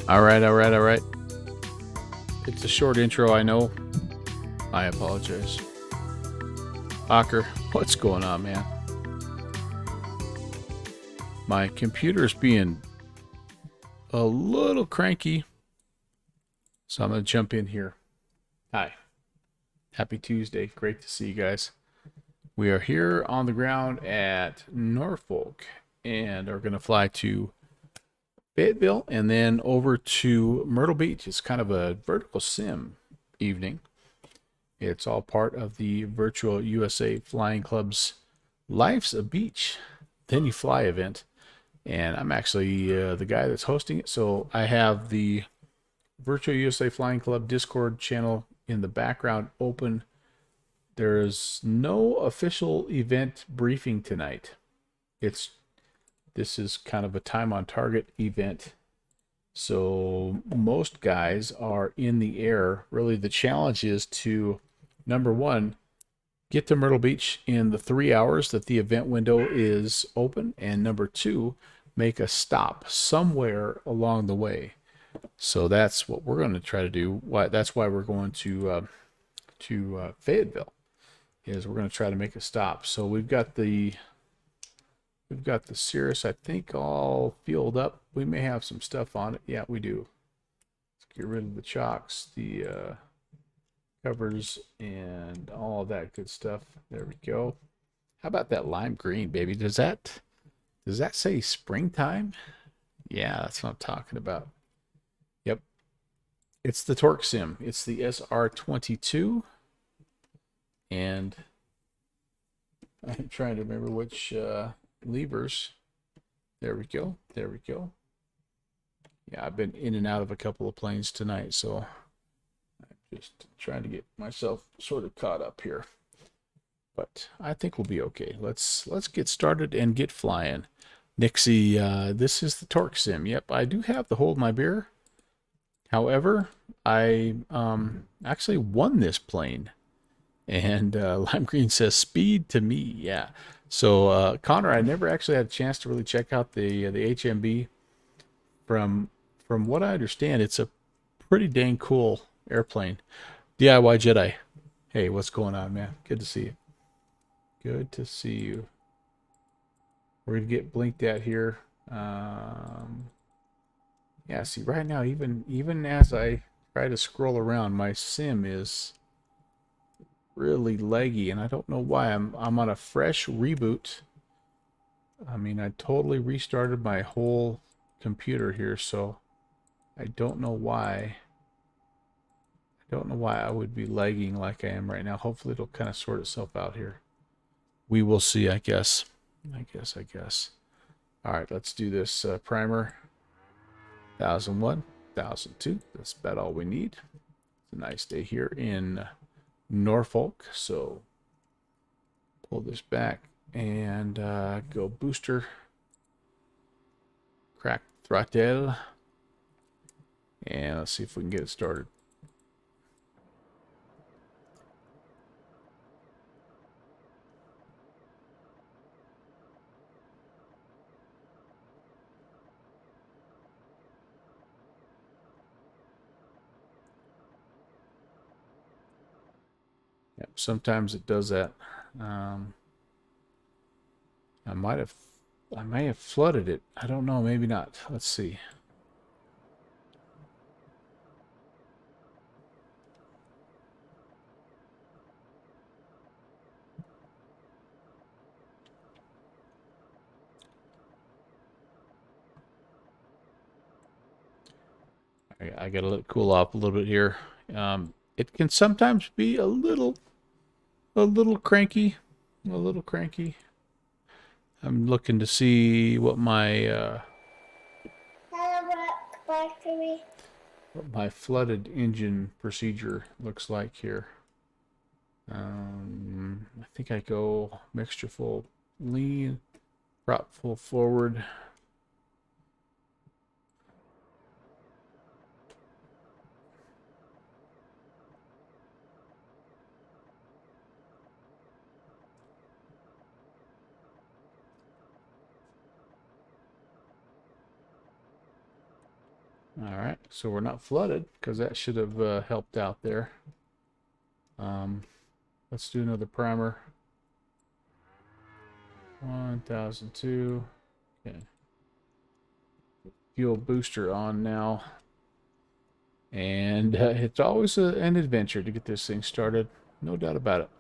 All right, all right, all right. It's a short intro, I know. I apologize. Ocker, what's going on, man? My computer's being a little cranky, so I'm going to jump in here. Hi. Happy Tuesday. Great to see you guys. We are here on the ground at Norfolk and are going to fly to Fayetteville and then over to Myrtle Beach. It's kind of a vertical sim evening. It's all part of the Virtual USA Flying Club's Life's a Beach, Then You Fly event. And I'm actually the guy that's hosting it. So I have the Virtual USA Flying Club Discord channel in the background open. There's no official event briefing tonight. This is kind of a time on target event. So most guys are in the air. Really, the challenge is to, number one, get to Myrtle Beach in the 3 hours that the event window is open. And number two, make a stop somewhere along the way. So that's what we're going to try to do. That's why we're going to Fayetteville, is we're going to try to make a stop. So we've got the Cirrus, I think, all filled up. We may have some stuff on it. Yeah, we do. Let's get rid of the chocks, the covers, and all of that good stuff. There we go. How about that lime green, baby? Does that say springtime? Yeah, that's what I'm talking about. Yep. It's the Torque Sim. It's the SR22. And I'm trying to remember which levers. There we go. There we go. Yeah, I've been in and out of a couple of planes tonight, so I'm just trying to get myself sort of caught up here. But I think we'll be okay. Let's get started and get flying. Nixie, this is the Torque Sim. Yep, I do have the Hold My Beer. However, I actually won this plane. And Lime Green says speed to me. Yeah. So Connor, I never actually had a chance to really check out the HMB. From what I understand, it's a pretty dang cool airplane. DIY Jedi. Hey, what's going on, man? Good to see you. Good to see you. We're gonna get blinked at here. Yeah. See, right now, even as I try to scroll around, my sim is really laggy, and I don't know why. I'm on a fresh reboot. I mean, I totally restarted my whole computer here, so I don't know why. I don't know why I would be lagging like I am right now. Hopefully it'll kind of sort itself out here. We will see, I guess. I guess. All right, let's do this primer. 1001, 1002. That's about all we need. It's a nice day here in Norfolk, so pull this back and go booster, crack throttle, and let's see if we can get it started. Yep, sometimes it does that. I may have flooded it. I don't know, maybe not. Let's see. I got to let it cool off a little bit here. It can sometimes be a little cranky, a little cranky. I'm looking to see what my what my flooded engine procedure looks like here. I think I go mixture full lean, prop full forward. All right, so we're not flooded because that should have helped out there. Let's do another primer. 1002. Okay. Fuel booster on now. And it's always an adventure to get this thing started. No doubt about it.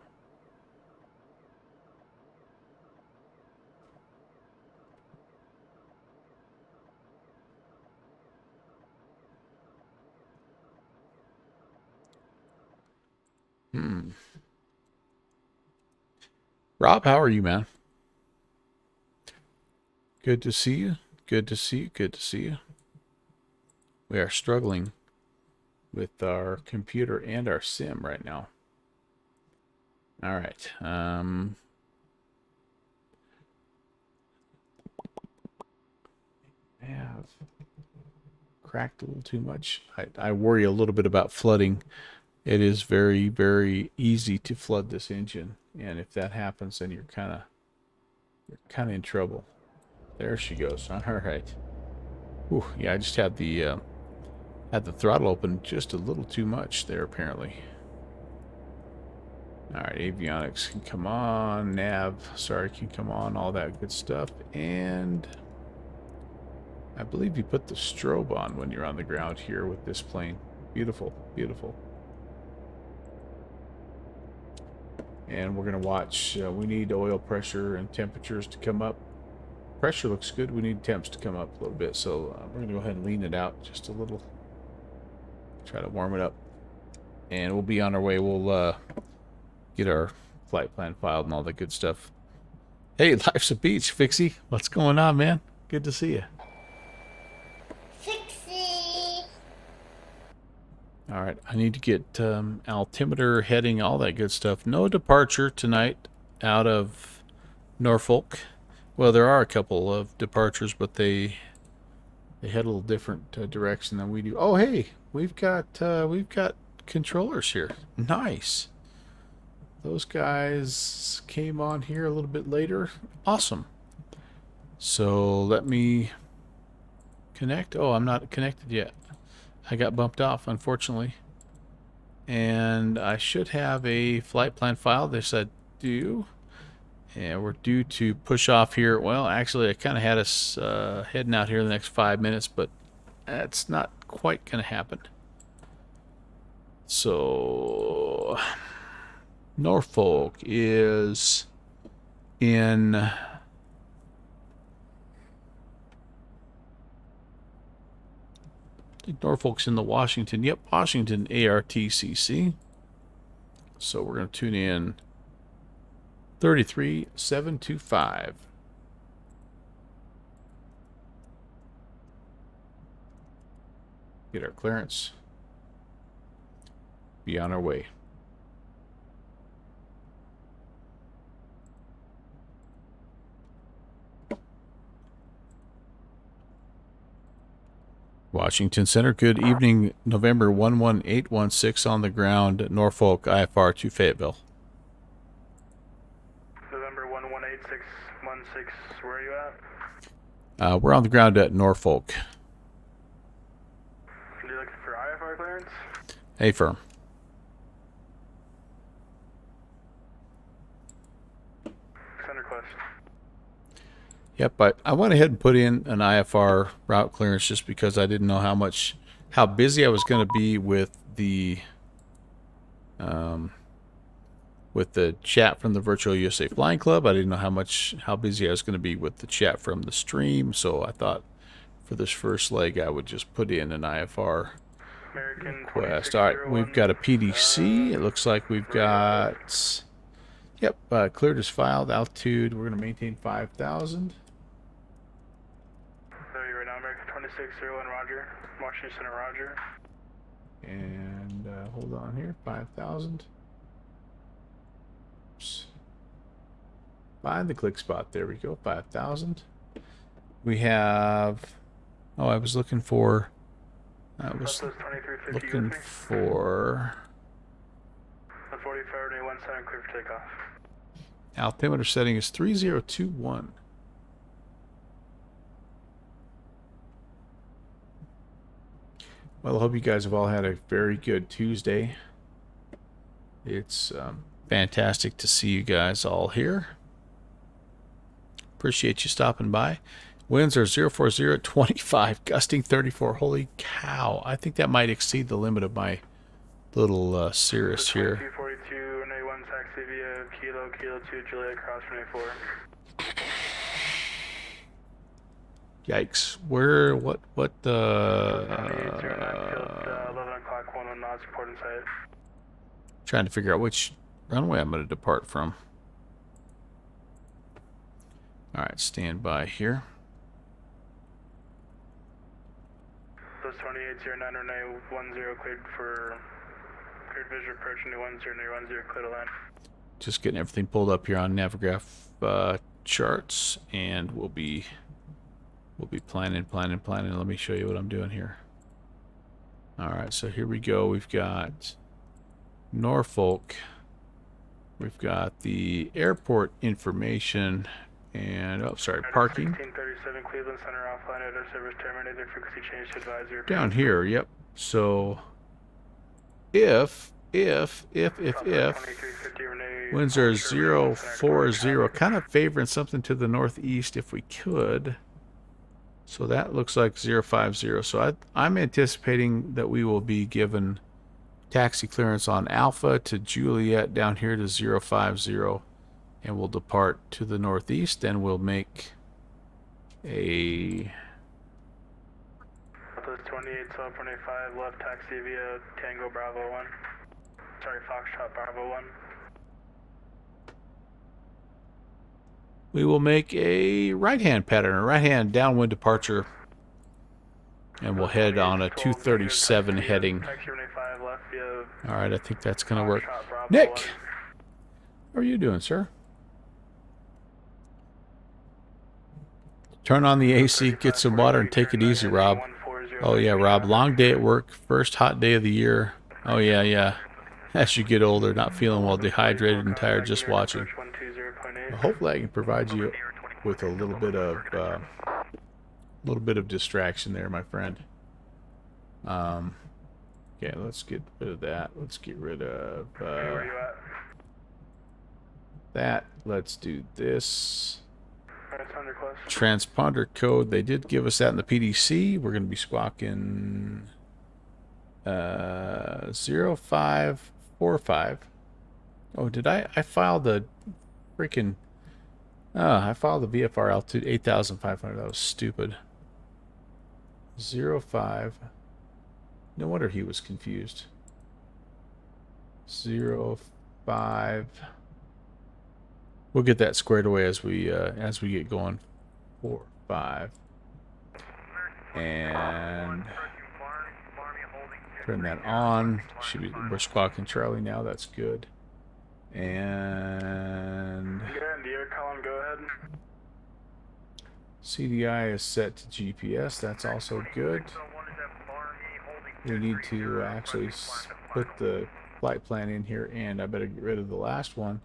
Rob, how are you, man? Good to see you. Good to see you. Good to see you. We are struggling with our computer and our sim right now. All right. I have cracked a little too much. I worry a little bit about flooding. It is very, very easy to flood this engine, and if that happens, then you're kind of in trouble. There she goes. All right. Whew, yeah, I just had the throttle open just a little too much there, apparently. All right, avionics can come on, nav, sorry, can come on, all that good stuff, and I believe you put the strobe on when you're on the ground here with this plane. Beautiful, beautiful. And we're going to watch. We need oil pressure and temperatures to come up. Pressure looks good. We need temps to come up a little bit. So we're going to go ahead and lean it out just a little. Try to warm it up. And we'll be on our way. We'll get our flight plan filed and all that good stuff. Hey, life's a beach, Fixie. What's going on, man? Good to see you. All right, I need to get altimeter, heading, all that good stuff. No departure tonight out of Norfolk. Well, there are a couple of departures, but they head a little different direction than we do. Oh, hey, we've got controllers here. Nice. Those guys came on here a little bit later. Awesome. So let me connect. Oh, I'm not connected yet. I got bumped off, unfortunately. And I should have a flight plan file. They said due. And we're due to push off here. Well, actually, I kind of had us heading out here in the next 5 minutes, but that's not quite going to happen. So, Norfolk is in... I think Norfolk's in the Washington. Yep, Washington ARTCC. So we're going to tune in 33725. Get our clearance. Be on our way. Washington Center, good evening. November 11816 on the ground, Norfolk IFR to Fayetteville. November 118616, where are you at? We're on the ground at Norfolk. Are you looking for IFR clearance? Affirm. Send request. Yep, but I went ahead and put in an IFR route clearance just because I didn't know how busy I was going to be with the chat from the Virtual USA Flying Club. I didn't know how busy I was going to be with the chat from the stream, so I thought for this first leg I would just put in an IFR request. All right, we've got a PDC. It looks like we've got, yep, cleared as filed. Altitude, we're going to maintain 5,000. Right now, American 2601, Roger. Washington Center, Roger. And hold on here, 5,000. Find the click spot. There we go, 5,000. We have. Oh, I was looking for. I was looking for. 145.17, clear for takeoff. Altimeter setting is 3021. Well, I hope you guys have all had a very good Tuesday. It's fantastic to see you guys all here. Appreciate you stopping by. Winds are 040 at 25, gusting 34. Holy cow. I think that might exceed the limit of my little Cirrus here. 2242, runway 1 taxi via Kilo, Kilo 2, Juliet, cross runway 4. Yikes. What 11 o'clock, 11 knots, port in sight. trying to figure out which runway I'm going to depart from. All right, stand by here. Those 2809 runway 10 cleared for cleared visual approach into 10 clear to land. Just getting everything pulled up here on Navigraph charts, and we'll be planning. Let me show you what I'm doing here. All right, so here we go. We've got Norfolk. We've got the airport information, and parking. 1637 Cleveland Center offline at our service terminated. Frequency change to advisory. Down here, yep. So if winds are 040, kind of favoring something to the northeast if we could. So that looks like 050. So I'm anticipating that we will be given taxi clearance on Alpha to Juliet down here to 050, and we'll depart to the northeast. Then we'll make a Those 28 1225 left taxi via Tango Bravo 1. Sorry, Foxtrot Bravo 1. we will make a right-hand pattern, a right-hand downwind departure, and we'll head on a 237 heading. Taxi runway 5 left via All right, I think that's going to work. Foxtrot Bravo Nick, 1. how are you doing, sir? Turn on the AC, get some water, and take it easy, Rob. Oh, yeah, Rob, long day at work, first hot day of the year. Oh, yeah. As you get older, not feeling well, dehydrated and tired just watching. Well, hopefully I can provide you with a little bit of distraction there, my friend. Okay, let's get rid of that. Let's get rid of Where you at? that. Let's do this. Alright, sound request. Transponder code. They did give us that in the PDC. We're going to be squawking 0545. Oh, did I filed the freaking... I filed the VFR altitude 8,500. That was stupid. 05. No wonder he was confused. 05. We'll get that squared away as we get going. 45. And turn that on. We're squawking Charlie now. That's good. And Go ahead, the air column, go ahead. CDI is set to GPS. That's also good. We need to actually put the flight plan in here, and I better get rid of the last one.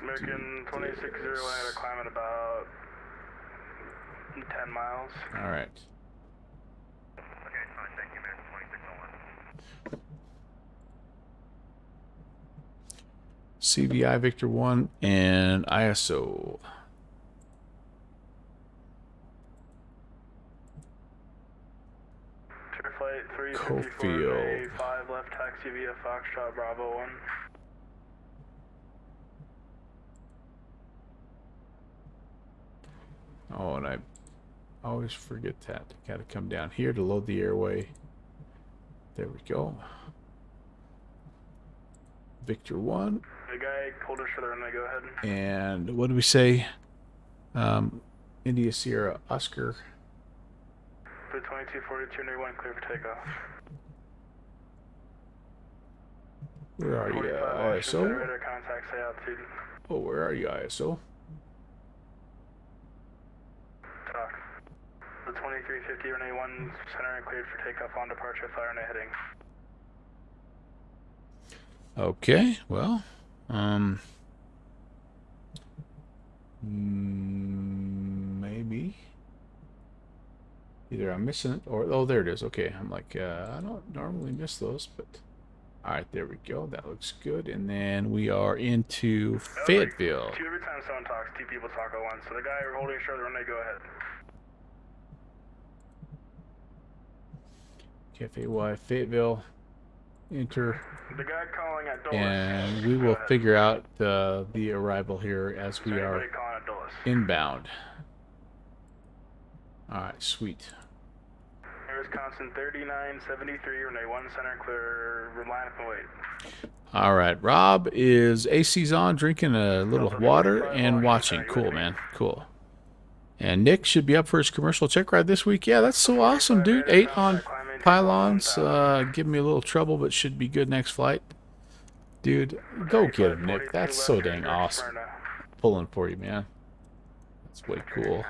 American 2601 had a climb at about 10 miles. All right. Okay, fine, thank you, American 2601. CVI Victor 1 and ISO. Flight 354, Cofield. 5 left taxi via Foxtrot Bravo 1. Oh, and I always forget that. Got to come down here to load the airway. There we go. Victor 1. The guy pulled us for the runway, go ahead. And what do we say? India Sierra Oscar. For 2242 near 1, clear for takeoff. Where are you, 45 ISO? Radar contact, say altitude. Oh, where are you, ISO? Talk. The 2350 runway 1 center and cleared for takeoff on departure, fly runway heading. Okay, well, maybe. Either I'm missing it or oh, there it is. Okay, I'm like I don't normally miss those, but all right, there we go. That looks good. And then we are into Fayetteville. Every time someone talks, two people talk at once. So the guy holding short of the runway, go ahead. Cafe Y, Fayetteville. Enter. The guy calling at Dulles. And we will figure out the arrival here as we are inbound. All right, sweet. Wisconsin 3973, runway 1 center, clear, line up and wait. All right, Rob is AC's on, drinking a little water and watching. Cool, man. Cool. And Nick should be up for his commercial check ride this week. Yeah, that's so awesome, dude. 8 on pylons. Give me a little trouble, but should be good next flight. Dude, go get him, Nick. That's so dang awesome. Pulling for you, man. That's way cool.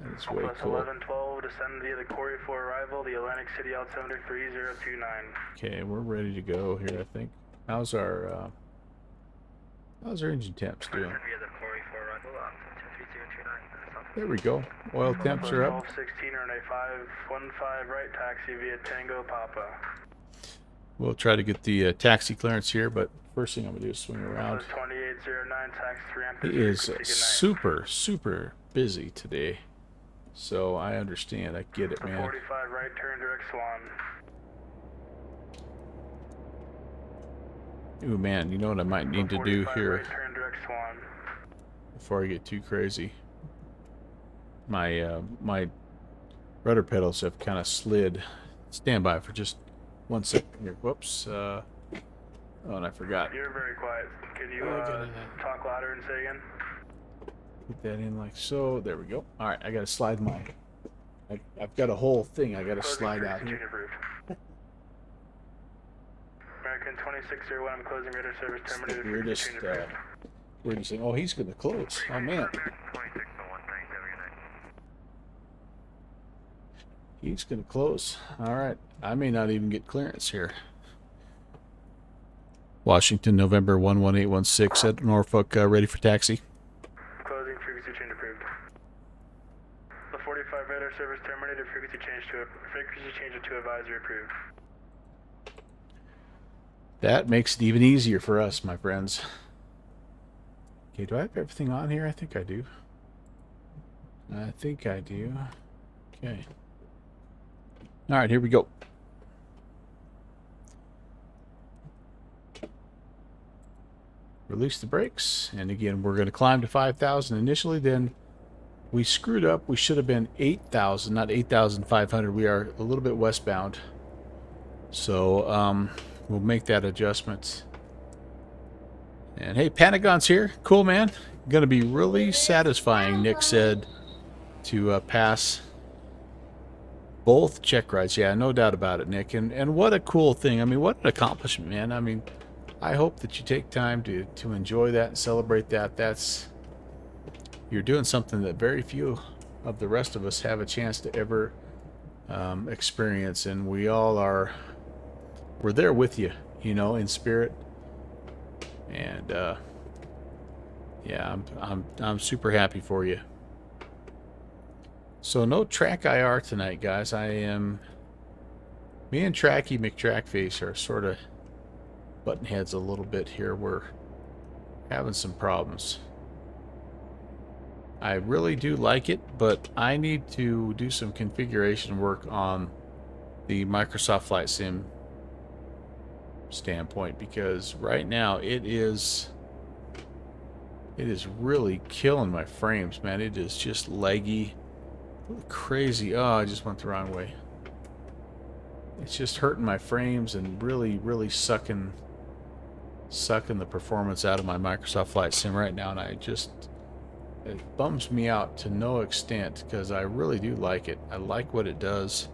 That's way cool. 1112, descend via the Corey 4 arrival, the Atlantic City altimeter 3029. Okay, we're ready to go here, I think. How's our engine temps doing? There we go. Oil temps are up. 1216, runway 515 right, taxi via Tango Papa. We'll try to get the taxi clearance here, but first thing I'm going to do is swing around. 2809, taxi 3 ramp. It is super busy today. So I understand. I get it, man. 45 right, turn direct Swan. Ooh, man, you know what I might need to do here right, turn direct Swan. before I get too crazy? My my rudder pedals have kind of slid. Stand by for just 1 second here. Whoops. Oh, and I forgot. You're very quiet. Can you talk louder and say again? Put that in like so. There we go. All right, I got to slide my. I've got a whole thing I got to slide out here. American 2601, I'm closing radar service terminated. We're just saying, oh, he's going to close. Oh man. He's going to close. All right. I may not even get clearance here. Washington, November 11816 at Norfolk, ready for taxi. Closing, frequency change approved. The 45 radar service terminated, frequency change to advisory approved. That makes it even easier for us, my friends. Okay, do I have everything on here? I think I do. I think I do. Okay. All right, here we go. Release the brakes, and again, we're going to climb to 5,000 initially. Then we screwed up. We should have been 8,000, not 8,500. We are a little bit westbound, so we'll make that adjustment. And hey, Pentagon's here. Cool, man. Going to be really satisfying, Nick said, to pass both check rides. Yeah, no doubt about it, Nick. And what a cool thing. I mean, what an accomplishment, man. I mean, I hope that you take time to enjoy that and celebrate that. You're doing something that very few of the rest of us have a chance to ever experience, and we all are. We're there with you, you know, in spirit. And yeah, I'm super happy for you. So no track IR tonight, guys. Me and Tracky McTrackface are sort of button heads a little bit here. We're having some problems. I really do like it, but I need to do some configuration work on the Microsoft Flight Sim standpoint, because right now it is really killing my frames, man. It is just laggy, crazy. Oh, I just went the wrong way. It's just hurting my frames and really sucking the performance out of my Microsoft Flight Sim right now, and it bums me out to no extent, because I really do like it. I like what it does.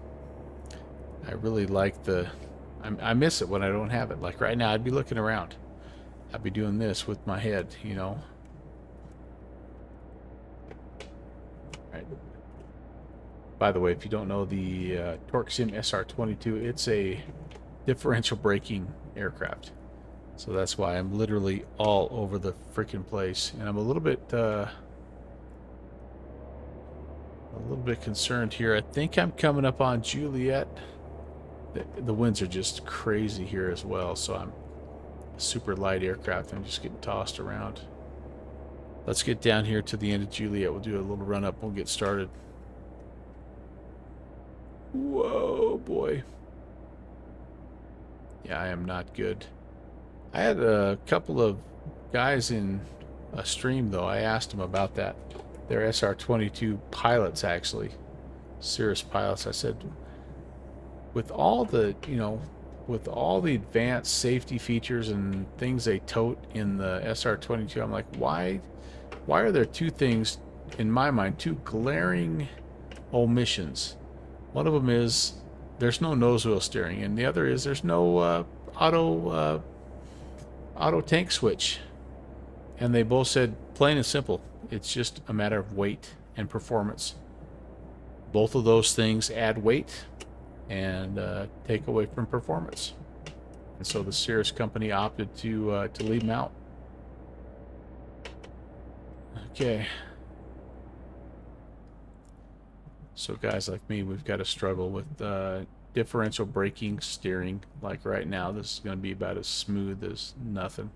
I really like I miss it when I don't have it. Like right now, I'd be looking around. I'd be doing this with my head, you know. Right. By the way, if you don't know, the Torque Sim SR22, it's a differential braking aircraft. So that's why I'm literally all over the freaking place. And I'm a little bit A little bit concerned here. I think I'm coming up on Juliet. The winds are just crazy here as well, so I'm super light aircraft. I'm just getting tossed around. Let's get down here to the end of Juliet. We'll do a little run up. We'll get started. Whoa, boy. Yeah, I am not good. I had a couple of guys in a stream, though. I asked them about that. They're SR22 pilots, actually. Cirrus pilots. I said, with all the, with all the advanced safety features and things they tote in the SR22, I'm like, why are there two things, in my mind, two glaring omissions? One of them is there's no nose wheel steering, and the other is there's no auto tank switch. And they both said, plain and simple, it's just a matter of weight and performance. Both of those things add weight and take away from performance. And so the Cirrus company opted to leave them out. Okay. So guys like me, we've got to struggle with differential braking, steering. Like right now, this is going to be about as smooth as nothing.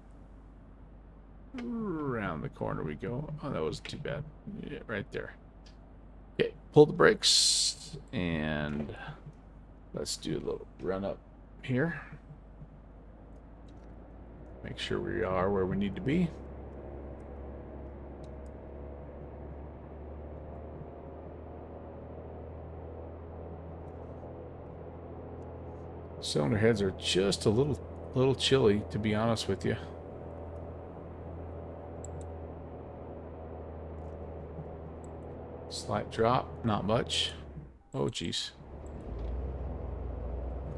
Around the corner we go. Oh, that wasn't too bad. Yeah, right there. Okay, pull the brakes and let's do a little run up here. Make sure we are where we need to be. Cylinder heads are just a little chilly, to be honest with you. Slight drop, not much. Oh, geez.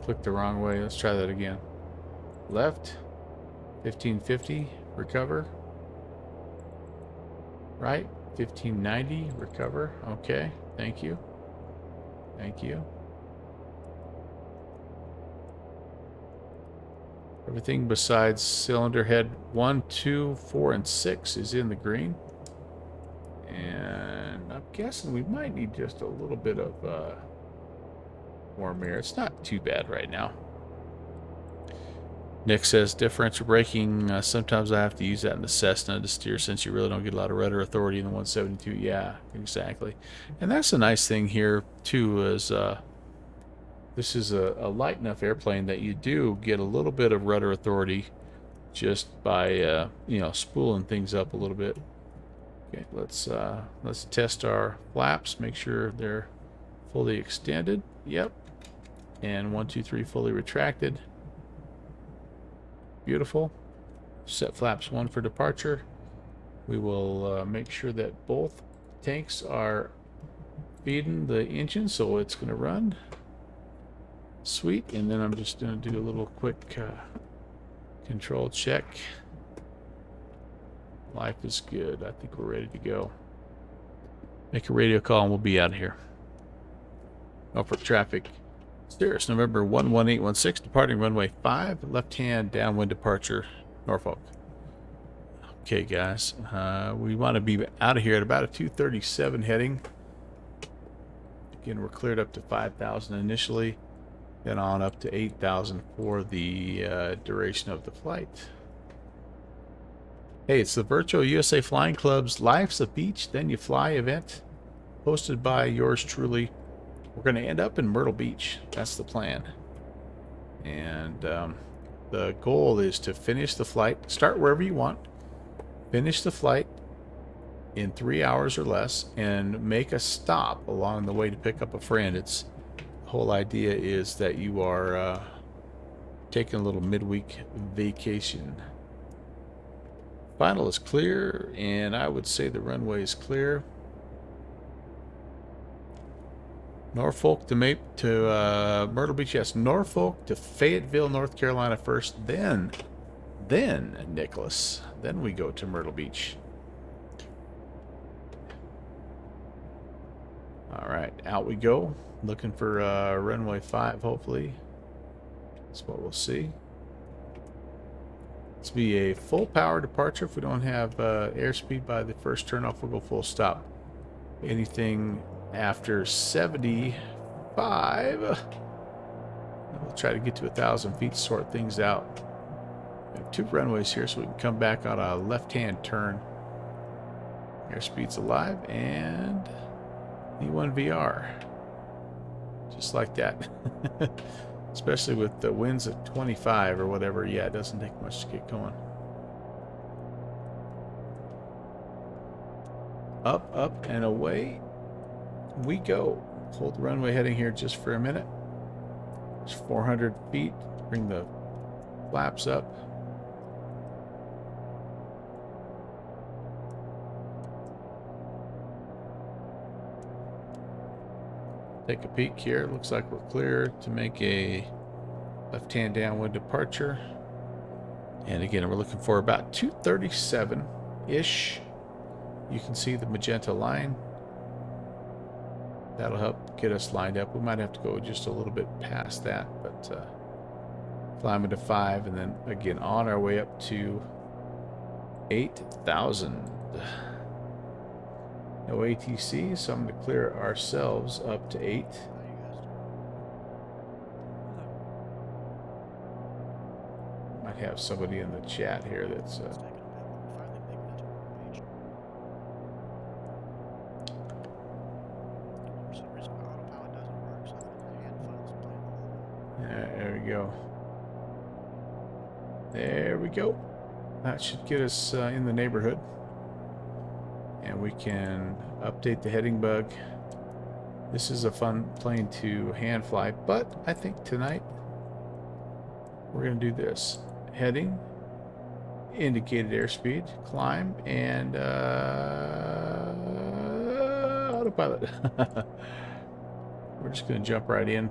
Clicked the wrong way. Let's try that again. Left, 1550, recover. Right, 1590, recover. Okay, thank you. Thank you. Everything besides cylinder head 1, 2, 4, and 6 is in the green. And I'm guessing we might need just a little bit of warm air. It's not too bad right now. Nick says differential braking, sometimes I have to use that in the Cessna to steer since you really don't get a lot of rudder authority in the 172. Yeah, exactly. And that's the nice thing here too is this is a light enough airplane that you do get a little bit of rudder authority just by spooling things up a little bit. Okay, let's test our flaps, make sure they're fully extended. Yep. And 1, 2, 3 fully retracted. Beautiful. Set flaps 1 for departure. We will make sure that both tanks are feeding the engine, so it's going to run. Sweet. And then I'm just going to do a little quick control check. Life is good. I think we're ready to go. Make a radio call and we'll be out of here. Norfolk traffic. Cirrus, November 11816, departing runway 5, left-hand downwind departure, Norfolk. Okay, guys. We want to be out of here at about a 237 heading. Again, we're cleared up to 5,000 initially, then on up to 8,000 for the duration of the flight. Hey, it's the Virtual USA Flying Club's Life's a Beach, Then You Fly event, hosted by yours truly. We're going to end up in Myrtle Beach. That's the plan. And the goal is to finish the flight. Start wherever you want. Finish the flight in 3 hours or less and make a stop along the way to pick up a friend. The whole idea is that you are taking a little midweek vacation. Final is clear, and I would say the runway is clear. Norfolk to Myrtle Beach. Yes, Norfolk to Fayetteville, North Carolina first, then Nicholas. Then we go to Myrtle Beach. All right, out we go. Looking for runway 5, hopefully. That's what we'll see. This will be a full power departure. If we don't have airspeed by the first turnoff, we'll go full stop. Anything after 75. We'll try to get to 1,000 feet, sort things out. We have 2 runways here, so we can come back on a left-hand turn. Airspeed's alive, and E1 VR. Just like that. Especially with the winds at 25 or whatever. Yeah, it doesn't take much to get going. Up, up, and away we go. Hold the runway heading here just for a minute. It's 400 feet. Bring the flaps up. Take a peek here. Looks like we're clear to make a left-hand downwind departure. And again, we're looking for about 237-ish. You can see the magenta line. That'll help get us lined up. We might have to go just a little bit past that, but climbing to 5, and then again on our way up to 8,000. No ATC, so I'm going to clear ourselves up to 8. Might have somebody in the chat here that's there we go. There we go. That should get us in the neighborhood. And we can update the heading bug. This is a fun plane to hand fly, but I think tonight we're going to do this. Heading, indicated airspeed, climb, and autopilot. We're just going to jump right in.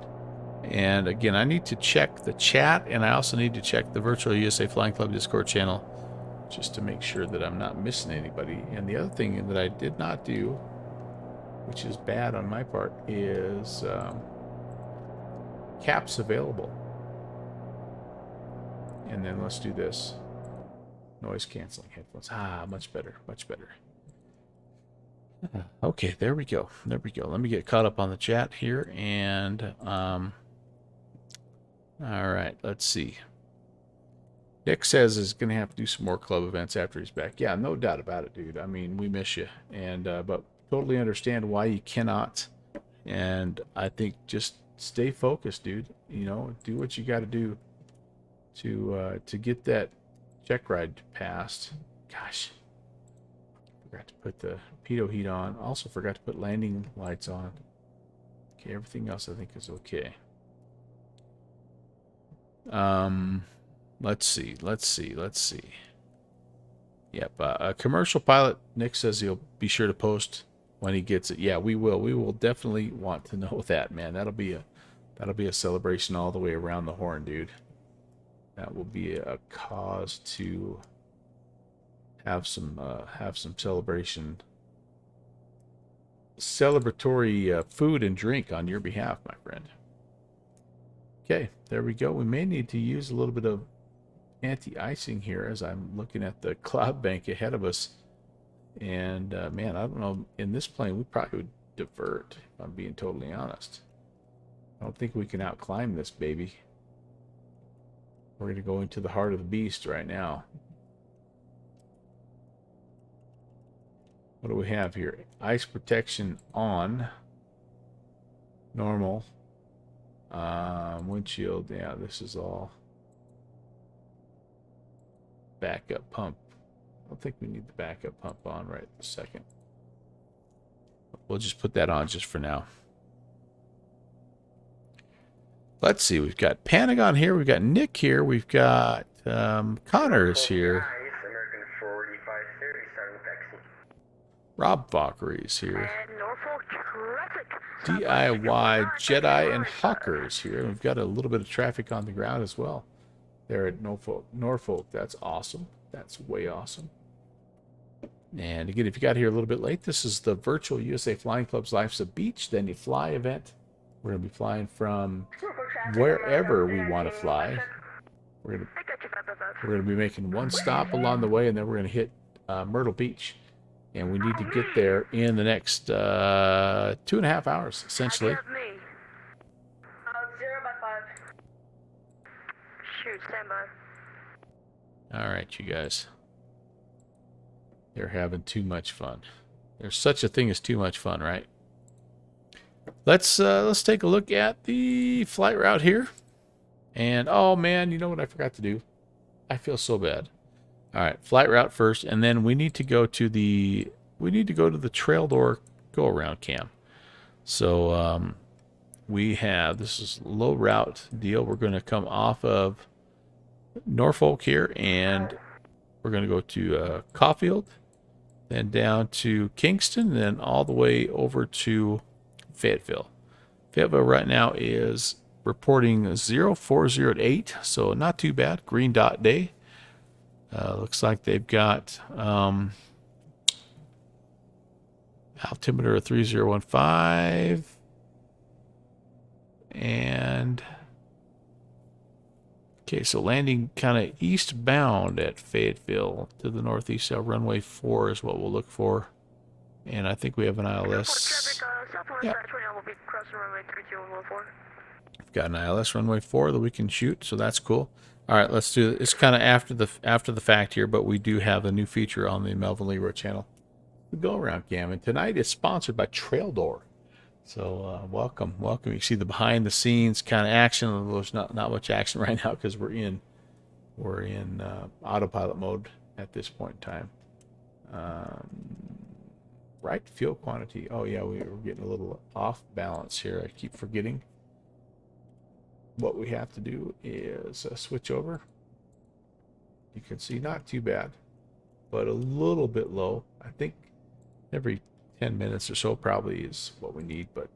And again, I need to check the chat, and I also need to check the Virtual USA Flying Club Discord channel just to make sure that I'm not missing anybody. And the other thing that I did not do, which is bad on my part, is caps available. And then let's do this. Noise canceling headphones. Ah, much better, much better. Okay, there we go. There we go. Let me get caught up on the chat here. And, all right, let's see. Nick says he's going to have to do some more club events after he's back. Yeah, no doubt about it, dude. I mean, we miss you. And, but totally understand why you cannot. And I think just stay focused, dude. You know, do what you got to do to get that check ride passed. Gosh, forgot to put the pitot heat on. Also forgot to put landing lights on. Okay, everything else I think is okay. Let's see. Yep, a commercial pilot. Nick says he'll be sure to post when he gets it. Yeah, we will. We will definitely want to know that, man. That'll be a celebration all the way around the horn, dude. That will be a cause to have some celebratory food and drink on your behalf, my friend. Okay, there we go. We may need to use a little bit of anti-icing here as I'm looking at the cloud bank ahead of us. And man, I don't know. In this plane, we probably would divert, if I'm being totally honest. I don't think we can outclimb this baby. We're going to go into the heart of the beast right now. What do we have here? Ice protection on. Normal. Windshield. Yeah, this is all backup pump. I don't think we need the backup pump on right this second. We'll just put that on just for now. Let's see. We've got Panagon here. We've got Nick here. We've got Connors here. Rob Valkyrie's here. DIY Jedi and Hawkers here. We've got a little bit of traffic on the ground as well. There at Norfolk. That's awesome. That's way awesome. And again, if you got here a little bit late, this is the Virtual USA Flying Club's Life's a Beach, Then You Fly event. We're going to be flying from wherever we want to fly. We're going to be making one stop along the way, and then we're going to hit Myrtle Beach. And we need to get there in the next 2.5 hours, essentially. Have me. 0 by 5. Shoot, stand by. All right, you guys. They're having too much fun. There's such a thing as too much fun, right? Let's take a look at the flight route here. And oh man, you know what I forgot to do? I feel so bad. All right, flight route first, and then we need to go to the trail door go around cam. So we have, this is low route deal. We're going to come off of Norfolk here, and we're going to go to Caulfield, then down to Kingston, then all the way over to Fayetteville. Fayetteville right now is reporting 0408, so not too bad. Green dot day. Looks like they've got altimeter of 3015, and okay, so landing kind of eastbound at Fayetteville to the northeast. So runway 4 is what we'll look for, and I think we have an ILS. Yeah. We've got an ILS runway 4 that we can shoot, so that's cool. All right, let's do it. It's kind of after the fact here, but we do have a new feature on the Melvin Leroy channel, the Go Around Cam, and tonight is sponsored by Trail Door. So welcome. You see the behind the scenes kind of action. Although there's not much action right now because we're in autopilot mode at this point in time. Right, fuel quantity. Oh yeah, we're getting a little off balance here. I keep forgetting. What we have to do is switch over. You can see not too bad, but a little bit low. I think every 10 minutes or so probably is what we need. But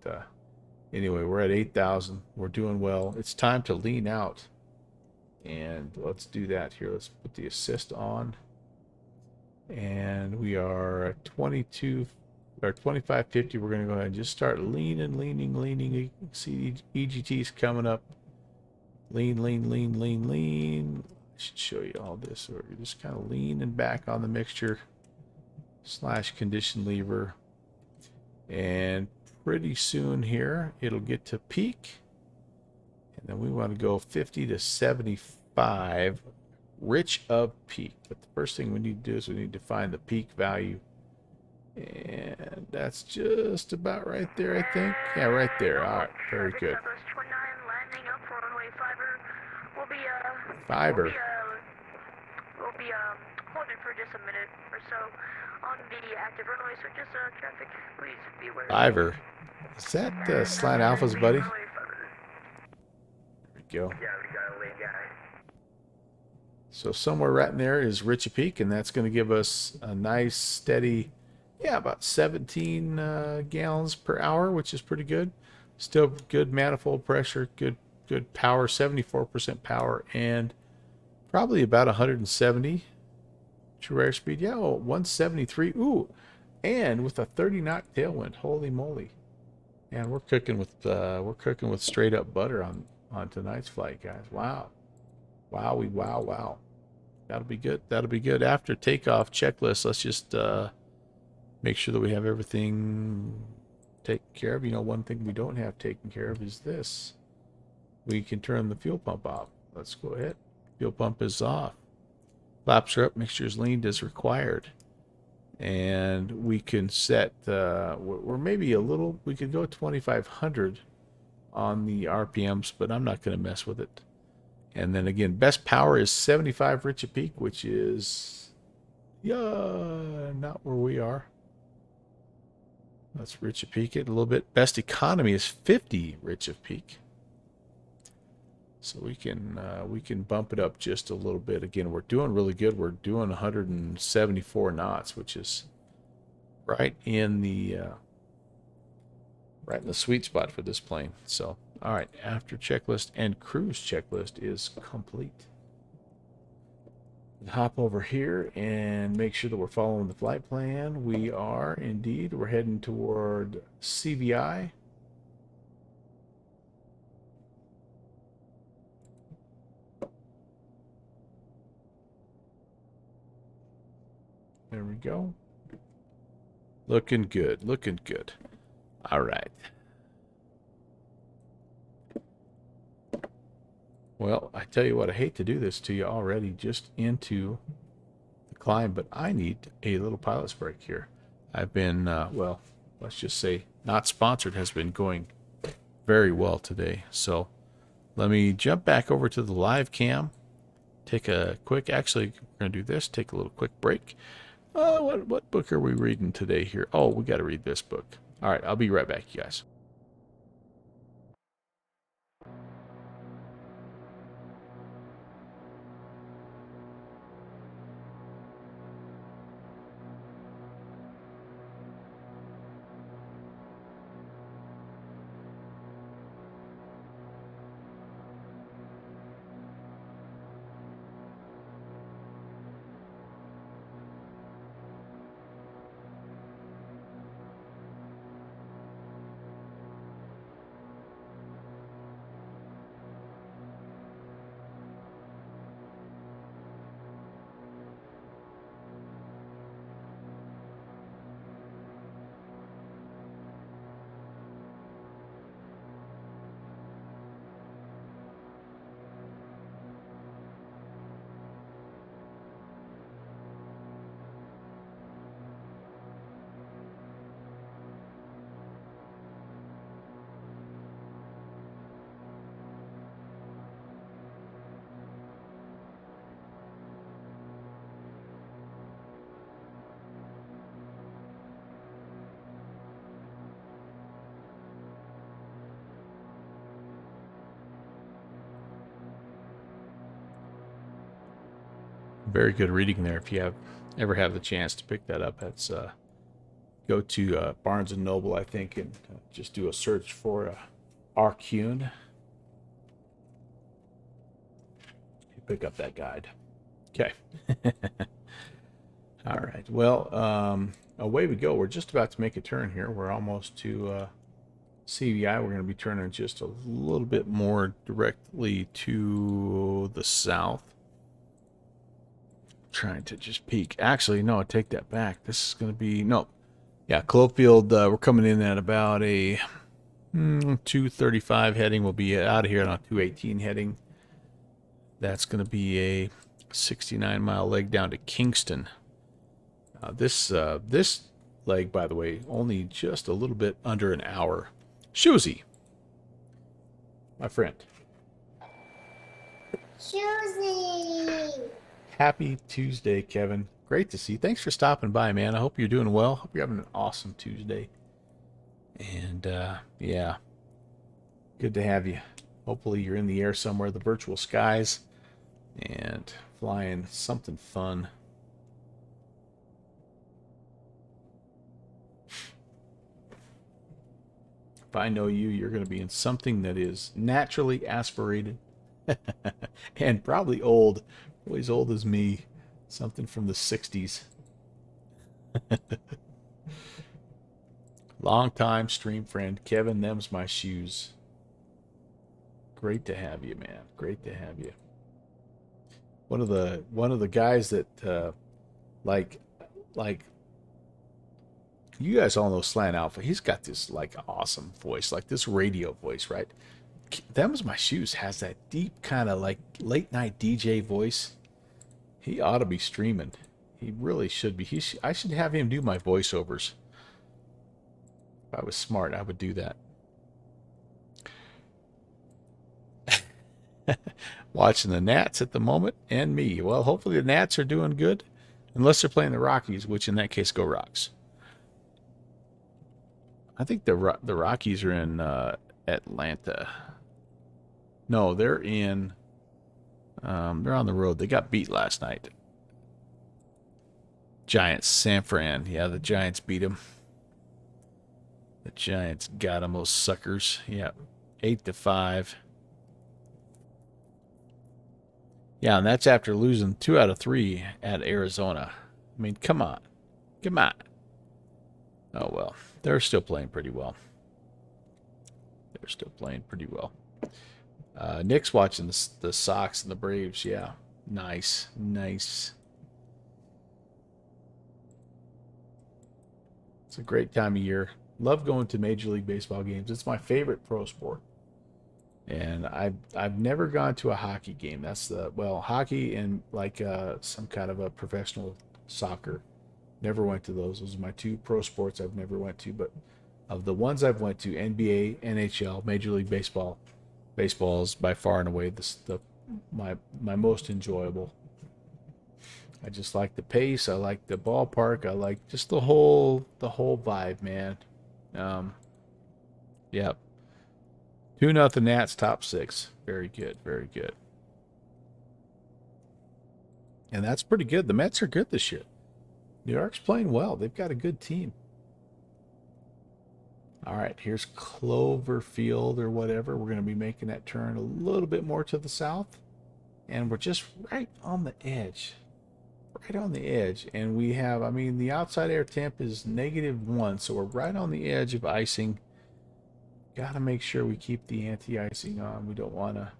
anyway, we're at 8,000. We're doing well. It's time to lean out. And let's do that here. Let's put the assist on. And we are at 22 or 2550. We're going to go ahead and just start leaning. You can see EGT's coming up. Lean. I should show you all this. So we're just kind of leaning back on the mixture / condition lever. And pretty soon here, it'll get to peak. And then we want to go 50 to 75, rich of peak. But the first thing we need to do is we need to find the peak value. And that's just about right there, I think. Yeah, right there. All right, very good. Fiber. We'll be holding for just a minute or so on the active runway, so just traffic, please be aware. Fiber. Is that Slant Alpha's buddy? There we go. Yeah, we got a late guy. So somewhere right in there is Richie Peak, and that's going to give us a nice steady, yeah, about 17 gallons per hour, which is pretty good. Still good manifold pressure, good power, 74% power, and probably about 170 true airspeed. Yeah, 173. Ooh, and with a 30 knot tailwind. Holy moly! And we're cooking with straight up butter on tonight's flight, guys. Wow. That'll be good. After takeoff checklist, let's just make sure that we have everything taken care of. You know, one thing we don't have taken care of is this. We can turn the fuel pump off. Let's go ahead. Fuel pump is off. Flaps are up. Mixture is leaned as required. And we can set, we're maybe a little, we could go 2,500 on the RPMs, but I'm not going to mess with it. And then again, best power is 75 rich of peak, which is, not where we are. Let's rich of peak it a little bit. Best economy is 50 rich of peak. So we can bump it up just a little bit. Again, we're doing really good. We're doing 174 knots, which is right in the sweet spot for this plane. So, all right, after checklist and cruise checklist is complete. Hop over here and make sure that we're following the flight plan. We are indeed. We're heading toward CVI. There we go. Looking good. Looking good. All right. Well, I tell you what, I hate to do this to you already just into the climb, but I need a little pilot's break here. I've been, well, let's just say not sponsored, has been going very well today. So let me jump back over to the live cam, take a quick, actually, we're going to do this, take a little quick break. What book are we reading today here? Oh, we got to read this book. All right, I'll be right back, you guys. Very good reading there. If you ever have the chance to pick that up, that's go to Barnes and Noble, I think, and just do a search for Arcune. You pick up that guide. Okay. All right. Well, away we go. We're just about to make a turn here. We're almost to CVI. We're going to be turning just a little bit more directly to the south. Trying to just peek. Actually, no, I take that back. This is going to be, no. Yeah, Clofield, we're coming in at about a 235 heading. We'll be out of here on 218 heading. That's going to be a 69-mile leg down to Kingston. This leg, by the way, only just a little bit under an hour. Shoozy, my friend. Susie! Happy Tuesday, Kevin. Great to see you. Thanks for stopping by, man. I hope you're doing well. Hope you're having an awesome Tuesday. And, yeah, good to have you. Hopefully you're in the air somewhere, the virtual skies, and flying something fun. If I know you, you're going to be in something that is naturally aspirated and probably old. Probably as old as me. Something from the 60s. Long time stream friend Kevin, them's my shoes. Great to have you, man. Great to have you. One of the guys that like you guys all know Slant Alpha. He's got this like awesome voice, like this radio voice, right? Them's my shoes has that deep kind of like late night DJ voice. He ought to be streaming. He really should be. I should have him do my voiceovers. If I was smart, I would do that. Watching the Nats at the moment and me. Well, hopefully the Nats are doing good. Unless they're playing the Rockies, which in that case, go Rocks. I think the Rockies are in Atlanta. No, they're in... they're on the road. They got beat last night. Giants, San Fran. Yeah, the Giants beat them. The Giants got them, those suckers. Yeah, 8-5. Yeah, and that's after losing 2 out of 3 at Arizona. I mean, come on. Come on. Oh, well. They're still playing pretty well. They're still playing pretty well. Nick's watching the Sox and the Braves. Yeah, nice, nice. It's a great time of year. Love going to Major League Baseball games. It's my favorite pro sport. And I've never gone to a hockey game. That's hockey and like some kind of a professional soccer. Never went to those. Those are my two pro sports I've never went to. But of the ones I've went to, NBA, NHL, Major League Baseball, baseball is by far and away my most enjoyable. I just like the pace. I like the ballpark. I like just the whole vibe, man. Yeah. 2-0 Nats, top 6. Very good, very good. And that's pretty good. The Mets are good this year. New York's playing well. They've got a good team. All right, here's Cloverfield or whatever. We're going to be making that turn a little bit more to the south. And we're just right on the edge. Right on the edge. And we have, I mean, the outside air temp is -1. So we're right on the edge of icing. Got to make sure we keep the anti-icing on. We don't want to,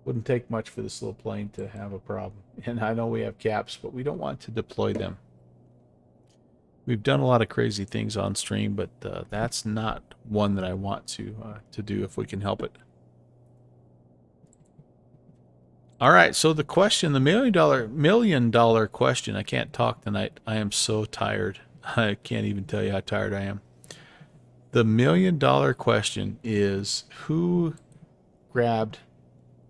wouldn't take much for this little plane to have a problem. And I know we have caps, but we don't want to deploy them. We've done a lot of crazy things on stream, but that's not one that I want to do if we can help it. All right, so the question, the million dollar question. I can't talk tonight. I am so tired. I can't even tell you how tired I am. The $1 million question is, who grabbed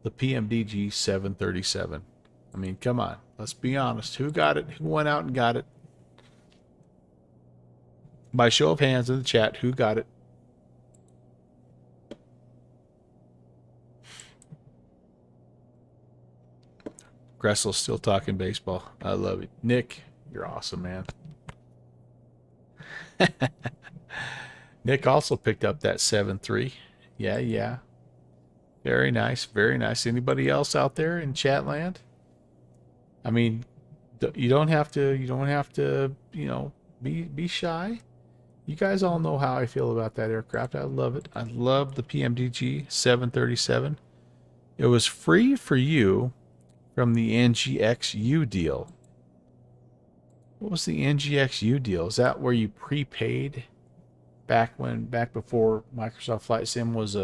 the PMDG 737? I mean, come on. Let's be honest. Who got it? Who went out and got it? By show of hands in the chat, who got it? Gressel's still talking baseball. I love it. Nick, you're awesome, man. Nick also picked up that 7.3. Yeah. Very nice, very nice. Anybody else out there in chat land? I mean, you don't have to, be shy. You guys all know how I feel about that aircraft. I love it. I love the PMDG 737. It was free for you from the NGXU deal. What was the NGXU deal? Is that where you prepaid back before Microsoft Flight Sim was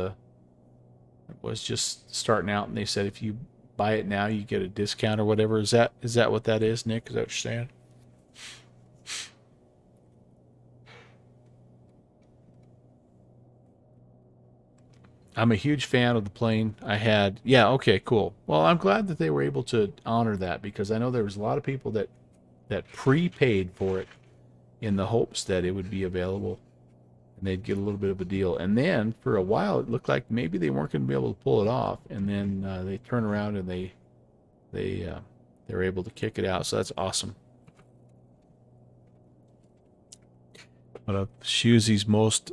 just starting out, and they said if you buy it now you get a discount or whatever? Is that what that is, Nick? Is that what you're saying? I'm a huge fan of the plane. Okay, cool. Well, I'm glad that they were able to honor that, because I know there was a lot of people that prepaid for it in the hopes that it would be available and they'd get a little bit of a deal. And then for a while it looked like maybe they weren't going to be able to pull it off, and then they turn around and they were able to kick it out. So that's awesome. One of Shuzzy's most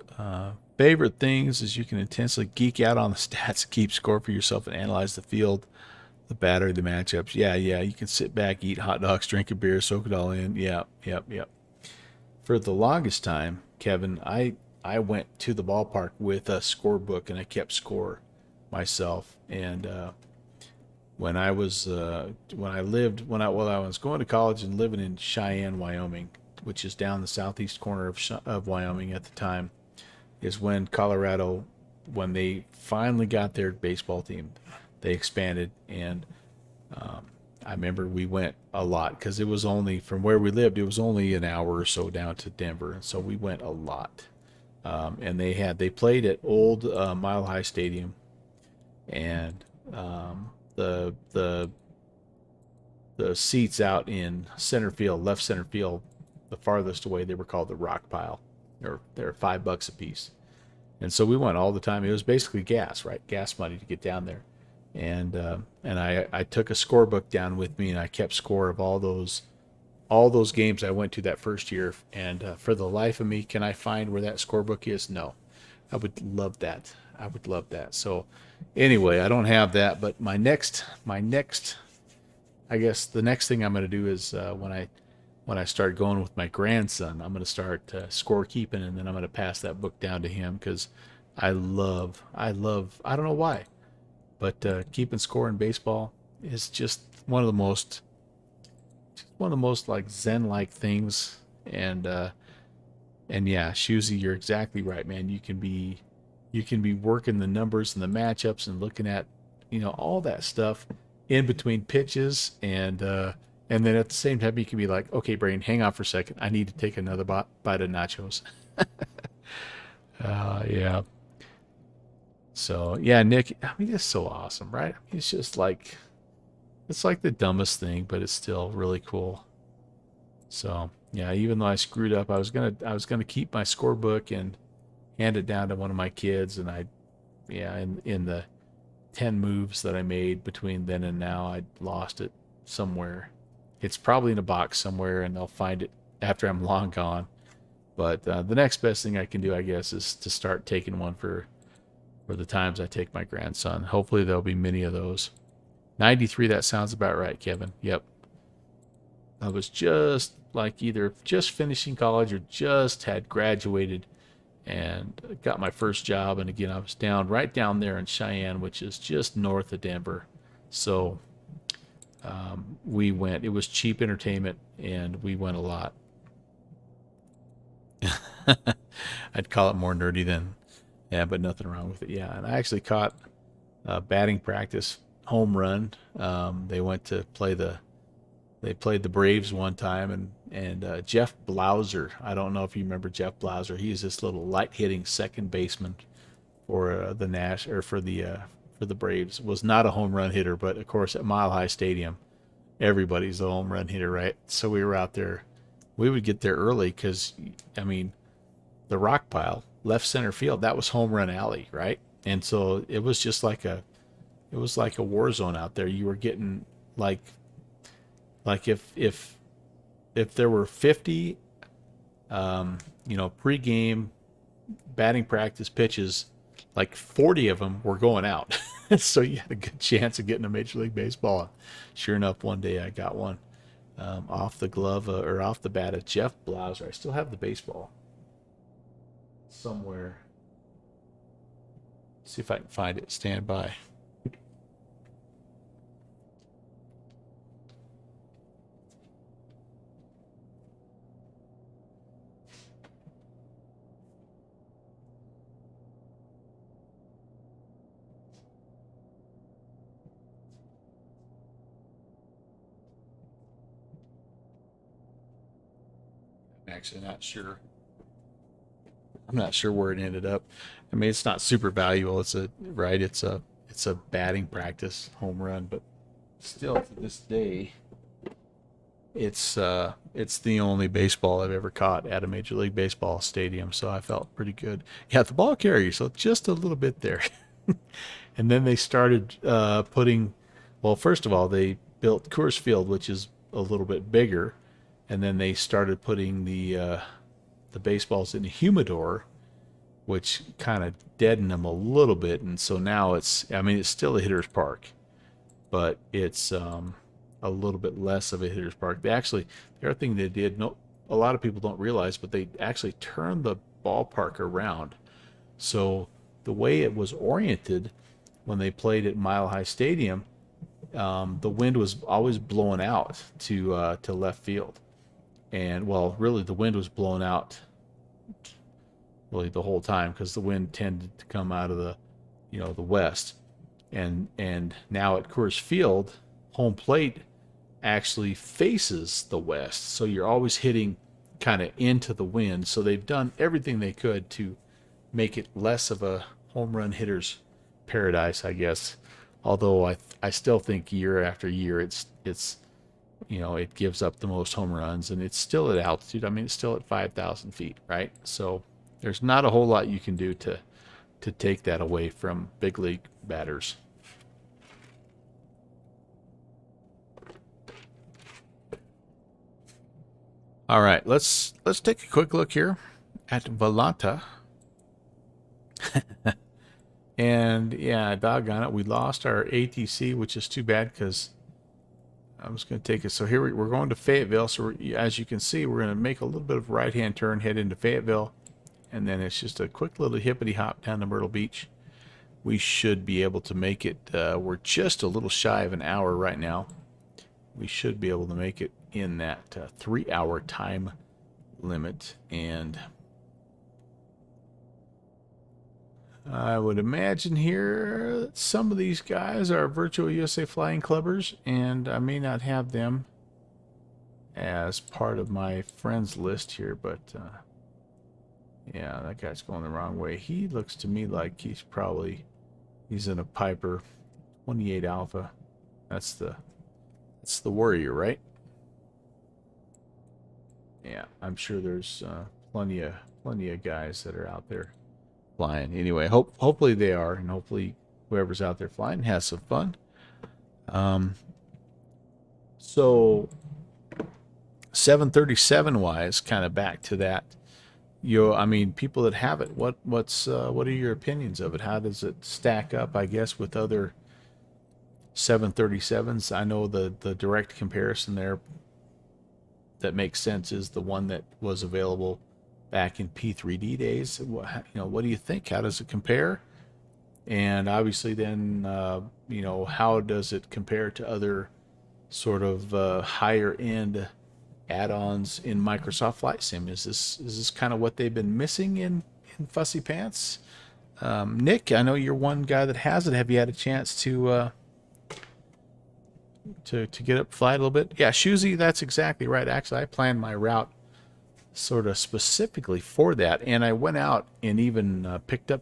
favorite things is you can intensely geek out on the stats, keep score for yourself, and analyze the field, the battery, the matchups. Yeah. You can sit back, eat hot dogs, drink a beer, soak it all in. Yep. For the longest time, Kevin, I went to the ballpark with a scorebook and I kept score myself. And when I was going to college and living in Cheyenne, Wyoming, which is down the southeast corner of Wyoming at the time, is when Colorado, when they finally got their baseball team, they expanded. And I remember we went a lot, because it was only, from where we lived, it was only an hour or so down to Denver. And so we went a lot. And they played at old Mile High Stadium. And the seats out in center field, left center field, the farthest away, they were called the rock pile. They're $5 a piece. And so we went all the time. It was basically gas, right? Gas money to get down there. And I took a scorebook down with me, and I kept score of all those games I went to that first year. And for the life of me, can I find where that scorebook is? No. I would love that. So anyway, I don't have that, but my next, I guess the next thing I'm going to do is when I start going with my grandson, I'm going to start scorekeeping, and then I'm going to pass that book down to him, because I love, I don't know why, but keeping score in baseball is just one of the most like Zen-like things. And And yeah, Shuzi, you're exactly right, man. You can be working the numbers and the matchups and looking at, all that stuff in between pitches, and then at the same time you can be like, okay, brain, hang on for a second. I need to take another bite of nachos. Yeah. So yeah, Nick, I mean, it's so awesome, right? I mean, it's like the dumbest thing, but it's still really cool. So yeah, even though I screwed up, I was gonna keep my scorebook and hand it down to one of my kids, and in the 10 moves that I made between then and now, I lost it somewhere. It's probably in a box somewhere, and they'll find it after I'm long gone. But the next best thing I can do, I guess, is to start taking one for the times I take my grandson. Hopefully, there'll be many of those. 93, that sounds about right, Kevin. Yep. I was just like either just finishing college or just had graduated and got my first job. And again, I was right down there in Cheyenne, which is just north of Denver. So we went. It was cheap entertainment, and we went a lot. I'd call it more nerdy than, yeah, but nothing wrong with it. Yeah, and I actually caught a batting practice home run. They went to play they played the Braves one time, and Jeff Blauser. I don't know if you remember Jeff Blauser. He's this little light hitting second baseman for the Nash or for the Braves. Was not a home run hitter, but of course at Mile High Stadium, everybody's a home run hitter, right? So we were out there. We would get there early because, I mean, the rock pile, left center field, that was home run alley, right? And so it was just like it was like a war zone out there. You were getting like if there were 50 pregame batting practice pitches, like 40 of them were going out. So you had a good chance of getting a Major League Baseball. Sure enough, one day I got one off the glove or off the bat of Jeff Blauser. I still have the baseball somewhere. See if I can find it. Stand by. I'm actually not sure. I'm not sure where it ended up. I mean, it's not super valuable. It's a batting practice home run, but still to this day, it's the only baseball I've ever caught at a Major League Baseball stadium. So I felt pretty good. Yeah, the ball carrier, so just a little bit there. And then they started putting. Well, first of all, they built Coors Field, which is a little bit bigger, and then they started putting the baseballs in a humidor, which kind of deadened them a little bit. And so now it's still a hitter's park, but it's a little bit less of a hitter's park. The other thing they did, no, a lot of people don't realize, but they actually turned the ballpark around. So the way it was oriented when they played at Mile High Stadium, the wind was always blowing out to left field. And well, really the wind was blowing out really the whole time because the wind tended to come out of the west. And now at Coors Field, home plate actually faces the west, so you're always hitting kind of into the wind. So they've done everything they could to make it less of a home run hitter's paradise, I guess. Although I still think year after year it gives up the most home runs, and it's still at altitude. I mean, it's still at 5,000 feet, right? So there's not a whole lot you can do to take that away from big league batters. All right, let's take a quick look here at Valanta. And yeah, doggone it, we lost our ATC, which is too bad because I was going to take it. So here we're going to Fayetteville. So as you can see, we're going to make a little bit of a right-hand turn, head into Fayetteville, and then it's just a quick little hippity hop down to Myrtle Beach. We should be able to make it. We're just a little shy of an hour right now. We should be able to make it in that 3-hour time limit. And I would imagine here that some of these guys are Virtual USA Flying Clubbers, and I may not have them as part of my friends list here, but yeah, that guy's going the wrong way. He looks to me like he's in a Piper 28 Alpha. That's the Warrior, right? Yeah, I'm sure there's plenty of guys that are out there flying. Anyway, hopefully they are, and hopefully whoever's out there flying has some fun. So 737 wise, kind of back to that. I mean, people that have it, what are your opinions of it? How does it stack up, I guess, with other 737s? I know the direct comparison there that makes sense is the one that was available back in P3D days. What do you think? How does it compare? And obviously then, how does it compare to other sort of higher end add-ons in Microsoft Flight Sim? Is this kind of what they've been missing in Fussy Pants? Nick, I know you're one guy that has it. Have you had a chance to get up, fly a little bit? Yeah, Shoozy, that's exactly right. Actually, I planned my route sort of specifically for that, and I went out and even picked up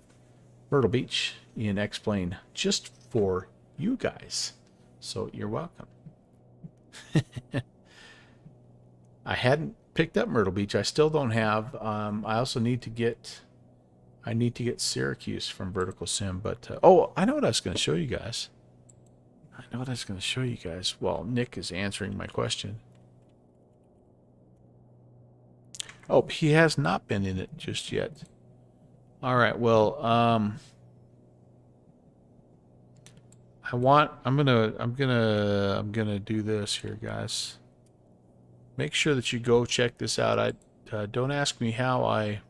Myrtle Beach in X-Plane just for you guys. So you're welcome. I hadn't picked up Myrtle Beach. I still don't have. I also need to get. I need to get Syracuse from Vertical Sim. But I know what I was going to show you guys. Well, Nick is answering my question. Oh, he has not been in it just yet. All right. Well, I'm gonna do this here, guys. Make sure that you go check this out. Don't ask me how I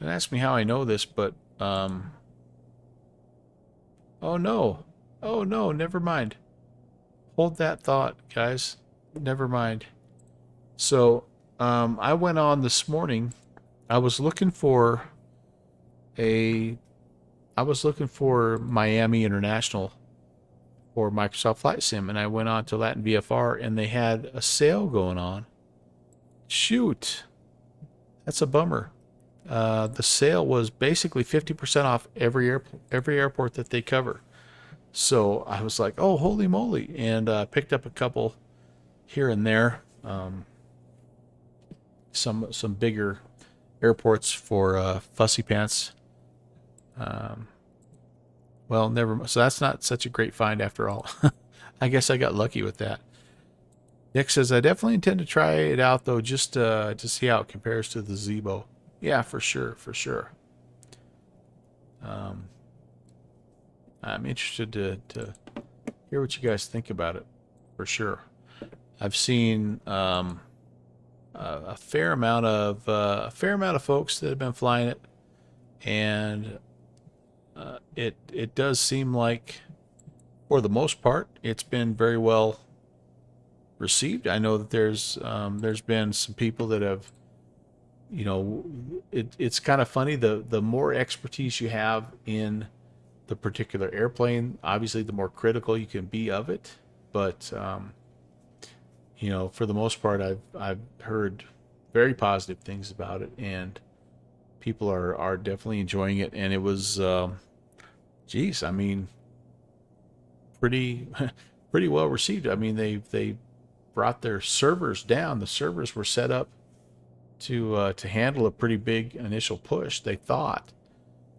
know this, but oh no, never mind. Hold that thought, guys. Never mind. So I went on this morning. I was looking for Miami International for Microsoft Flight Sim, and I went on to Latin VFR, and they had a sale going on. Shoot, that's a bummer. The sale was basically 50% off every airport that they cover. So I was like, oh, holy moly, and picked up a couple here and there. Some bigger airports for Fussy Pants. Well, never. So that's not such a great find after all. I guess I got lucky with that. Nick says, I definitely intend to try it out though, just to see how it compares to the Zebo. Yeah, for sure. I'm interested to hear what you guys think about it, for sure. I've seen a fair amount of folks that have been flying it, and it does seem like, for the most part, it's been very well received. I know that there's been some people that have, it's kind of funny, the more expertise you have in the particular airplane, obviously the more critical you can be of it. But for the most part, I've heard very positive things about it, and people are definitely enjoying it. And it was, geez, I mean, pretty well received. I mean, they brought their servers down. The servers were set up to handle a pretty big initial push, they thought,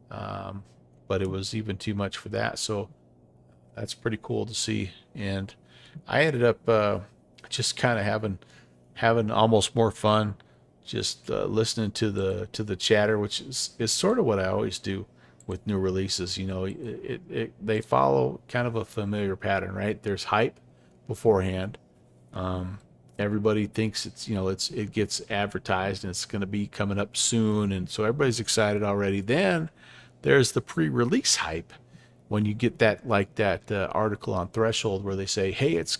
but it was even too much for that. So that's pretty cool to see. And I ended up just kind of having almost more fun just listening to the chatter, which is sort of what I always do with new releases. They follow kind of a familiar pattern, right? There's hype beforehand. Everybody thinks it gets advertised and it's going to be coming up soon, and so everybody's excited already. Then there's the pre-release hype, when you get that article on Threshold where they say, hey, it's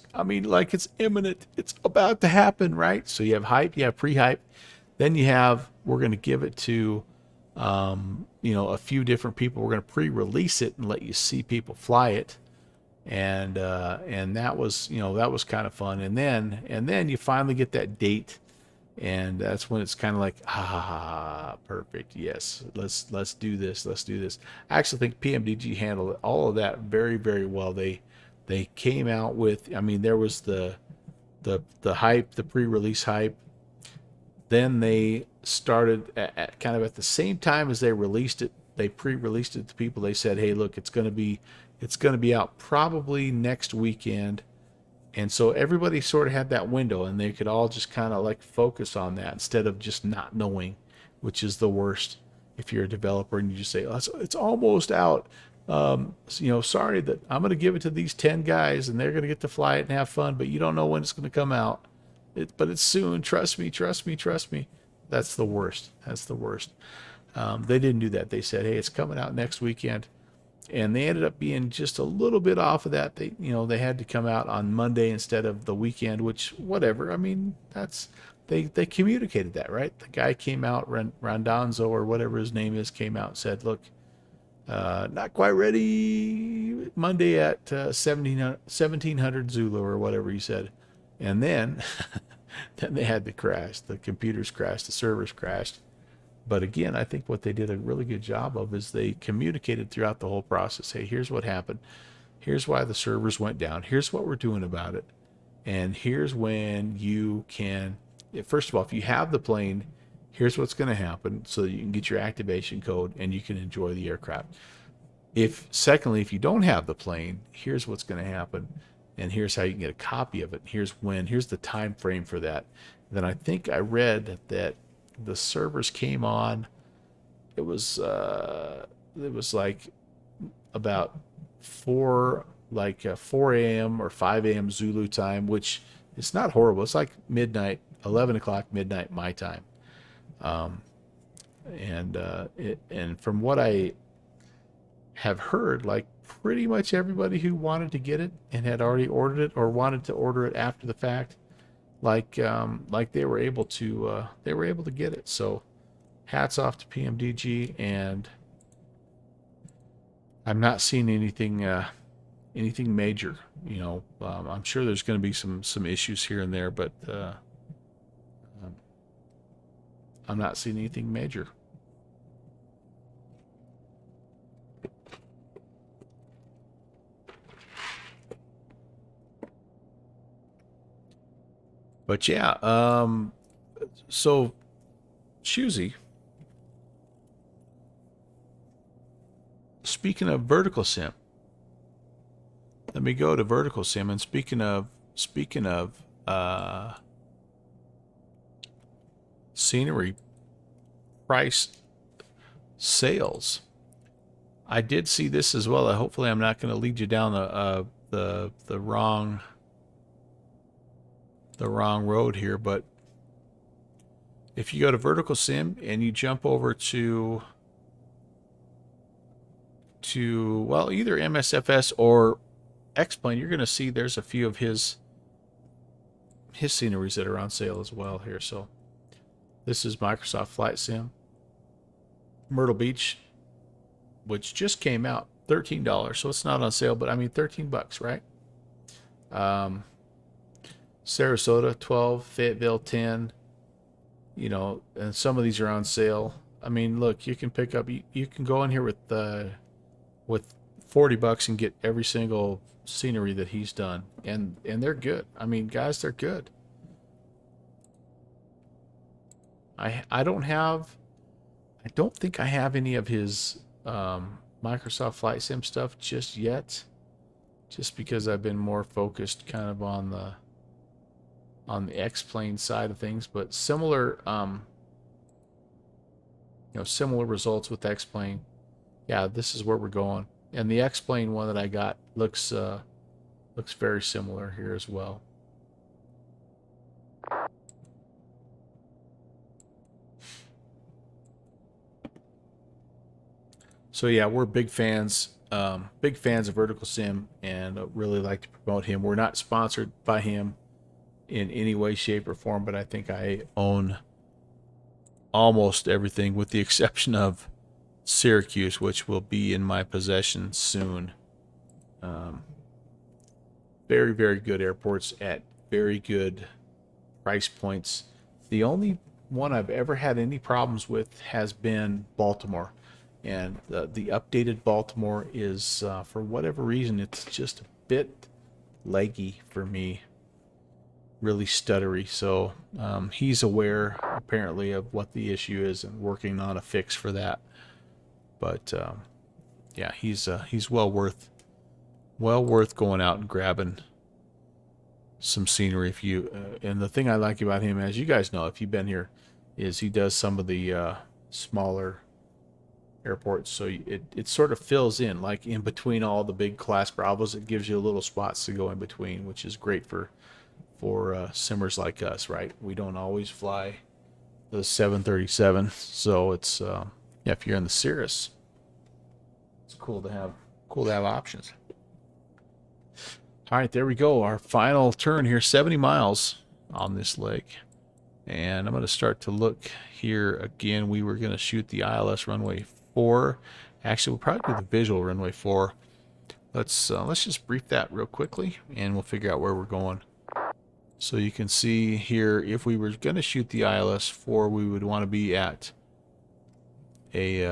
imminent, it's about to happen, right? So you have hype, you have pre-hype, then you have, we're going to give it to You know, a few different people were going to pre-release it and let you see people fly it, and that was, you know, that was kind of fun. And then you finally get that date, and that's when it's kind of like, perfect, yes, let's do this, let's do this. I actually think PMDG handled all of that very, very well. They came out with, I mean, there was the hype, the pre-release hype. Then they started at kind of at the same time as they released it. They pre-released it to people. They said, "Hey, look, it's going to be out probably next weekend." And so everybody sort of had that window, and they could all just kind of like focus on that instead of just not knowing, which is the worst if you're a developer and you just say, oh, it's almost out. You know, sorry that I'm going to give it to these 10 guys and they're going to get to fly it and have fun, but you don't know when it's going to come out. But it's soon. Trust me, trust me, trust me. That's the worst. That's the worst. They didn't do that. They said, hey, it's coming out next weekend. And they ended up being just a little bit off of that. They, you know, they had to come out on Monday instead of the weekend, which, whatever. I mean, that's, they communicated that, right? The guy came out, Randonzo or whatever his name is, came out and said, look, not quite ready Monday at 1700 Zulu or whatever he said. And then, then they had to crash. The computers crashed, the servers crashed. But again, I think what they did a really good job of is they communicated throughout the whole process. Hey, here's what happened. Here's why the servers went down. Here's what we're doing about it. And here's when you can, first of all, if you have the plane, here's what's going to happen so that you can get your activation code and you can enjoy the aircraft. Secondly, if you don't have the plane, here's what's going to happen. And here's how you can get a copy of it. Here's the time frame for that. Then I think I read that the servers came on. It was like about 4 a.m. or 5 a.m. Zulu time, which is not horrible. It's like midnight, 11 o'clock midnight my time. And from what I have heard, like pretty much everybody who wanted to get it and had already ordered it or wanted to order it after the fact, like they were able to get it. So hats off to PMDG, and I'm not seeing anything major. You know, I'm sure there's going to be some issues here and there, but I'm not seeing anything major. But yeah, so Choosy, speaking of vertical sim, let me go to vertical sim. And speaking of scenery price sales, I did see this as well. Hopefully, I'm not going to lead you down the wrong road here, but if you go to vertical sim and you jump over to well, either MSFS or X-Plane, you're going to see there's a few of his sceneries that are on sale as well here. So this is Microsoft Flight Sim Myrtle Beach, which just came out, $13. So it's not on sale, but I mean $13, right? Sarasota 12, Fayetteville 10, you know, and some of these are on sale. I mean, look, you can pick up, you can go in here with $40 and get every single scenery that he's done, and they're good. I mean, guys, they're good. I don't think I have any of his Microsoft Flight Sim stuff just yet, just because I've been more focused kind of on the X-Plane side of things, but similar similar results with X-Plane. Yeah, this is where we're going. And the X-Plane one that I got looks very similar here as well. So yeah, we're big fans of Vertical Sim, and really like to promote him. We're not sponsored by him in any way, shape, or form, but I think I own almost everything with the exception of Syracuse, which will be in my possession soon. Very, very good airports at very good price points. The only one I've ever had any problems with has been Baltimore. And the updated Baltimore is, for whatever reason, it's just a bit leggy for me. Really stuttery. So he's aware, apparently, of what the issue is and working on a fix for that. But yeah, he's well worth going out and grabbing some scenery. If you and the thing I like about him, as you guys know, if you've been here, is he does some of the smaller airports, so it sort of fills in, like in between all the big class Bravos. It gives you little spots to go in between, which is great for simmers like us, right? We don't always fly the 737, so it's yeah, if you're in the Cirrus, it's cool to have options. All right, there we go. Our final turn here, 70 miles on this leg. And I'm going to start to look here again. We were going to shoot the ILS runway 4. Actually, we'll probably do the visual runway 4. Let's just brief that real quickly, and we'll figure out where we're going. So you can see here, if we were going to shoot the ILS 4, we would want to be at a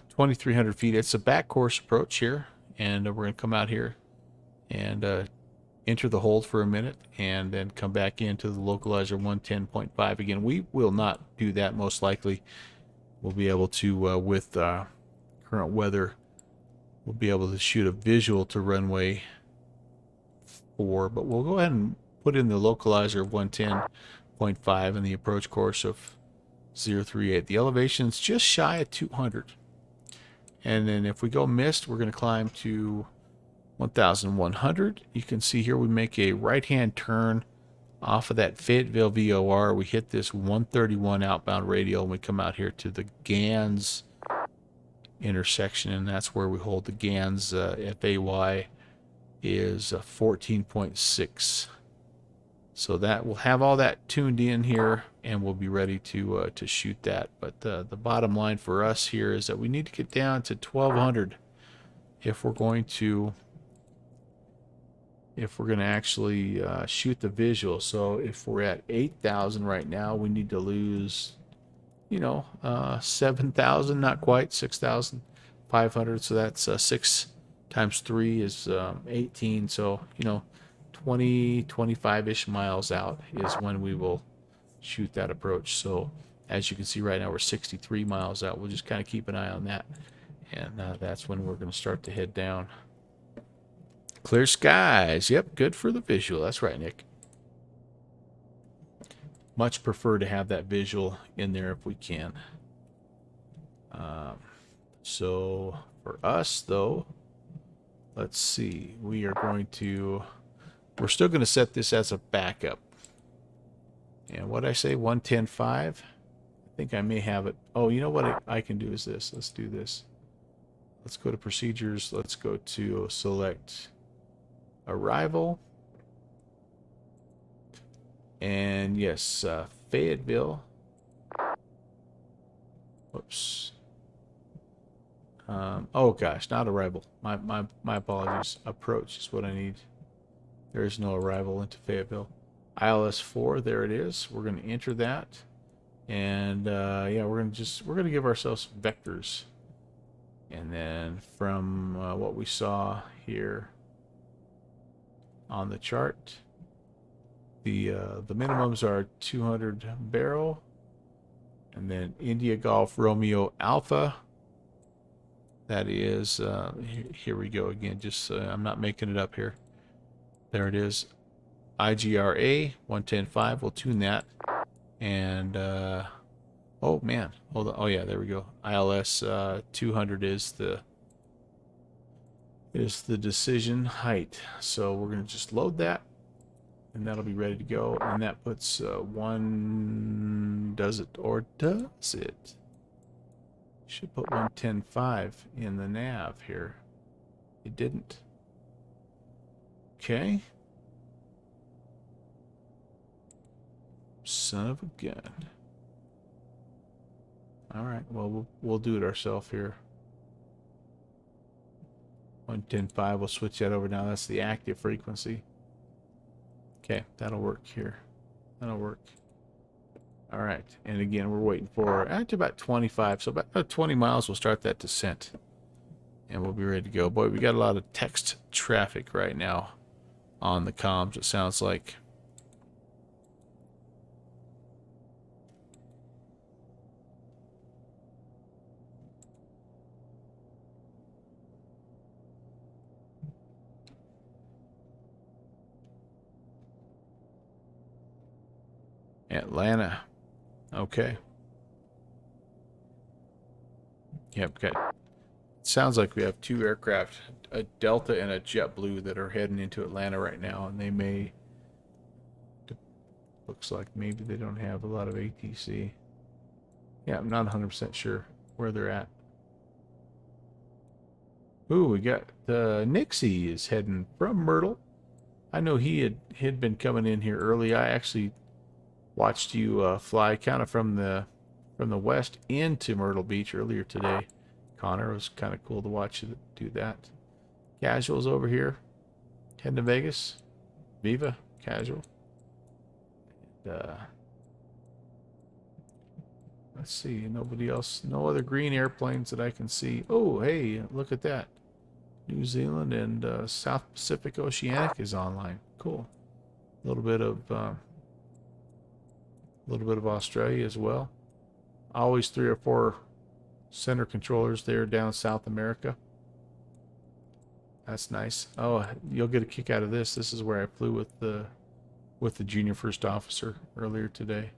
2,300 feet. It's a back course approach here, and we're going to come out here and enter the hold for a minute and then come back into the localizer 110.5 again. We will not do that most likely. We'll be able to, with current weather, we'll be able to shoot a visual to runway 4, but we'll go ahead and put in the localizer 110.5 and the approach course of 038. The elevation's just shy of 200. And then if we go missed, we're going to climb to 1,100. You can see here we make a right-hand turn off of that Fayetteville VOR. We hit this 131 outbound radial, and we come out here to the Gans intersection, and that's where we hold the Gans. FAY is 14.6. So that we'll have all that tuned in here, and we'll be ready to shoot that. But the bottom line for us here is that we need to get down to 1,200 if we're going to actually shoot the visual. So if we're at 8,000 right now, we need to lose, 7,000, not quite, 6,500. So that's 6 times 3 is 18. So 20, 25-ish miles out is when we will shoot that approach. So as you can see right now, we're 63 miles out. We'll just kind of keep an eye on that, and that's when we're going to start to head down. Clear skies. Yep, good for the visual. That's right, Nick. Much prefer to have that visual in there if we can. So for us, though, let's see. We're still going to set this as a backup. And what I say, 110.5? I think I may have it. Oh, you know what I can do is this. Let's do this. Let's go to procedures. Let's go to select arrival, and yes, Fayetteville. Whoops. Oh gosh, not arrival. My apologies. Approach is what I need. There is no arrival into Fayetteville. ILS 4, there it is. We're going to enter that, and yeah, we're going to give ourselves vectors, and then from what we saw here on the chart, the minimums are 200 barrel, and then India Golf Romeo Alpha. That is here we go again. Just I'm not making it up here. There it is. IGRA 110.5. We'll tune that, and oh man, hold on. Oh yeah, there we go. ILS 200 is the decision height. So we're going to just load that, and that'll be ready to go. And that puts does it? Should put 110.5 in the nav here. It didn't. Okay. Son of a gun. All right. Well, we'll do it ourselves here. 110.5. We'll switch that over now. That's the active frequency. Okay, that'll work here. That'll work. All right. And again, we're waiting for at about 25. So about 20 miles, we'll start that descent. And we'll be ready to go. Boy, we got a lot of text traffic right now on the comms, it sounds like. Atlanta. Okay. Yep, got. Sounds like we have two aircraft, a Delta and a JetBlue, that are heading into Atlanta right now, and they may. Looks like maybe they don't have a lot of ATC. Yeah, I'm not 100% sure where they're at. Ooh, we got Nixie is heading from Myrtle. I know he had been coming in here early. I actually watched you fly kind of from the west into Myrtle Beach earlier today. Connor, it was kind of cool to watch you do that. Casuals over here, heading to Vegas. Viva Casual. And, let's see, nobody else, no other green airplanes that I can see. Oh, hey, look at that. New Zealand and South Pacific Oceanic is online. Cool. A little bit of Australia as well. Always 3 or 4 center controllers there down South America. That's nice. Oh, you'll get a kick out of this. This is where I flew with the junior first officer earlier today.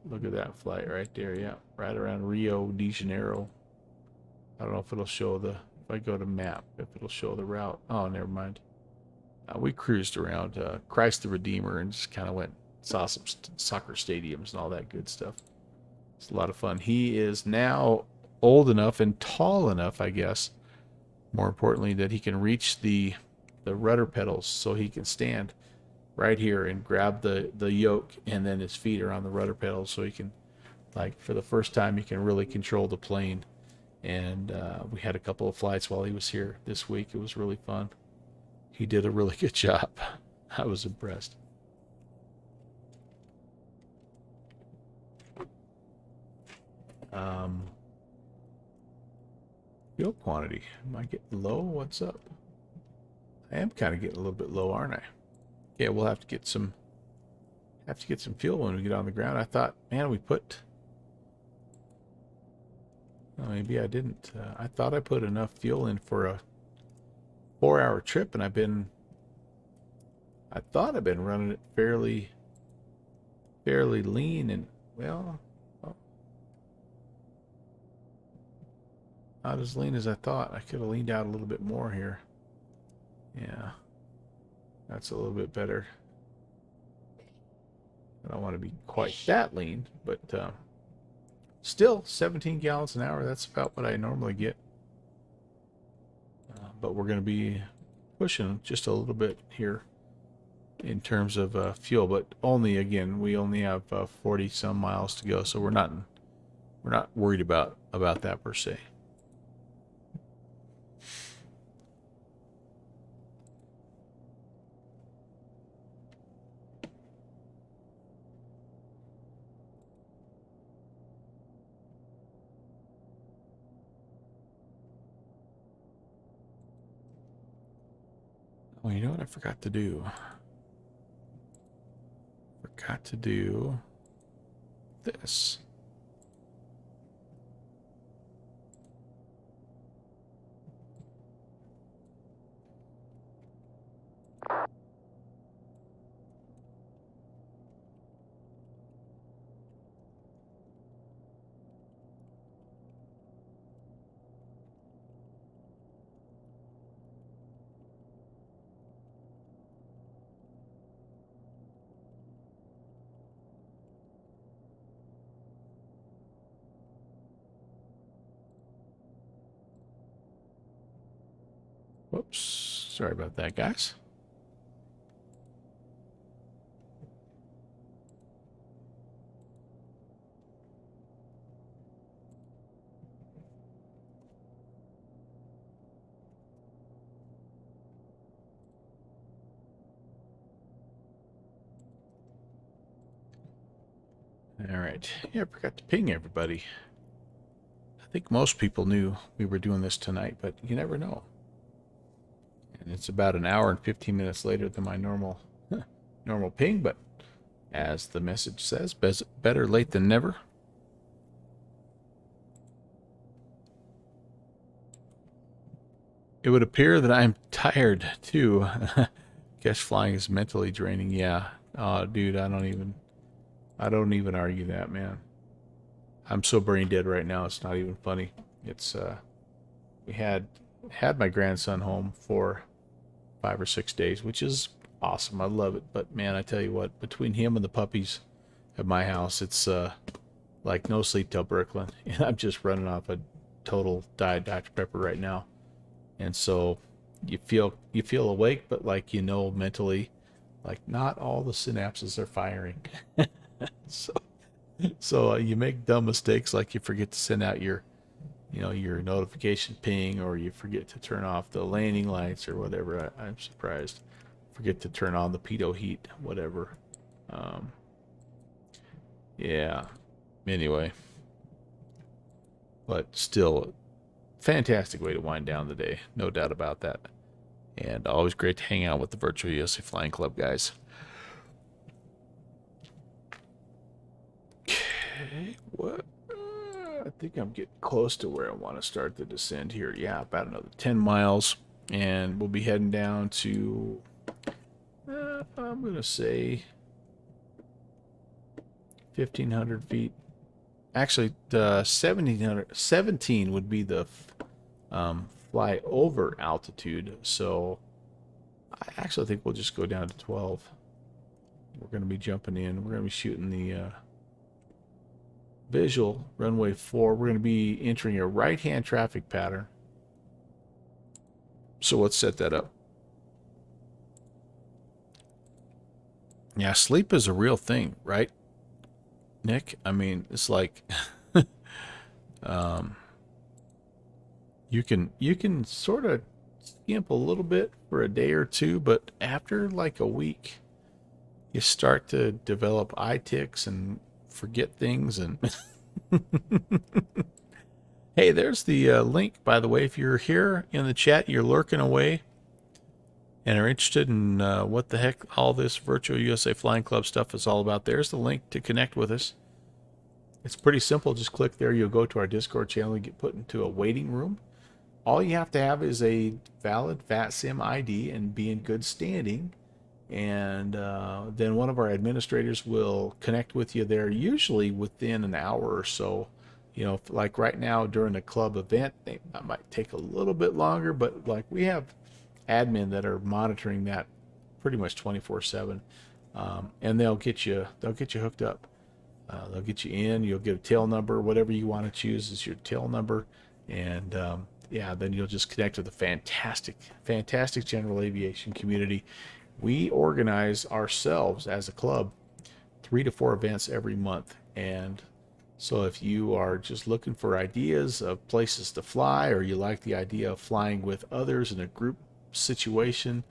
Look at that flight right there. Yeah, right around Rio de Janeiro. I don't know if it'll show the, if I go to map, if it'll show the route. Oh, never mind. We cruised around Christ the Redeemer and just kind of went, saw some soccer stadiums and all that good stuff. It's a lot of fun. He is now old enough and tall enough, I guess, more importantly, that he can reach the rudder pedals, so he can stand right here and grab the yoke, and then his feet are on the rudder pedals, so he can, like, for the first time, he can really control the plane. And we had a couple of flights while he was here this week. It was really fun. He did a really good job. I was impressed. Fuel quantity. Am I getting low? What's up? I am kind of getting a little bit low, aren't I? Yeah, we'll have to get some fuel when we get on the ground. I thought, man, we put. Oh, maybe I didn't. I thought I put enough fuel in for a 4-hour trip, and I thought I've been running it fairly lean, and well, not as lean as I thought. I could have leaned out a little bit more here. Yeah, that's a little bit better. I don't want to be quite that lean, but still 17 gallons an hour. That's about what I normally get. But we're going to be pushing just a little bit here in terms of fuel, but only, again, we only have 40 some miles to go, so we're not worried about that per se. Oh, you know what I forgot to do? Forgot to do this. Whoops. Sorry about that, guys. All right. Yeah, I forgot to ping everybody. I think most people knew we were doing this tonight, but you never know. And it's about an hour and 15 minutes later than my normal ping, but as the message says, better late than never. It would appear that I'm tired too. Guess flying is mentally draining. Yeah. Dude, I don't even argue that, man. I'm so brain dead right now. It's not even funny. It's we had my grandson home for 5 or 6 days, which is awesome. I love it. But man, I tell you what, between him and the puppies at my house, it's like no sleep till Brooklyn, and I'm just running off a total diet Dr. Pepper right now. And so you feel awake, but like mentally, like not all the synapses are firing. So you make dumb mistakes, like you forget to send out your your notification ping, or you forget to turn off the landing lights or whatever. I'm surprised. Forget to turn on the pitot heat, whatever. Yeah. Anyway, but still, fantastic way to wind down the day, no doubt about that. And always great to hang out with the Virtual USA Flying Club guys. Okay, what? I think I'm getting close to where I want to start the descent here. Yeah, about another 10 miles. And we'll be heading down to, I'm going to say 1,500 feet. Actually, 17 would be the fly over altitude. So I actually think we'll just go down to 12. We're going to be jumping in. We're going to be shooting the visual runway 4. We're going to be entering a right-hand traffic pattern. So let's set that up. Yeah, sleep is a real thing, right, Nick? I mean, it's like you can sort of skimp a little bit for a day or two, but after like a week, you start to develop eye tics and forget things. And hey, there's the link, by the way. If you're here in the chat, you're lurking away and are interested in what the heck all this Virtual USA Flying Club stuff is all about, there's the link to connect with us. It's pretty simple. Just click there. You'll go to our Discord channel and get put into a waiting room. All you have to have is a valid VATSIM ID and be in good standing. And then one of our administrators will connect with you there, usually within an hour or so. Like right now during a club event, that might take a little bit longer, but like we have admin that are monitoring that pretty much 24/7, and they'll get you hooked up. They'll get you in. You'll get a tail number, whatever you want to choose is your tail number, and yeah, then you'll just connect with the fantastic general aviation community. We organize ourselves as a club 3 to 4 events every month. And so if you are just looking for ideas of places to fly, or you like the idea of flying with others in a group situation,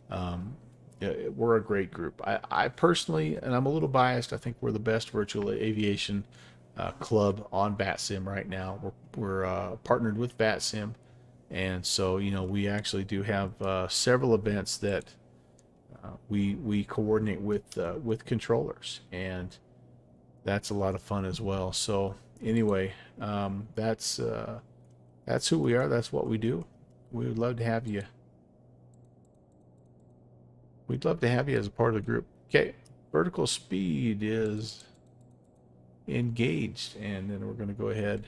we're a great group. I personally, and I'm a little biased, I think we're the best virtual aviation club on VATSIM right now. We're partnered with VATSIM. And so, we actually do have several events that we coordinate with controllers, and that's a lot of fun as well. So anyway, that's who we are. That's what we do. We would love to have you. We'd love to have you as a part of the group. Okay, vertical speed is engaged, and then we're going to go ahead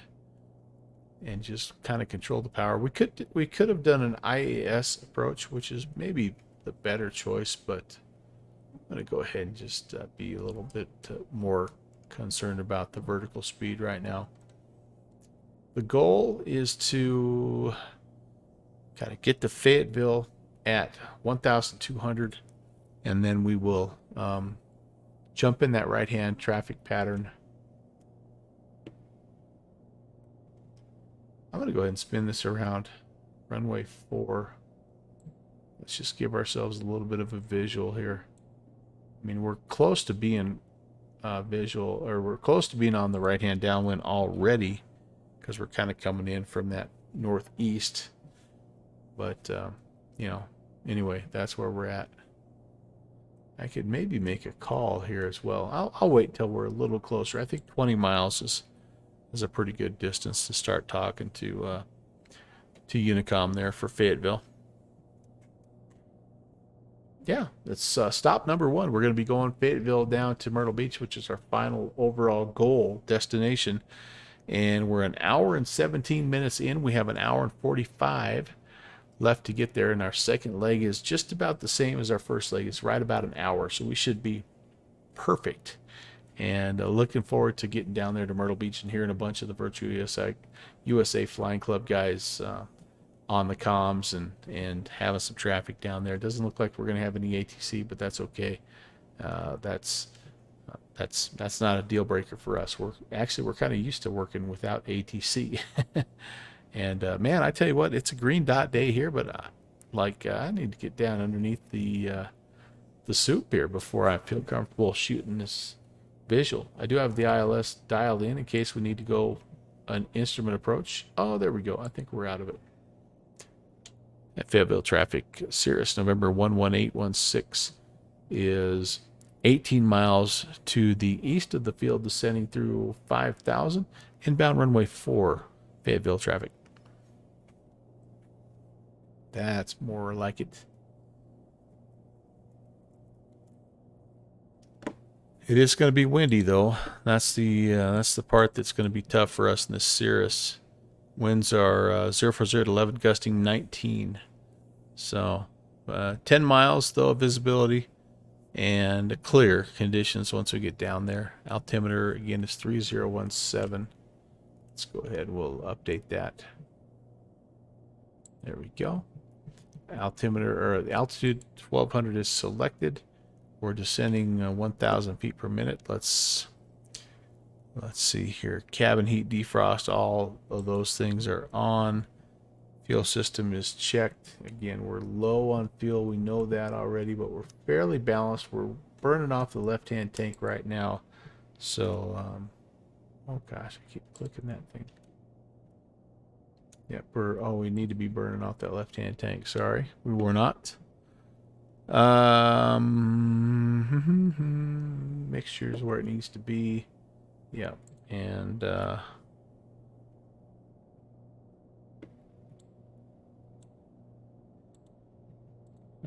and just kind of control the power. We could have done an IAS approach, which is maybe the better choice, but I'm going to go ahead and just be a little bit more concerned about the vertical speed right now. The goal is to kind of get to Fayetteville at 1,200, and then we will jump in that right-hand traffic pattern. I'm going to go ahead and spin this around runway 4. Let's just give ourselves a little bit of a visual here. I mean, we're close to being visual, or we're close to being on the right-hand downwind already, because we're kind of coming in from that northeast. But you know, anyway, that's where we're at. I could maybe make a call here as well. I'll wait till we're a little closer. I think 20 miles is a pretty good distance to start talking to Unicom there for Fayetteville. Yeah, it's stop number 1. We're going to be going Fayetteville down to Myrtle Beach, which is our final overall goal destination. And we're an hour and 17 minutes in. We have an hour and 45 left to get there. And our second leg is just about the same as our first leg. It's right about an hour. So we should be perfect. And looking forward to getting down there to Myrtle Beach and hearing a bunch of the Virtual USA Flying Club guys on the comms and having some traffic down there. It doesn't look like we're going to have any ATC, but that's okay. That's not a deal breaker for us. We're kind of used to working without ATC. And man, I tell you what, it's a green dot day here, but I need to get down underneath the soup here before I feel comfortable shooting this visual. I do have the ILS dialed in case we need to go an instrument approach. Oh, there we go. I think we're out of it. At Fayetteville traffic, Cirrus, November 11816 is 18 miles to the east of the field, descending through 5,000. Inbound runway 4, Fayetteville traffic. That's more like it. It is going to be windy, though. That's the part that's going to be tough for us in this Cirrus. Winds are 0 for 0 to 11, gusting 19. So 10 miles, though, visibility, and clear conditions once we get down there. Altimeter, again, is 3017. Let's go ahead and we'll update that. There we go. Altimeter, or the altitude 1200 is selected. We're descending 1,000 feet per minute. Let's see here. Cabin heat, defrost, all of those things are on. Fuel system is checked. Again, we're low on fuel. We know that already, but we're fairly balanced. We're burning off the left-hand tank right now. So, oh gosh, I keep clicking that thing. Yep, we need to be burning off that left-hand tank. Sorry, we were not. Mixture's where it needs to be. Yep, and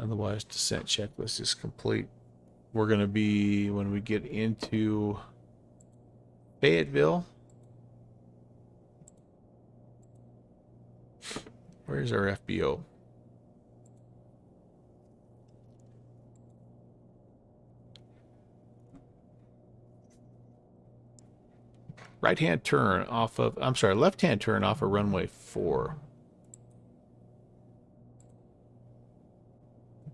otherwise, descent checklist is complete. We're going to be, when we get into Fayetteville, where's our FBO? Right-hand turn off of, I'm sorry, left-hand turn off of runway 4.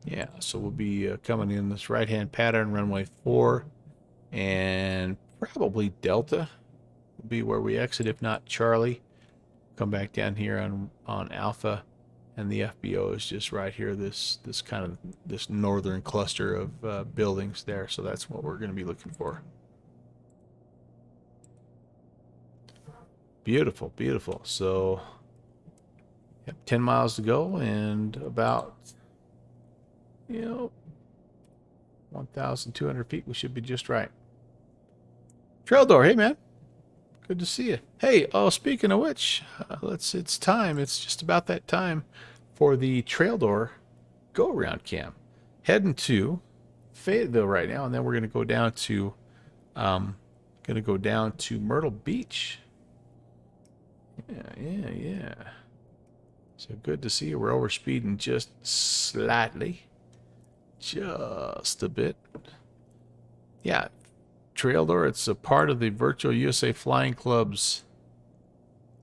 Yeah, so we'll be coming in this right-hand pattern, runway 4, and probably Delta will be where we exit, if not Charlie. Come back down here on Alpha, and the FBO is just right here, this kind of this northern cluster of buildings there. So that's what we're going to be looking for. Beautiful, beautiful. So, yep, 10 miles to go and about, 1,200 feet. We should be just right. Trail door, hey man, good to see you. Hey, oh, speaking of which, it's time. It's just about that time for the trail door go around cam. Heading to Fayetteville right now, and then we're gonna go down to Myrtle Beach. Yeah. So good to see you. We're overspeeding just slightly. Just a bit. Yeah. Trail door, it's a part of the Virtual USA Flying Club's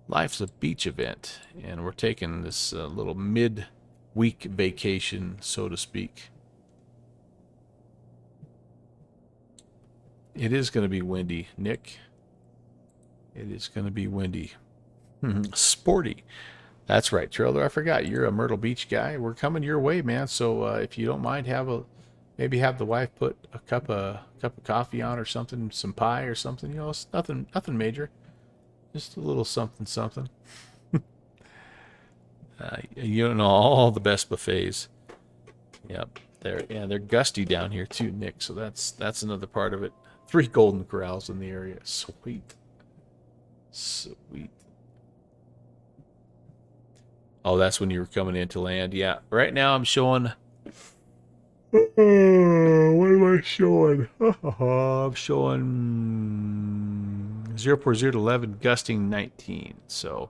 Life's a Beach event. And we're taking this little mid-week vacation, so to speak. It is going to be windy, Nick. It is going to be windy. Sporty. That's right, Trailder. I forgot you're a Myrtle Beach guy. We're coming your way, man. So if you don't mind, have Maybe have the wife put a cup of coffee on or something, some pie or something. You know, it's nothing major. Just a little something something. You know, all the best buffets. Yep, they're gusty down here too, Nick. So that's another part of it. 3 Golden Corrals in the area. Sweet, sweet. Oh, that's when you were coming in to land. Yeah, right now I'm showing. What am I showing? I'm showing 0.0 to 11, gusting 19. So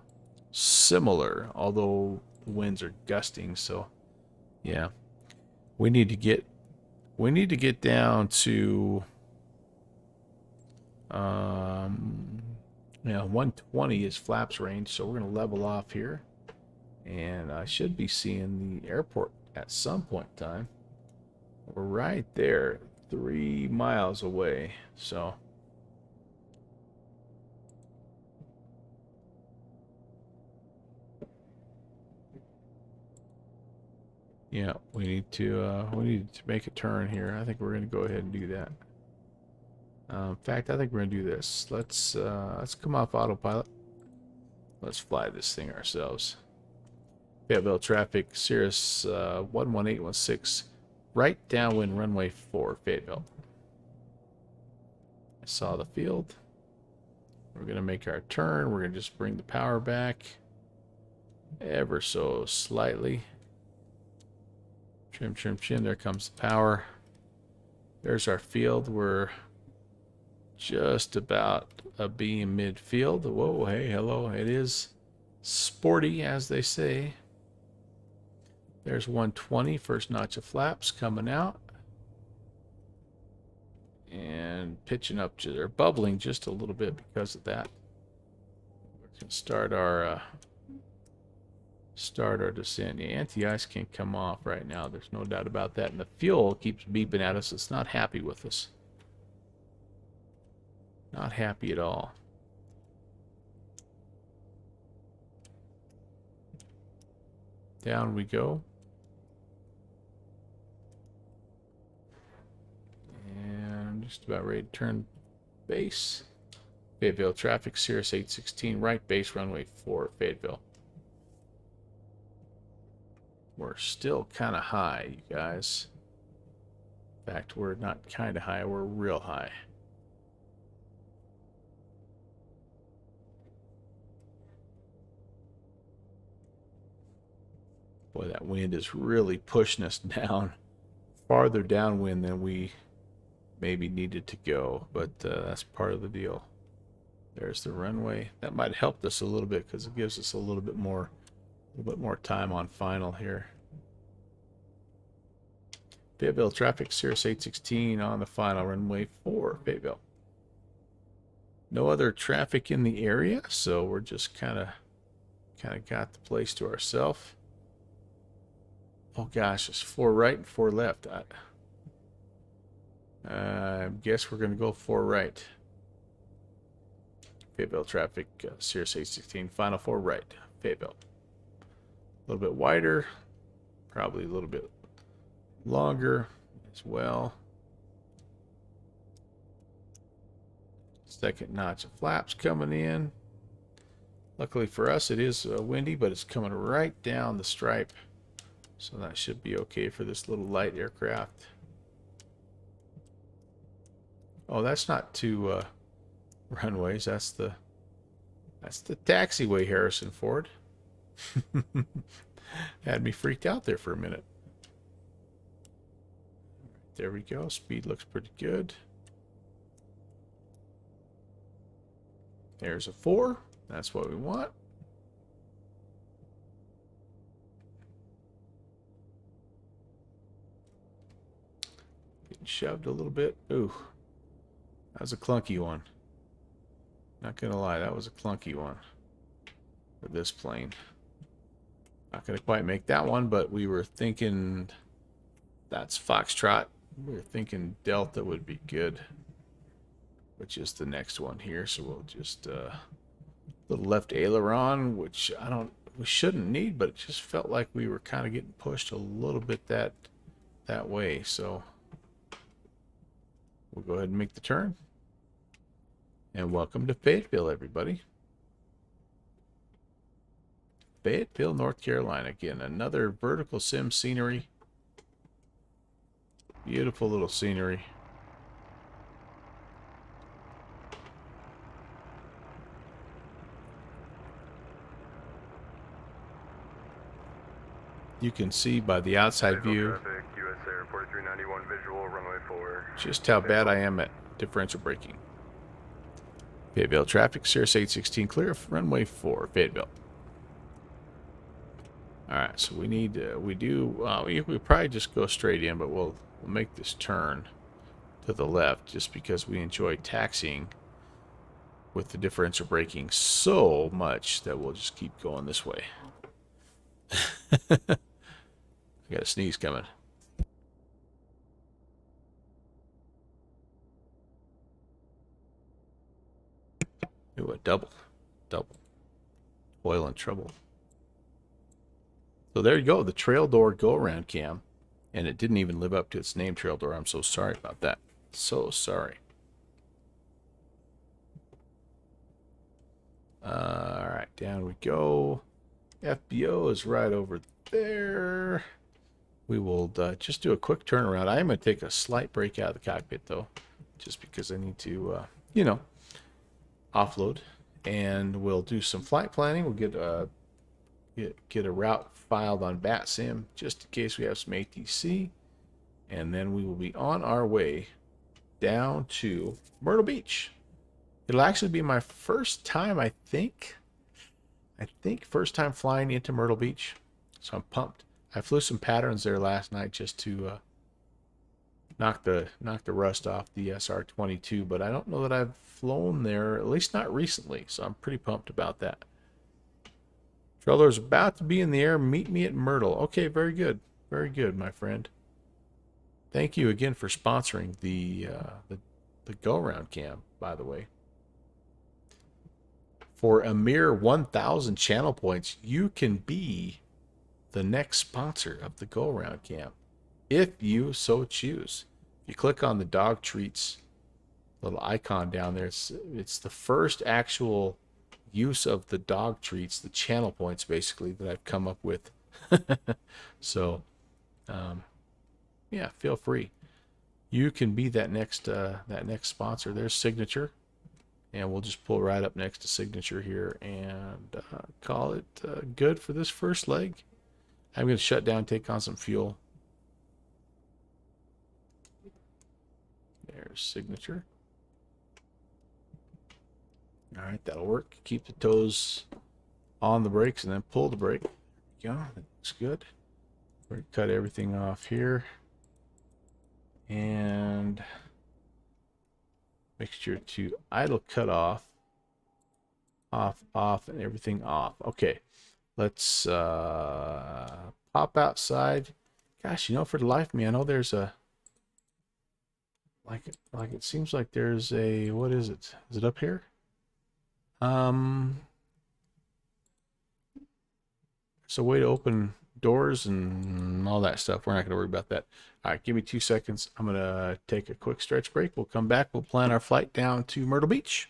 similar, although the winds are gusting. So yeah, we need to get down to 120 is flaps range. So we're gonna level off here, and I should be seeing the airport at some point in time. We're right there, 3 miles away. So yeah, we need to make a turn here. I think we're gonna go ahead and do that. In fact, I think we're gonna do this. Let's come off autopilot. Let's fly this thing ourselves. Fayetteville traffic, Cirrus 11816, right downwind runway 4, Fayetteville. I saw the field. We're gonna make our turn. We're gonna just bring the power back ever so slightly. Trim, trim, trim. There comes the power. There's our field. We're just about a beam midfield. Whoa, hey, hello. It is sporty, as they say. There's 120, first notch of flaps coming out. And pitching up to, they're bubbling just a little bit because of that. We're going to start our descent. The anti-ice can't come off right now. There's no doubt about that. And the fuel keeps beeping at us. It's not happy with us. Not happy at all. Down we go. And I'm just about ready to turn base. Fayetteville traffic, Cirrus 816, right base runway 4, Fayetteville. We're still kind of high, you guys. In fact, we're not kind of high, we're real high. Boy, that wind is really pushing us down, farther downwind than we maybe needed to go, but that's part of the deal. There's the runway. That might have helped us a little bit because it gives us a little bit more time on final here. Fayetteville traffic, Cirrus 816 on the final, runway 4, Fayetteville. No other traffic in the area, so we're just kind of got the place to ourselves. Oh gosh, it's 4 right and 4 left. I guess we're going to go 4 right. Fayetteville traffic, Cirrus 816, final 4 right, Fayetteville. A little bit wider, probably a little bit longer as well. Second notch of flaps coming in. Luckily for us, it is windy, but it's coming right down the stripe. So that should be okay for this little light aircraft. Oh, that's not 2 runways. That's the taxiway, Harrison Ford. Had me freaked out there for a minute. There we go. Speed looks pretty good. There's a 4. That's what we want. Getting shoved a little bit. Ooh. That was a clunky one. Not gonna lie, that was a clunky one for this plane. Not gonna quite make that one, but we were thinking that's Foxtrot. We were thinking Delta would be good, which is the next one here. So we'll just little left aileron, which we shouldn't need, but it just felt like we were kind of getting pushed a little bit that way. So We'll go ahead and make the turn. And welcome to Fayetteville, everybody. Fayetteville, North Carolina. Again, another vertical sim scenery. Beautiful little scenery. You can see by the outside view Traffic, US Air 4391 visual, runway 4. just how bad I am at differential braking. Fayetteville traffic, Cirrus 816 clear, runway 4, Fayetteville. Alright, so we need, we probably just go straight in, but we'll make this turn to the left just because we enjoy taxiing with the differential braking so much that we'll just keep going this way. I got a sneeze coming. Ooh, a double. Oil and trouble. So there you go, the trail door go-around cam. And it didn't even live up to its name, trail door. I'm so sorry about that. So sorry. All right, down we go. FBO is right over there. We will just do a quick turnaround. I am going to take a slight break out of the cockpit, though, just because I need to, offload. And we'll do some flight planning. We'll get a route filed on BatSim, just in case we have some ATC. And then we will be on our way down to Myrtle Beach. It'll actually be my first time, I think first time flying into Myrtle Beach. So I'm pumped. I flew some patterns there last night just to knock the rust off the SR22, but I don't know that I've flown there, at least not recently. So I'm pretty pumped about that. Trailer's about to be in the air. Meet me at Myrtle. Okay, very good. Very good, my friend. Thank you again for sponsoring the go-around cam, by the way. For a mere 1,000 channel points, you can be the next sponsor of the go-around cam, if you so choose. If you click on the dog treats little icon down there, it's the first actual use of the dog treats, the channel points basically, that I've come up with. So, yeah, feel free. You can be that next sponsor. There's Signature, and we'll just pull right up next to Signature here and call it good for this first leg. I'm going to shut down, take on some fuel. There's Signature. All right, that'll work. Keep the toes on the brakes and then pull the brake. There we go. That looks good. We're going to cut everything off here. And make sure to idle cut off, and everything off. Okay, let's pop outside. Gosh, for the life of me, I know there's a like it seems like there's a, what is it? Is it up here? There's a way to open doors and all that stuff. We're not going to worry about that. All right, give me 2 seconds. I'm going to take a quick stretch break. We'll come back. We'll plan our flight down to Myrtle Beach.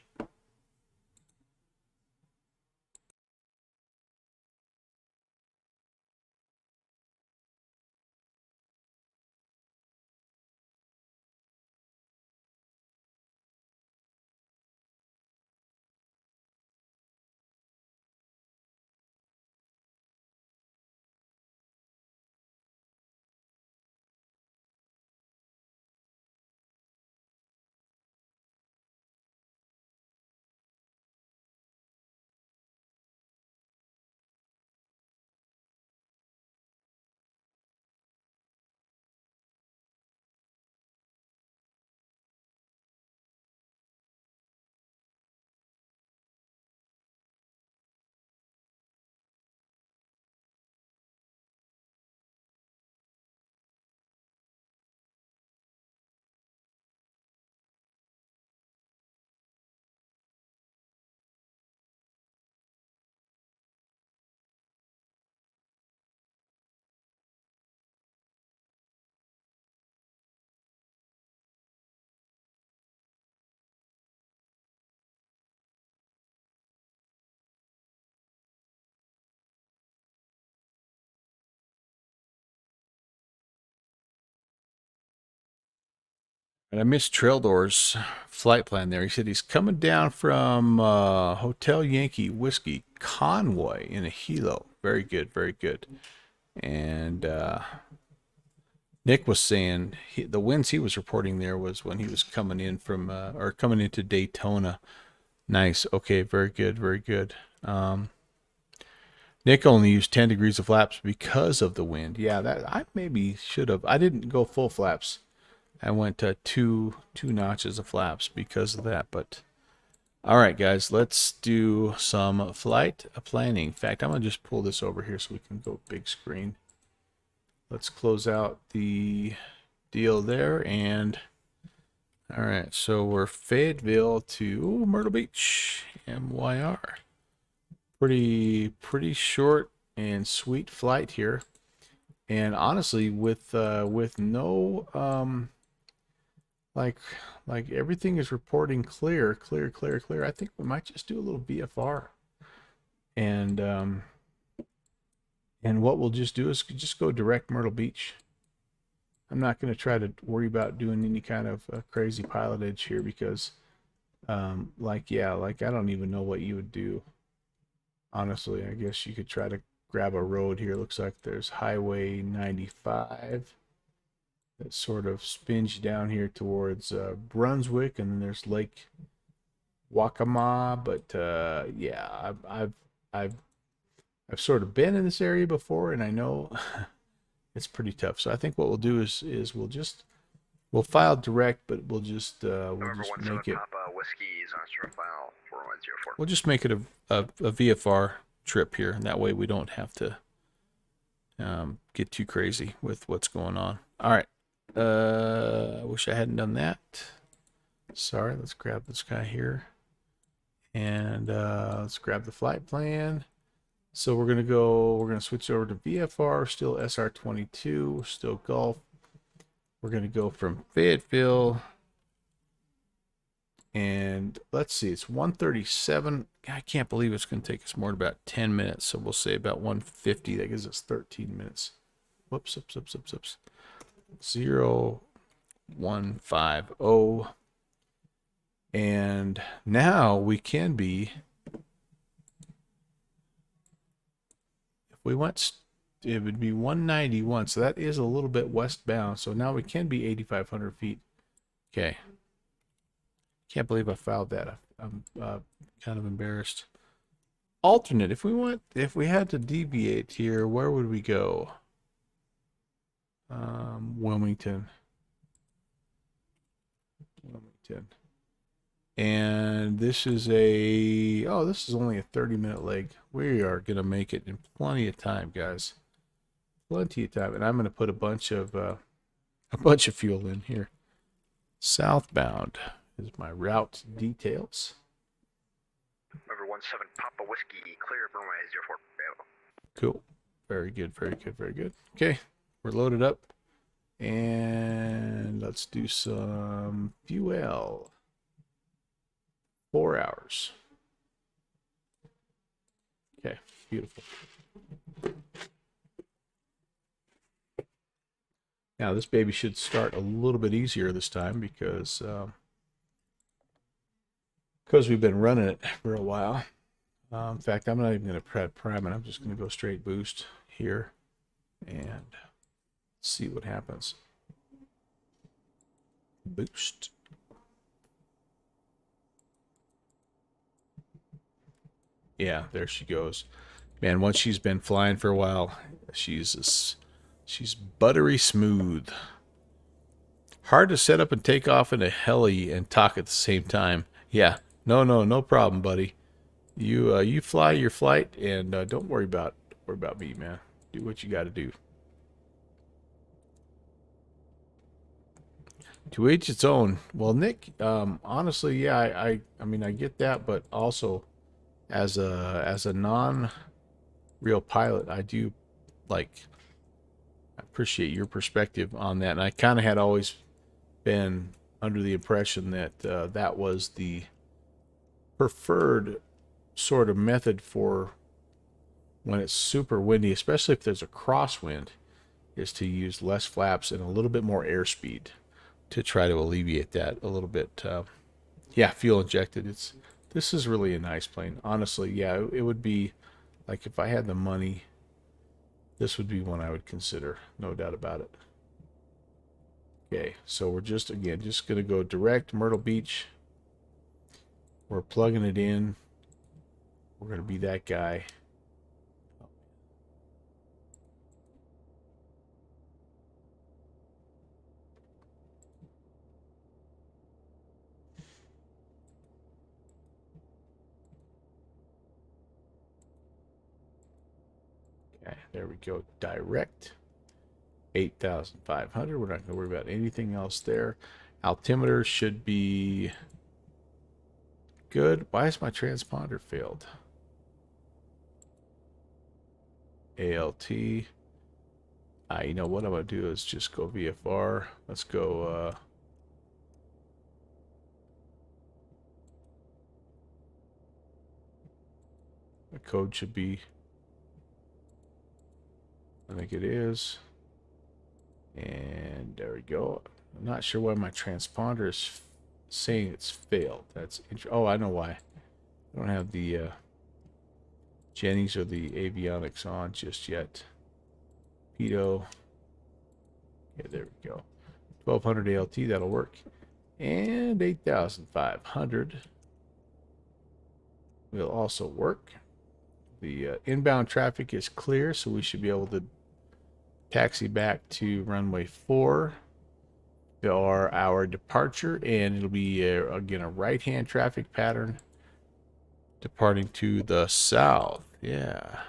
And I missed Traildor's flight plan there. He said he's coming down from Hotel Yankee Whiskey Convoy in a helo. Very good, very good. And Nick was saying the winds he was reporting there was when he was coming in from or coming into Daytona. Nice. Okay, very good, very good. Nick only used 10 degrees of flaps because of the wind. Yeah, that I maybe should have. I didn't go full flaps. I went to two notches of flaps because of that. But all right, guys, let's do some flight planning. In fact, I'm gonna just pull this over here so we can go big screen. Let's close out the deal there. And all right, so we're Fayetteville to Myrtle Beach, MYR. Pretty short and sweet flight here. And honestly, with no like everything is reporting clear. I think we might just do a little VFR. And what we'll just do is just go direct Myrtle Beach. I'm not going to try to worry about doing any kind of crazy pilotage here because, like I don't even know what you would do. Honestly, I guess you could try to grab a road here. Looks like there's Highway 95 that sort of spins down here towards Brunswick, and then there's Lake Waccamaw. But yeah, I've sort of been in this area before, and I know it's pretty tough. So I think what we'll do is we'll file direct, but we'll just make it. Papa Whiskey is on strong file 4104. We'll just make it a VFR trip here, and that way we don't have to get too crazy with what's going on. All right. I wish I hadn't done that. Sorry. Let's grab this guy here, and let's grab the flight plan. So we're gonna switch over to VFR, still SR22, still Gulf. We're gonna go from Fayetteville, and let's see, it's 1:37. I can't believe it's gonna take us more than about 10 minutes. So we'll say about 1:50. That gives us 13 minutes. Whoops. 0150. And now we can be. We went, it would be 191, so that is a little bit westbound. So now we can be 8,500 feet. Okay. Can't believe I filed that. I'm kind of embarrassed. Alternate. If we had to deviate here, where would we go? Wilmington. And this is this is only a 30-minute leg. We are going to make it in plenty of time, guys. Plenty of time. And I'm going to put a bunch of fuel in here. Southbound is my route details. Number 17 Papa Whiskey, clear for runway 04. Cool. Very good. Okay, we're loaded up. And let's do some fuel. 4 hours. Okay, beautiful. Now this baby should start a little bit easier this time because we've been running it for a while. In fact, I'm not even going to prime it. I'm just going to go straight boost here and see what happens. Boost. Yeah, there she goes. Man, once she's been flying for a while, she's buttery smooth. Hard to set up and take off in a heli and talk at the same time. Yeah, no problem, buddy. You fly your flight and don't worry about me, man. Do what you got to do. To each its own. Well, Nick, honestly, yeah, I mean I get that, but also as a non-real pilot, I do appreciate your perspective on that. And I kind of had always been under the impression that that was the preferred sort of method for when it's super windy, especially if there's a crosswind, is to use less flaps and a little bit more airspeed. to try to alleviate that a little bit. Yeah, fuel injected. This is really a nice plane. Honestly, yeah, it would be like if I had the money, this would be one I would consider, no doubt about it. Okay, so we're just gonna go direct Myrtle Beach. We're plugging it in. We're gonna be that guy. Okay, there we go. Direct 8,500. We're not gonna worry about anything else there. Altimeter should be good. Why is my transponder failed? ALT. You know what I'm gonna do is just go VFR. Let's go. The code should be. I think it is. And there we go. I'm not sure why my transponder is saying it's failed. That's oh, I know why. I don't have the Jennings or the avionics on just yet. Pido. Yeah, there we go. 1200 ALT, that'll work. And 8,500 will also work. The inbound traffic is clear, so we should be able to taxi back to runway 4 for our departure, and it'll be again a right-hand traffic pattern departing to the south. Yeah,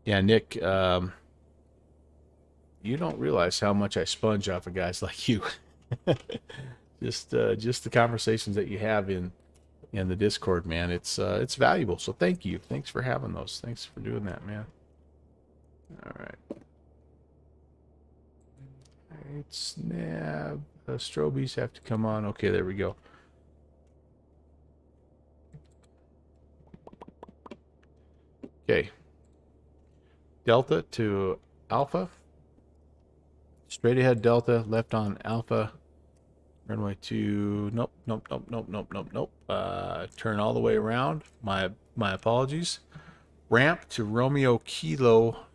Nick, you don't realize how much I sponge off of guys like you. just the conversations that you have in the Discord, man. It's valuable. So thank you. Thanks for having those. Thanks for doing that, man. All right. Snap. Strobies have to come on. Okay, there we go. Okay. Delta to Alpha. Straight ahead Delta, left on Alpha. Runway 2. Nope. Turn all the way around. My apologies. Ramp to Romeo Kilo.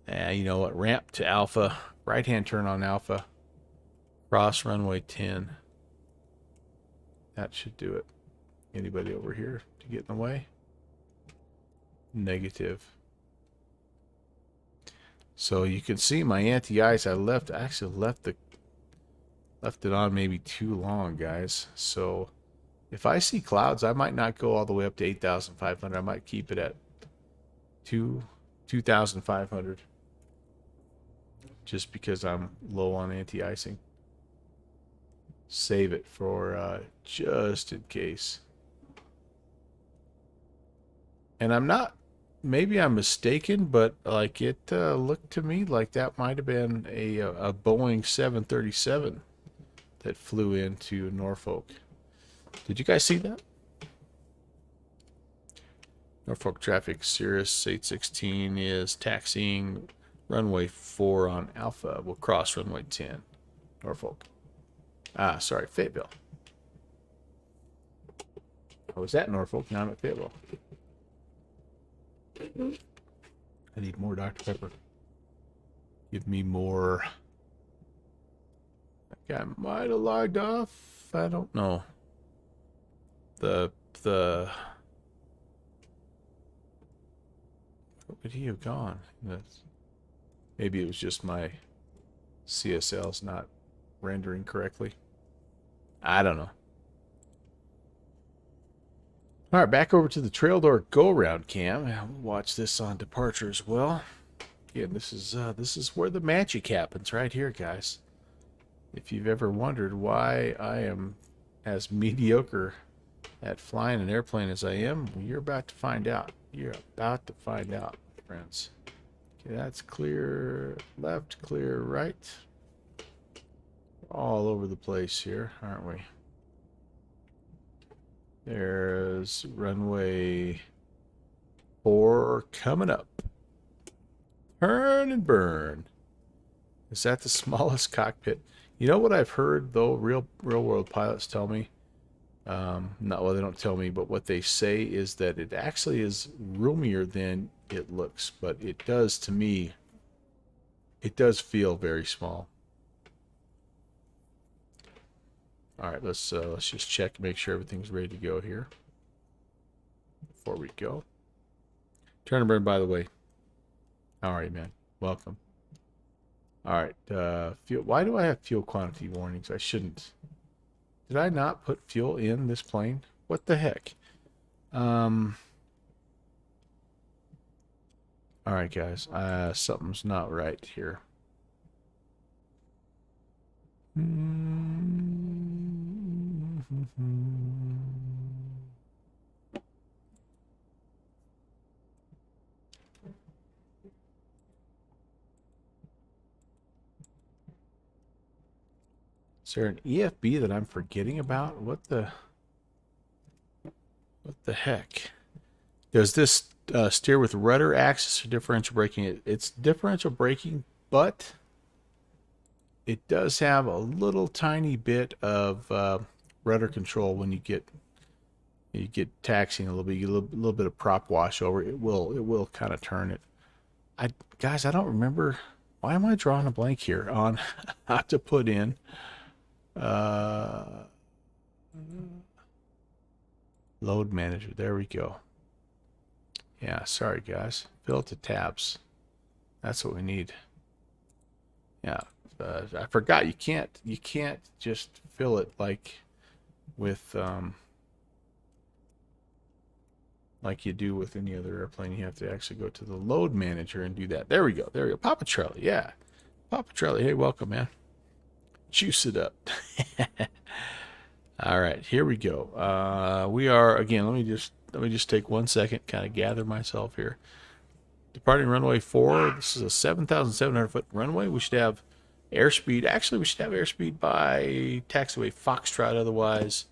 You know what? Ramp to Alpha. Right-hand turn on Alpha. Cross runway 10. That should do it. Anybody over here to get in the way? Negative. So you can see my anti-ice. I actually left it on maybe too long, guys. So if I see clouds, I might not go all the way up to 8,500. I might keep it at 2,500. Just because I'm low on anti-icing. Save it for just in case. And I'm not, maybe I'm mistaken, but like it looked to me like that might have been a Boeing 737 that flew into Norfolk. Did you guys see that? Norfolk traffic, Cirrus 816 is taxiing runway 4 on Alpha. We'll cross runway 10. Norfolk. Sorry, Fayetteville. I was at Norfolk, now I'm at Fayetteville. I need more Dr. Pepper. Give me more. I might have logged off. I don't know. Where would he have gone? Maybe it was just my CSL's not rendering correctly. I don't know. All right, back over to the trail door go-around cam. We'll watch this on departure as well. Again, this is where the magic happens right here, guys. If you've ever wondered why I am as mediocre at flying an airplane as I am, well, you're about to find out. You're about to find out, friends. Okay, that's clear left, clear right. All over the place here, aren't we? There's runway 4 coming up. Turn and burn. Is that the smallest cockpit? You know what I've heard though, real world pilots tell me. Not well, they don't tell me, but what they say is that it actually is roomier than it looks. But it does, to me, it does feel very small. All right, let's just check, make sure everything's ready to go here before we go. Turner, by the way. All right, man. Welcome. All right. Fuel. Why do I have fuel quantity warnings? I shouldn't. Did I not put fuel in this plane? What the heck? All right, guys. Something's not right here. Is there an EFB that I'm forgetting about? What the heck? Does this steer with rudder axis or differential braking? It's differential braking, but it does have a little tiny bit of rudder control when you get taxiing a little bit. You get a little bit of prop wash over. It will kind of turn it. Guys, I don't remember. Why am I drawing a blank here on how to put in load manager? There we go. Yeah, sorry guys. Fill it to tabs. That's what we need. Yeah, I forgot you can't just fill it like with like you do with any other airplane. You have to actually go to the load manager and do that. There we go. There we go. Papa Trelli, yeah. Papa Trelli, hey, welcome, man. Juice it up. All right, here we go. We are again. Let me just take 1 second, kind of gather myself here. Departing runway 4. This is a 7,700 foot runway. We should have airspeed. Actually, we should have airspeed by taxiway Foxtrot. Otherwise,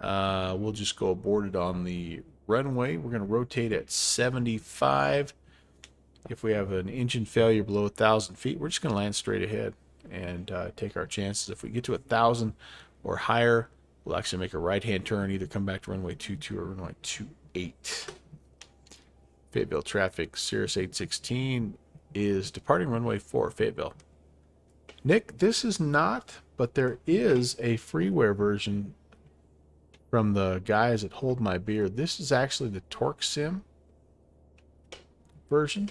we'll just go aborted on the runway. We're going to rotate at 75. If we have an engine failure below 1,000 feet, we're just going to land straight ahead and take our chances. If we get to 1,000 or higher, we'll actually make a right-hand turn, either come back to runway 22 or runway 28. Fayetteville traffic, Cirrus 816 is departing runway 4, Fayetteville. Nick, this is not, but there is a freeware version from the guys at Hold My Beer. This is actually the Torque Sim version.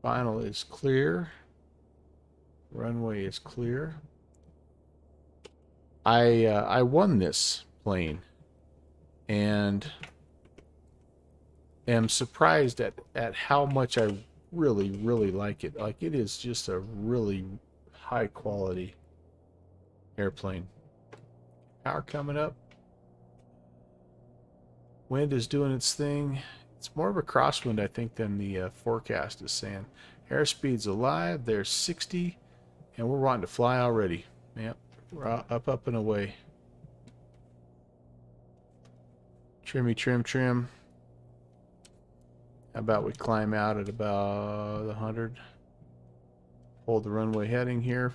Final is clear. Runway is clear. I won this plane and am surprised at how much I really like it. Like, it is just a really high quality airplane. Power coming up. Wind is doing its thing. It's more of a crosswind, I think, than the forecast is saying. Airspeed's alive. There's 60, and we're wanting to fly already. Yep, we're up and away. Trimmy trim. How about we climb out at about 100? Hold the runway heading here.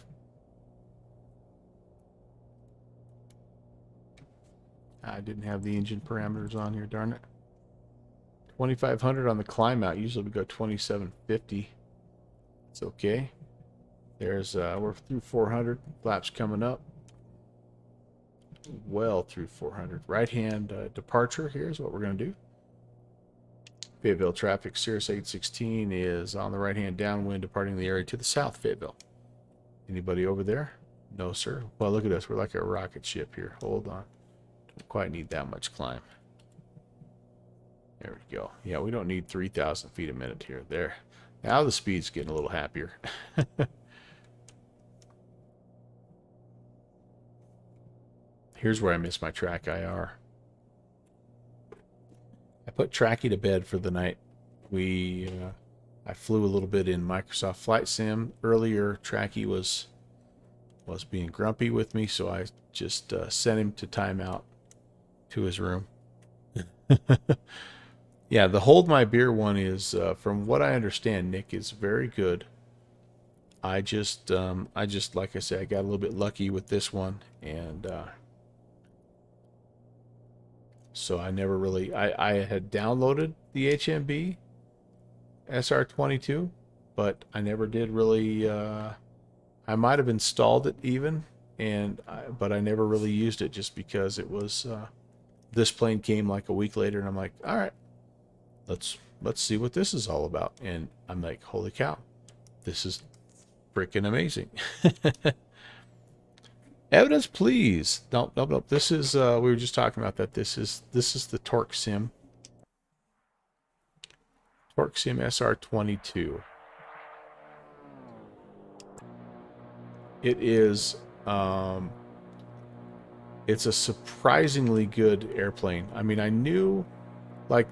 I didn't have the engine parameters on here, darn it. 2,500 on the climb out. Usually we go 2,750. It's okay. There's we're through 400. Flaps coming up. Well through 400. Right hand departure. Here's what we're going to do. Fayetteville traffic, Cirrus 816 is on the right hand downwind, departing the area to the south, Fayetteville. Anybody over there? No, sir. Well, look at us. We're like a rocket ship here. Hold on. Don't quite need that much climb. There we go. Yeah, we don't need 3,000 feet a minute here. There. Now the speed's getting a little happier. Here's where I miss my track IR. I put Tracky to bed for the night. I flew a little bit in Microsoft Flight Sim earlier. Tracky was being grumpy with me, so I just sent him to timeout to his room. Yeah, the Hold My Beer one is, from what I understand, Nick, is very good. I just like I said, I got a little bit lucky with this one, and so I never really. I had downloaded the HMB SR22, but I never did really. I might have installed it even, but I never really used it just because it was. This plane came like a week later, and I'm like, all right, let's see what this is all about. And I'm like, holy cow, this is freaking amazing. Evidence, please. Nope, nope, nope. This is we were just talking about that. This is the Torque Sim. Torque Sim SR22. It is it's a surprisingly good airplane. I mean, I knew like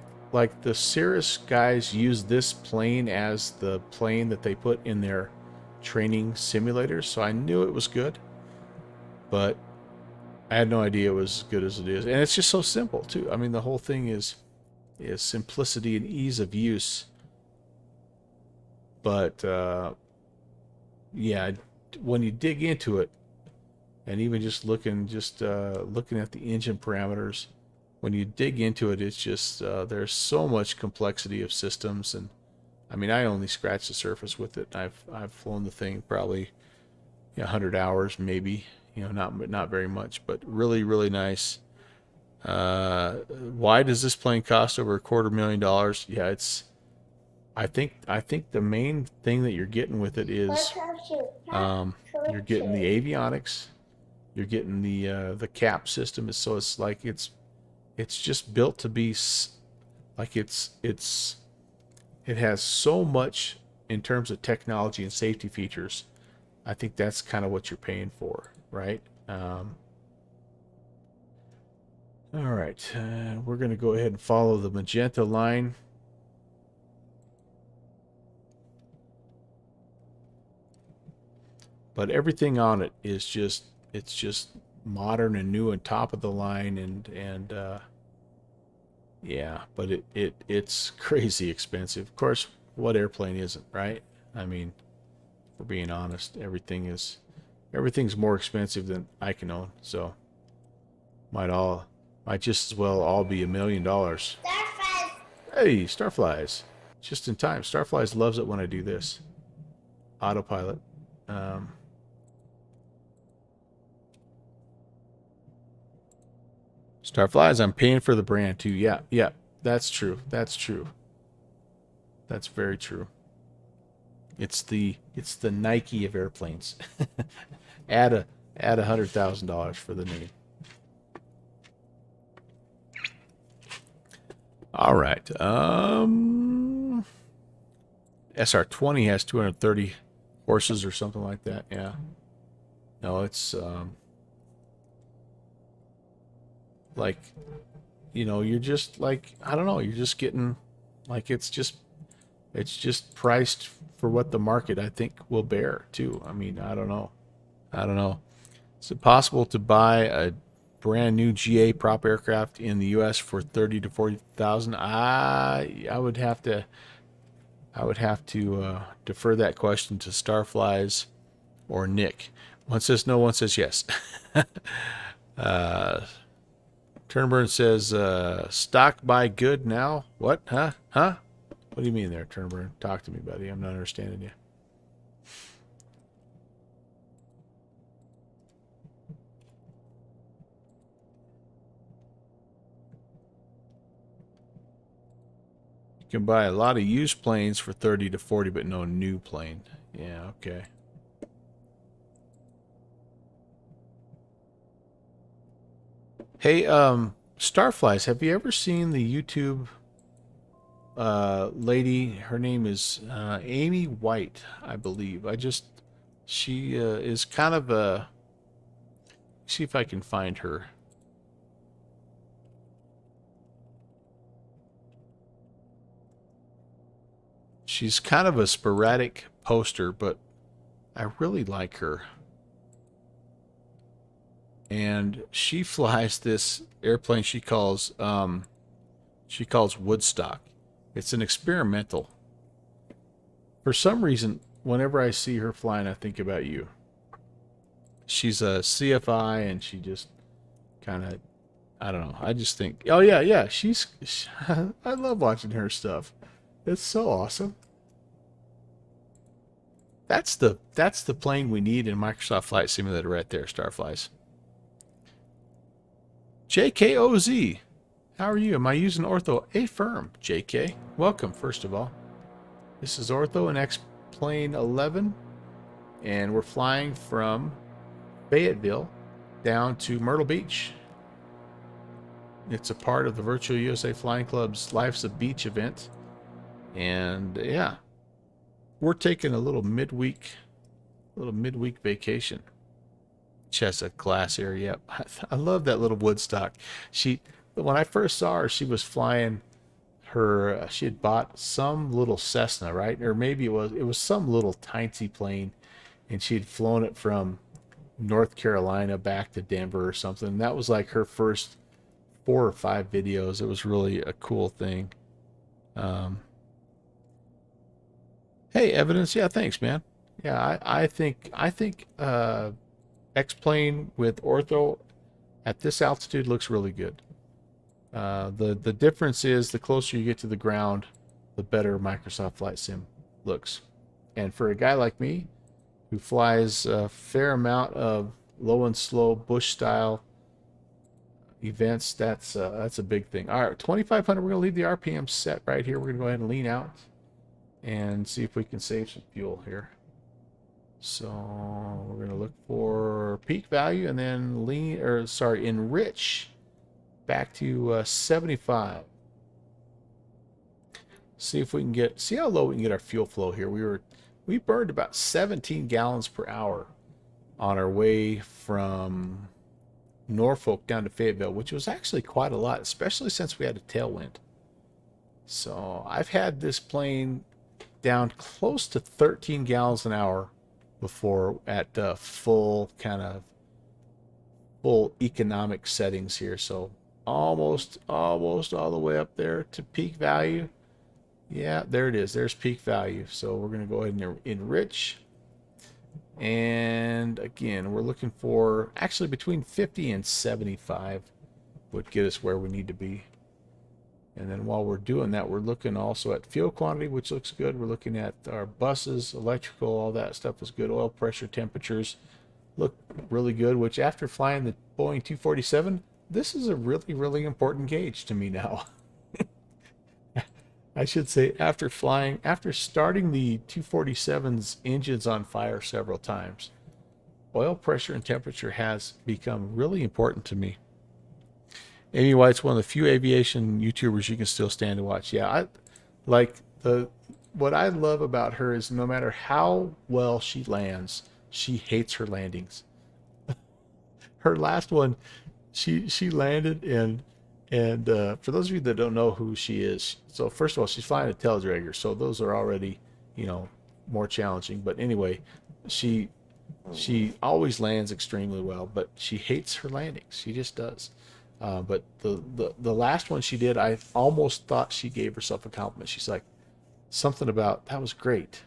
the Cirrus guys use this plane as the plane that they put in their training simulators, so I knew it was good. But I had no idea it was as good as it is. And it's just so simple too. I mean, the whole thing is simplicity and ease of use. But yeah, when you dig into it, and even just looking at the engine parameters, when you dig into it, it's just there's so much complexity of systems. And I mean, I only scratched the surface with it. I've flown the thing probably 100 hours, maybe, not very much, but really, really nice. Why does this plane cost over $250,000? Yeah, I think the main thing that you're getting with it is you're getting the avionics, you're getting the cap system. So it's like it's just built to be like it has so much in terms of technology and safety features. I think that's kind of what you're paying for, right? All right, we're going to go ahead and follow the magenta line. But everything on it is it's just modern and new and top of the line, and yeah, but it's crazy expensive. Of course, what airplane isn't, right? I mean, for being honest, everything's more expensive than I can own. So might just as well all be $1 million. Starfish. Hey, Starflies, just in time. Starflies loves it when I do this. Autopilot. Um, Starflies, I'm paying for the brand too. Yeah, yeah, that's true. That's true. That's very true. It's the Nike of airplanes. add $100,000 for the name. All right. SR20 has 230 horses or something like that. Yeah. No, it's like, you're just like, I don't know, you're just getting like it's just priced for what the market I think will bear too. I mean, I don't know. Is it possible to buy a brand new GA prop aircraft in the U.S. for 30 to 40,000? I would have to defer that question to Starflies or Nick. One says no, one says yes. Turnburn says stock buy good now. What? Huh? What do you mean there, Turnburn? Talk to me, buddy. I'm not understanding you. You can buy a lot of used planes for 30 to 40, but no new plane. Yeah, okay. Hey, Starflies, have you ever seen the YouTube lady? Her name is Amy White, I believe. She is kind of a, see if I can find her. She's kind of a sporadic poster, but I really like her. And she flies this airplane she calls she calls Woodstock. It's an experimental. For some reason, whenever I see her flying, I think about you. She's a CFI, and she just kind of, I don't know. I just think, oh yeah, yeah. I love watching her stuff. It's so awesome. That's the plane we need in Microsoft Flight Simulator right there, Starflies. JKOZ. How are you? Am I using Ortho? Affirm, JK. Welcome, first of all. This is Ortho and X-Plane 11, and we're flying from Fayetteville down to Myrtle Beach. It's a part of the Virtual USA Flying Club's Life's a Beach event. And yeah, we're taking a little midweek vacation. Chesa class area. I love that little Woodstock. When I first saw her, she was flying her. She had bought some little Cessna, right? Or maybe it was some little tiny plane, and she had flown it from North Carolina back to Denver or something. And that was like her first 4 or 5 videos. It was really a cool thing. Hey, Evidence. Yeah, thanks, man. Yeah, I think X-Plane with Ortho at this altitude looks really good. The difference is the closer you get to the ground, the better Microsoft Flight Sim looks. And for a guy like me, who flies a fair amount of low and slow bush style events, that's a big thing. All right, 2,500. We're gonna leave the RPM set right here. We're gonna go ahead and lean out and see if we can save some fuel here. So we're gonna look for peak value and then enrich back to 75. See if we can see how low we can get our fuel flow here. We burned about 17 gallons per hour on our way from Norfolk down to Fayetteville, which was actually quite a lot, especially since we had a tailwind. So I've had this plane down close to 13 gallons an hour before at full economic settings here. So almost all the way up there to peak value. Yeah, there it is. There's peak value. So we're going to go ahead and enrich. And again, we're looking for actually between 50 and 75 would get us where we need to be. And then while we're doing that, we're looking also at fuel quantity, which looks good. We're looking at our buses, electrical, all that stuff is good. Oil pressure, temperatures look really good, which after flying the Boeing 247, this is a really, really important gauge to me now. I should say after starting the 247's engines on fire several times, oil pressure and temperature has become really important to me. Amy White's one of the few aviation YouTubers you can still stand to watch. Yeah, what I love about her is no matter how well she lands, she hates her landings. Her last one, she landed and for those of you that don't know who she is, so first of all, she's flying a taildragger, so those are already, more challenging. But anyway, she always lands extremely well, but she hates her landings. She just does. But the last one she did, I almost thought she gave herself a compliment. She's like, something about, that was great.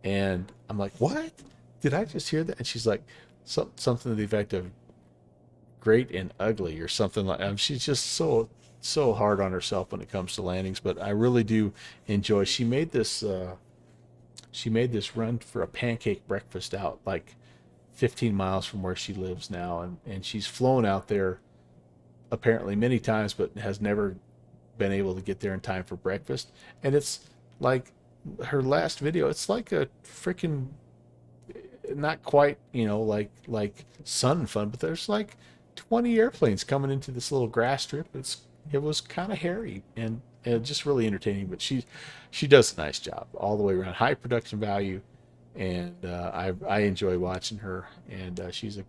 And I'm like, what? Did I just hear that? And she's like, something to the effect of great and ugly or something like that. She's just so hard on herself when it comes to landings, but I really do enjoy. She made this run for a pancake breakfast out like 15 miles from where she lives now, and she's flown out there apparently many times, but has never been able to get there in time for breakfast. And it's like her last video, it's like a freaking, not quite, like sun and fun, but there's like 20 airplanes coming into this little grass strip. It was kind of hairy and just really entertaining, but she does a nice job all the way around. High production value, and I enjoy watching her, and she's a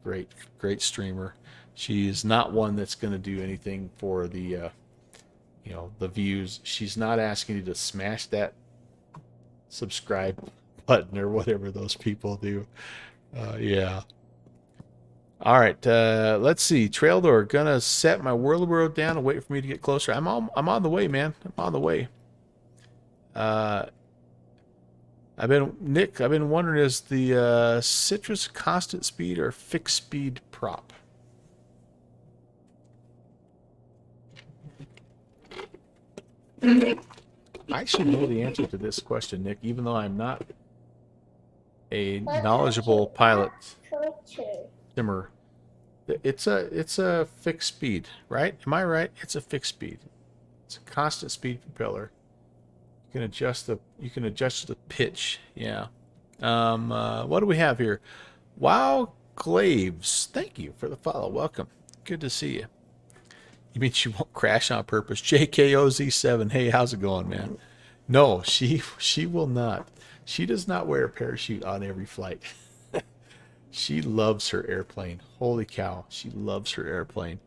great streamer. She is not one that's going to do anything for the the views. She's not asking you to smash that subscribe button or whatever those people do. Yeah. All right, let's see. Trail door, gonna set my whirlwind down and wait for me to get closer. I'm on the way, man. I'm on the way. I've been wondering, is the Citrus constant speed or fixed speed prop? I actually know the answer to this question, Nick, even though I'm not a knowledgeable pilot simmer. It's a fixed speed, right? Am I right? It's a fixed speed. It's a constant speed propeller. You can adjust the pitch. Yeah. What do we have here? Wow, Glaves. Thank you for the follow. Welcome. Good to see you. You mean she won't crash on purpose? JKOZ7. Hey, how's it going, man? No, she will not. She does not wear a parachute on every flight. She loves her airplane. Holy cow, she loves her airplane.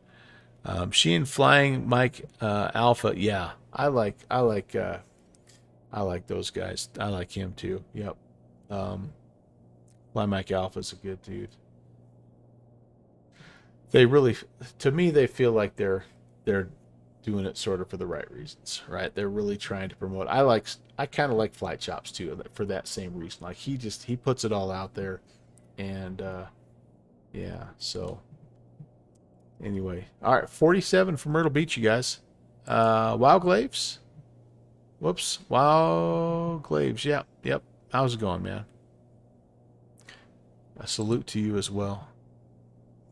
She and Flying Mike Alpha. Yeah, I like those guys. I like him too. Yep. Fly Mike Alpha's a good dude. They really, to me, they feel like they're doing it sort of for the right reasons, right? They're really trying to promote. I kind of like Flight Chops too for that same reason. Like he puts it all out there, and yeah. So anyway, all right, 47 from Myrtle Beach, you guys. Wow Glaves. Whoops, Wow Glaves. Yep. How's it going, man? A salute to you as well.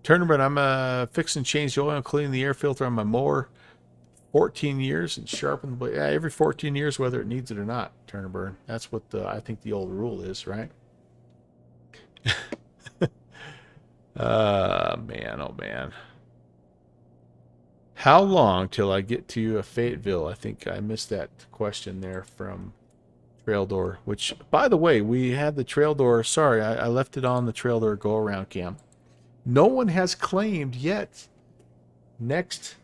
Tournament, I'm fixing change the oil and cleaning the air filter on my mower. 14 years and sharpen the blade. Yeah, every 14 years, whether it needs it or not, turn and burn. That's what I think the old rule is, right? Man, oh man. How long till I get to a Fayetteville? I think I missed that question there from Trail Door, which, by the way, we had the Trail Door. Sorry, I left it on the Trail Door go around cam. No one has claimed yet next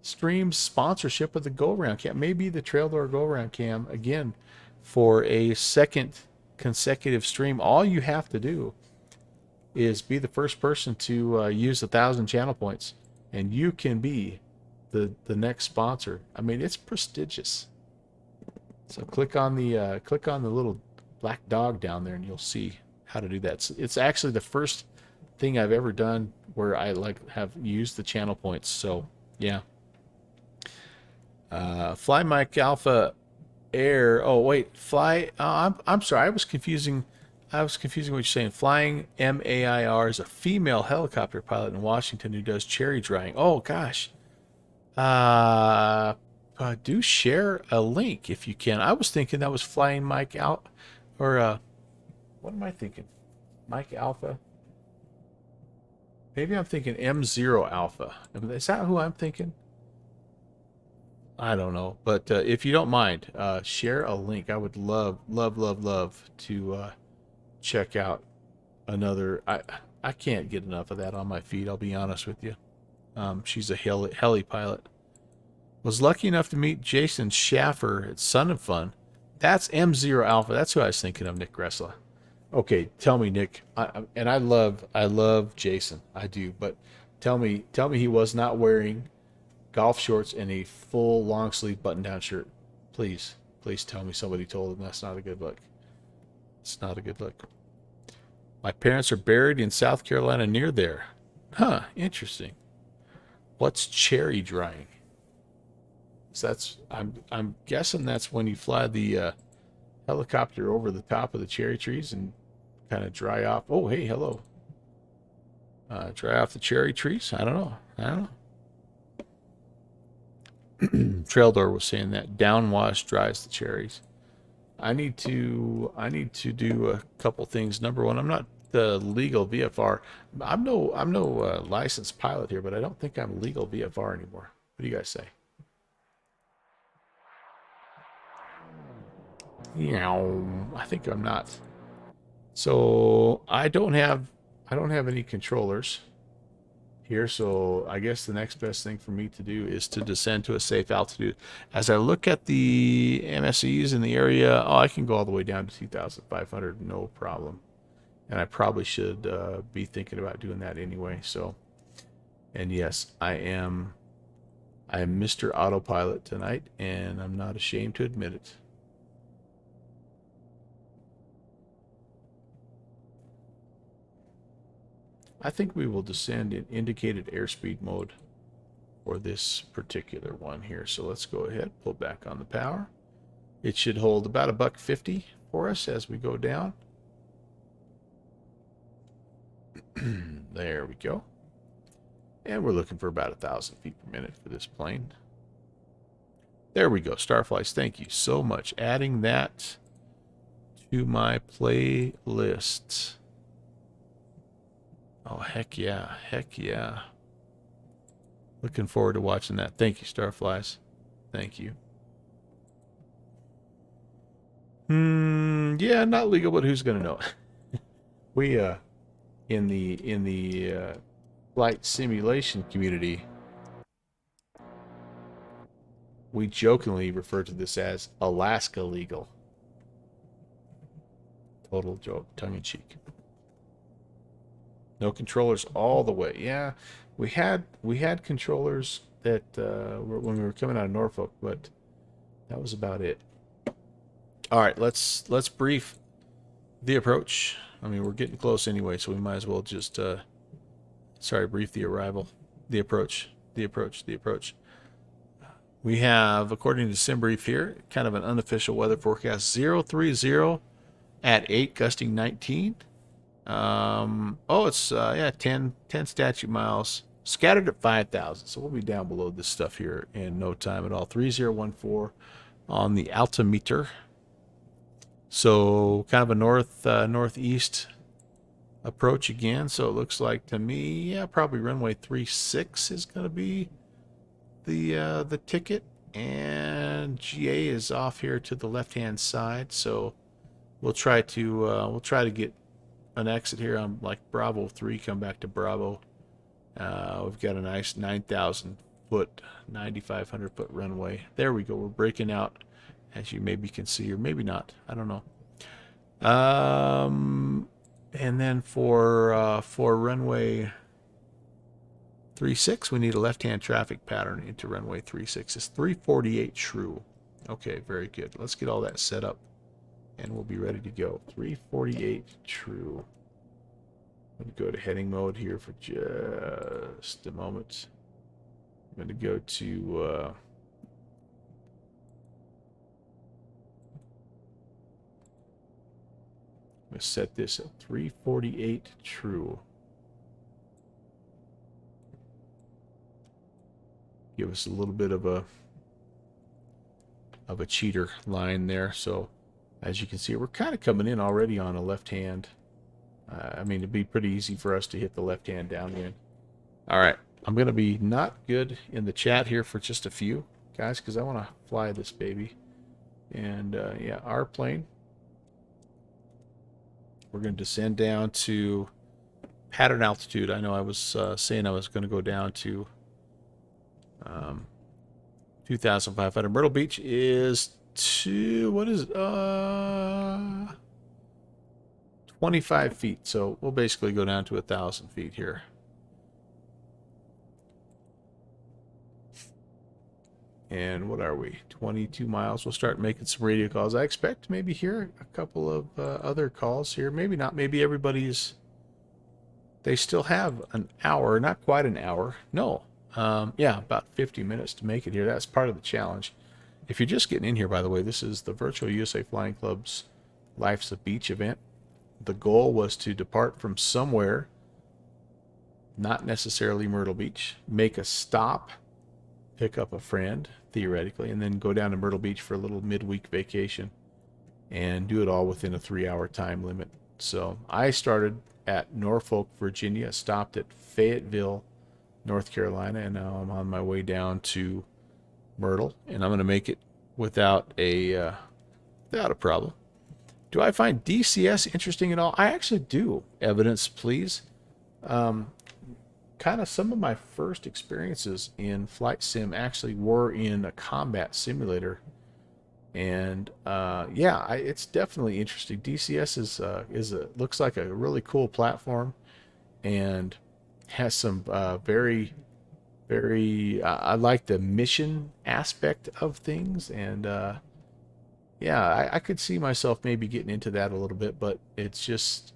stream's sponsorship of the go around cam. Maybe the Trail Door go around cam again for a second consecutive stream. All you have to do is be the first person to use 1,000 channel points, and you can be the next sponsor. I mean, it's prestigious. So click on the little black dog down there, and you'll see how to do that. It's actually the first thing I've ever done where I have used the channel points. So yeah. Fly Mike Alpha Air. Oh wait, fly. I'm sorry. I was confusing what you're saying. Flying MAIR is a female helicopter pilot in Washington who does cherry drying. Oh gosh. Do share a link if you can. I was thinking that was Flying Mike out, or what am I thinking? Mike Alpha. Maybe I'm thinking M0 Alpha. Is that who I'm thinking? I don't know. But if you don't mind, share a link. I would love to check out another. I can't get enough of that on my feed, I'll be honest with you. She's a heli pilot. Was lucky enough to meet Jason Schaffer at Sun and Fun. That's M0 Alpha. That's who I was thinking of, Nick Gressler. Okay, tell me, Nick. I love Jason. I do, but tell me he was not wearing golf shorts and a full long sleeve button down shirt. Please tell me somebody told him that's not a good look. It's not a good look. My parents are buried in South Carolina near there. Huh, interesting. What's cherry drying? So I'm guessing that's when you fly the helicopter over the top of the cherry trees and kind of dry off. Oh, hey, hello. Dry off the cherry trees? I don't know. Trail Door was saying that downwash dries the cherries. I need to do a couple things. Number one, I'm not the legal VFR. I'm no licensed pilot here, but I don't think I'm legal VFR anymore. What do you guys say? I think I'm not. So I don't have any controllers here, so I guess the next best thing for me to do is to descend to a safe altitude. As I look at the MSEs in the area, I can go all the way down to 2,500, no problem. and I probably should be thinking about doing that anyway. So, and yes, I am Mr. Autopilot tonight, and I'm not ashamed to admit it. I think we will descend in indicated airspeed mode for this particular one here. So let's go ahead, pull back on the power. It should hold about $1.50 for us as we go down. There we go. And we're looking for about 1,000 feet per minute for this plane. There we go, Starflies. Thank you so much. Adding that to my playlist. Oh, heck yeah. Heck yeah. Looking forward to watching that. Thank you, Starflies. Thank you. Yeah, not legal, but who's gonna know? We in the flight simulation community, we jokingly refer to this as Alaska legal. Total joke, tongue in cheek. No controllers all the way. Yeah, we had controllers that when we were coming out of Norfolk, but that was about it. All right, let's brief the approach. I mean, we're getting close anyway, so we might as well just brief the arrival, the approach. We have, according to SimBrief here, kind of an unofficial weather forecast: 030 at 8, gusting 19. It's 10 statute miles, scattered at 5,000. So we'll be down below this stuff here in no time at all. 3014 on the altimeter. So kind of a northeast approach again. So it looks like to me, yeah, probably runway 36 is going to be the ticket, and GA is off here to the left-hand side. So we'll try to get an exit here on like Bravo 3, come back to Bravo. We've got a nice 9,000 foot, 9,500 foot runway. There we go. We're breaking out, as you maybe can see, or maybe not. I don't know. And then for runway 36, we need a left-hand traffic pattern into runway 36. It's 348 true. Okay, very good. Let's get all that set up, and we'll be ready to go. 348 true. I'm going to go to heading mode here for just a moment. I'm going to go to I'm going to set this at 348 true. Give us a little bit of a cheater line there. So as you can see, we're kind of coming in already on a left hand. I mean, it'd be pretty easy for us to hit the left hand downwind. All right, I'm going to be not good in the chat here for just a few guys, because I want to fly this baby. And yeah, our plane. We're going to descend down to pattern altitude. I know I was saying I was going to go down to 2,500. Myrtle Beach is 25 feet. So we'll basically go down to 1,000 feet here. And what are we? 22 miles. We'll start making some radio calls. I expect to maybe hear a couple of other calls here. Maybe not. Maybe everybody's... They still have an hour. Not quite an hour. No. Yeah, about 50 minutes to make it here. That's part of the challenge. If you're just getting in here, by the way, this is the Virtual USA Flying Club's Life's a Beach event. The goal was to depart from somewhere, not necessarily Myrtle Beach, make a stop, pick up a friend, theoretically, and then go down to Myrtle Beach for a little midweek vacation and do it all within a 3-hour time limit. So I started at Norfolk, Virginia, stopped at Fayetteville, North Carolina, and now I'm on my way down to Myrtle, and I'm going to make it without a problem. Do I find DCS interesting at all? I actually do. Evidence, please. Kind of some of my first experiences in flight sim actually were in a combat simulator. And yeah, it's definitely interesting. DCS looks like a really cool platform, and has some very I like the mission aspect of things, and yeah, I could see myself maybe getting into that a little bit, but it's just,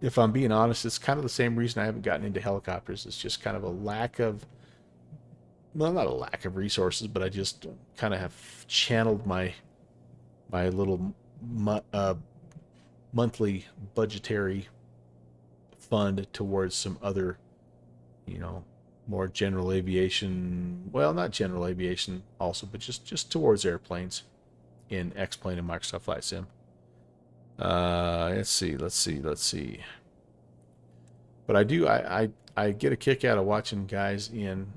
if I'm being honest, it's kind of the same reason I haven't gotten into helicopters. It's just kind of a lack of, well, not a lack of resources, but I just kind of have channeled my little monthly budgetary fund towards some other, you know, more general aviation. Well, not general aviation also, but just towards airplanes in X-Plane and Microsoft Flight Sim. Let's see. But I get a kick out of watching guys in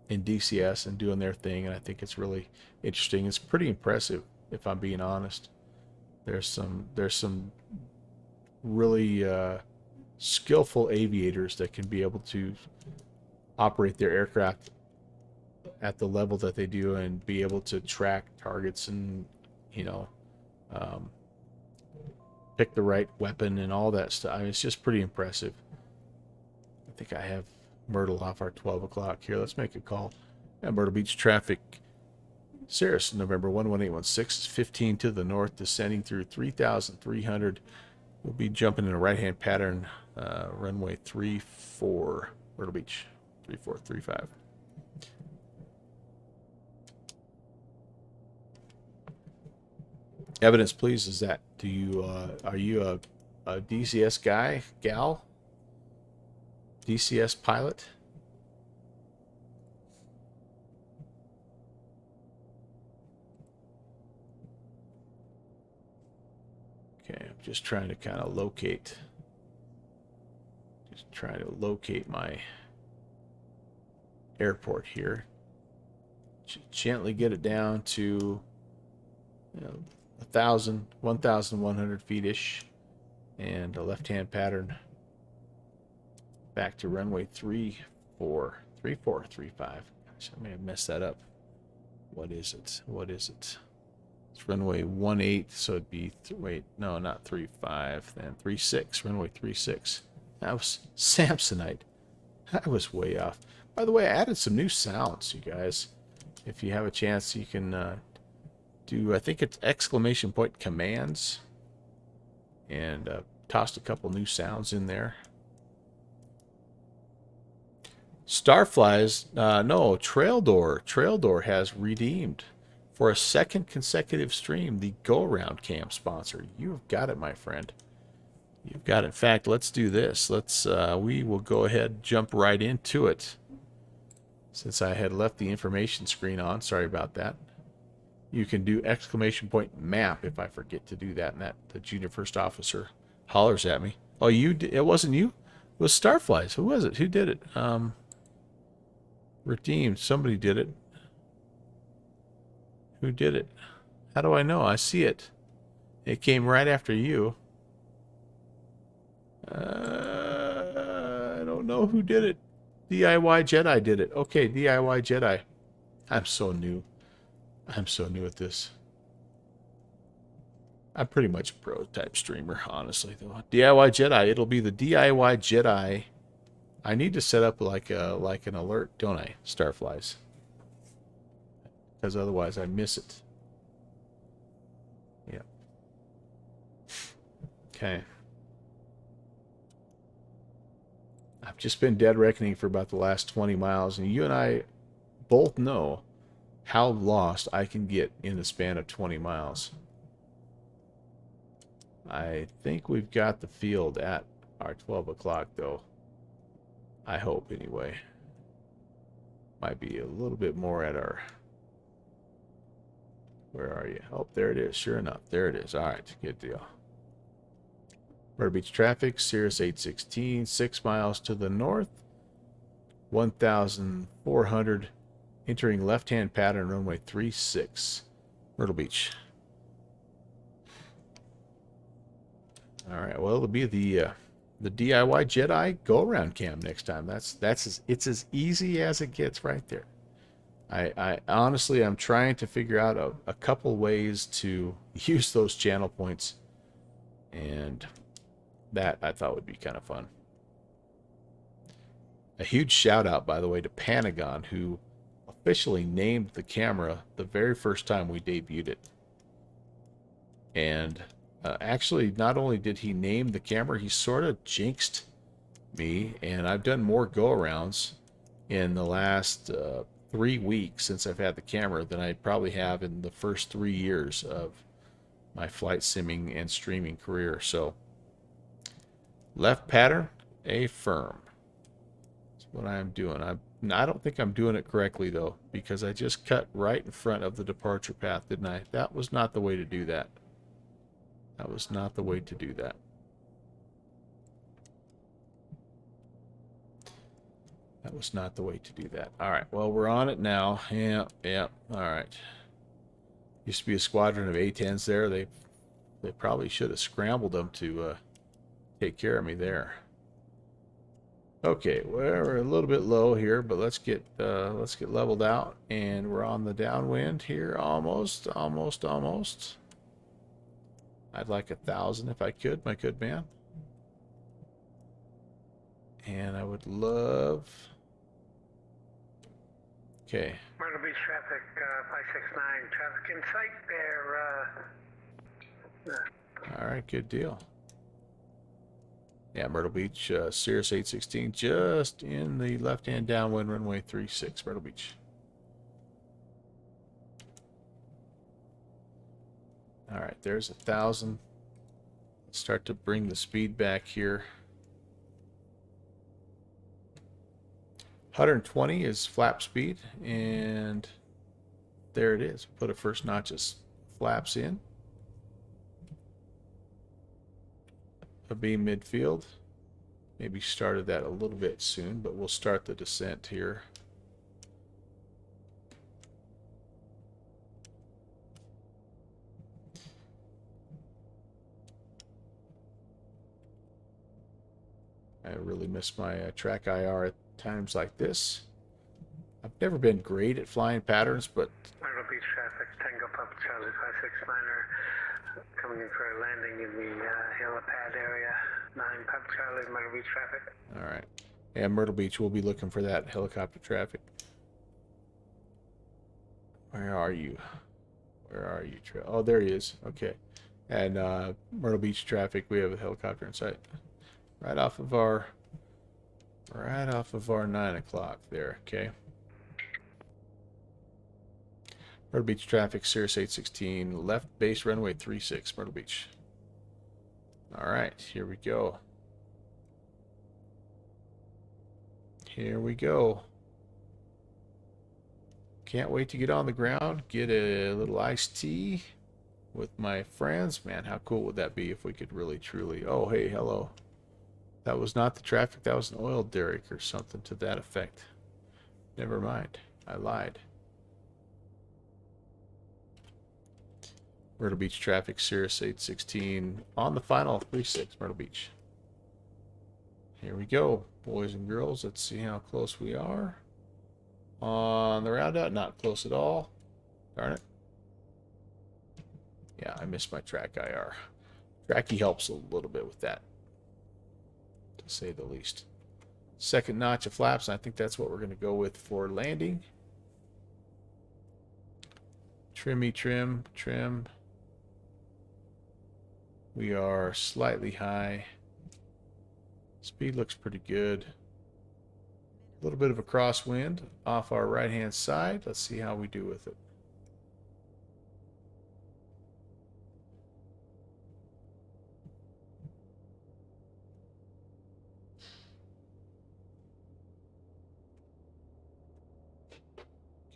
DCS and doing their thing, and I think it's really interesting. It's pretty impressive, if I'm being honest. There's some really skillful aviators that can be able to operate their aircraft at the level that they do and be able to track targets and, you know, um, pick the right weapon and all that stuff. I mean, it's just pretty impressive. I think I have Myrtle off our 12 o'clock here. Let's make a call. Yeah, Myrtle Beach traffic. Cirrus, November 11816 is 15 to the north, descending through 3,300. We'll be jumping in a right-hand pattern, runway 34, Myrtle Beach, 3435. Evidence, please. Is that, do you, are you a DCS guy, gal? DCS pilot? Okay, I'm just trying to kind of locate. Just trying to locate my airport here. Gently get it down to, 1,100 feet ish, and a left-hand pattern back to runway 3435. Gosh, I may have messed that up. What is it? It's runway 18, so it'd be wait, no, not 35, then 36, runway 36. That was Samsonite. I was way off. By the way, I added some new sounds, you guys. If you have a chance, you can do, I think it's exclamation point commands, and tossed a couple new sounds in there. Starflies, no, Trail Door has redeemed for a second consecutive stream the Go Around Cam sponsor. You've got it, my friend. You've got it. In fact, let's do this. We will go ahead and jump right into it. Since I had left the information screen on, sorry about that. You can do exclamation point map if I forget to do that, and that the junior first officer hollers at me. Oh, you did, it wasn't you? It was Starflies. Who was it? Who did it? Redeemed. Somebody did it. Who did it? How do I know? I see it. It came right after you. I don't know who did it. DIY Jedi did it. Okay, DIY Jedi. I'm so new. I'm so new at this. I'm pretty much a pro-type streamer, honestly, though. DIY Jedi. It'll be the DIY Jedi. I need to set up like an alert, don't I? Starflies. Because otherwise I miss it. Yeah. Okay. I've just been dead reckoning for about the last 20 miles, and you and I both know how lost I can get in the span of 20 miles. I think we've got the field at our 12 o'clock, though. I hope, anyway. Might be a little bit more at our... Where are you? Oh, there it is. Sure enough. There it is. All right. Good deal. Myrtle Beach traffic, Cirrus 816, 6 miles to the north. 1,400, entering left-hand pattern, runway 36. Myrtle Beach. All right. Well, it'll be the DIY Jedi go-around cam next time. It's as easy as it gets right there. I honestly, I'm trying to figure out a couple ways to use those channel points, and that I thought would be kind of fun. A huge shout out, by the way, to Panagon, who officially named the camera the very first time we debuted it. And actually, not only did he name the camera, he sort of jinxed me, and I've done more go-arounds in the last 3 weeks since I've had the camera than I probably have in the first 3 years of my flight simming and streaming career. So, left pattern, affirm. That's what I'm doing. I don't think I'm doing it correctly, though, because I just cut right in front of the departure path, didn't I? That was not the way to do that. That was not the way to do that. That was not the way to do that. All right, well, we're on it now. Yeah, yeah, all right. Used to be a squadron of A-10s there. They probably should have scrambled them to take care of me there. Okay, well, we're a little bit low here, but let's get leveled out, and we're on the downwind here, almost. I'd like 1,000 if I could, my good man. And I would love. Okay. Myrtle Beach traffic, 569, traffic in sight there. All right, good deal. Yeah, Myrtle Beach, Cirrus 816, just in the left-hand downwind, runway 36, Myrtle Beach. All right, there's 1,000. Let's start to bring the speed back here. 120 is flap speed, and there it is. Put a first notch of flaps in. A beam midfield. Maybe started that a little bit soon, but we'll start the descent here. I really miss my track IR at times like this. I've never been great at flying patterns, but Myrtle Beach traffic, Tango Papa Charlie 569er, coming in for a landing in the helipad area. 9 Papa Charlie, Myrtle Beach traffic. all right. Yeah, Myrtle Beach, we'll be looking for that helicopter traffic. Where are you? Where are you? Oh, there he is. Okay. And Myrtle Beach traffic, we have a helicopter in sight. Right off of our 9 o'clock there, okay. Myrtle Beach traffic, Cirrus 816, left base runway 36, Myrtle Beach. All right, here we go. Here we go. Can't wait to get on the ground, get a little iced tea with my friends. Man, how cool would that be if we could really, truly... Oh, hey, hello. That was not the traffic, that was an oil derrick or something to that effect. Never mind, I lied. Myrtle Beach traffic, Cirrus 816, on the final 36, Myrtle Beach. Here we go, boys and girls. Let's see how close we are. On the roundout, not close at all. Darn it. Yeah, I missed my track IR. Tracky helps a little bit with that, to say the least. Second notch of flaps, and I think that's what we're going to go with for landing. Trimmy, trim, trim. We are slightly high. Speed looks pretty good. A little bit of a crosswind off our right-hand side. Let's see how we do with it.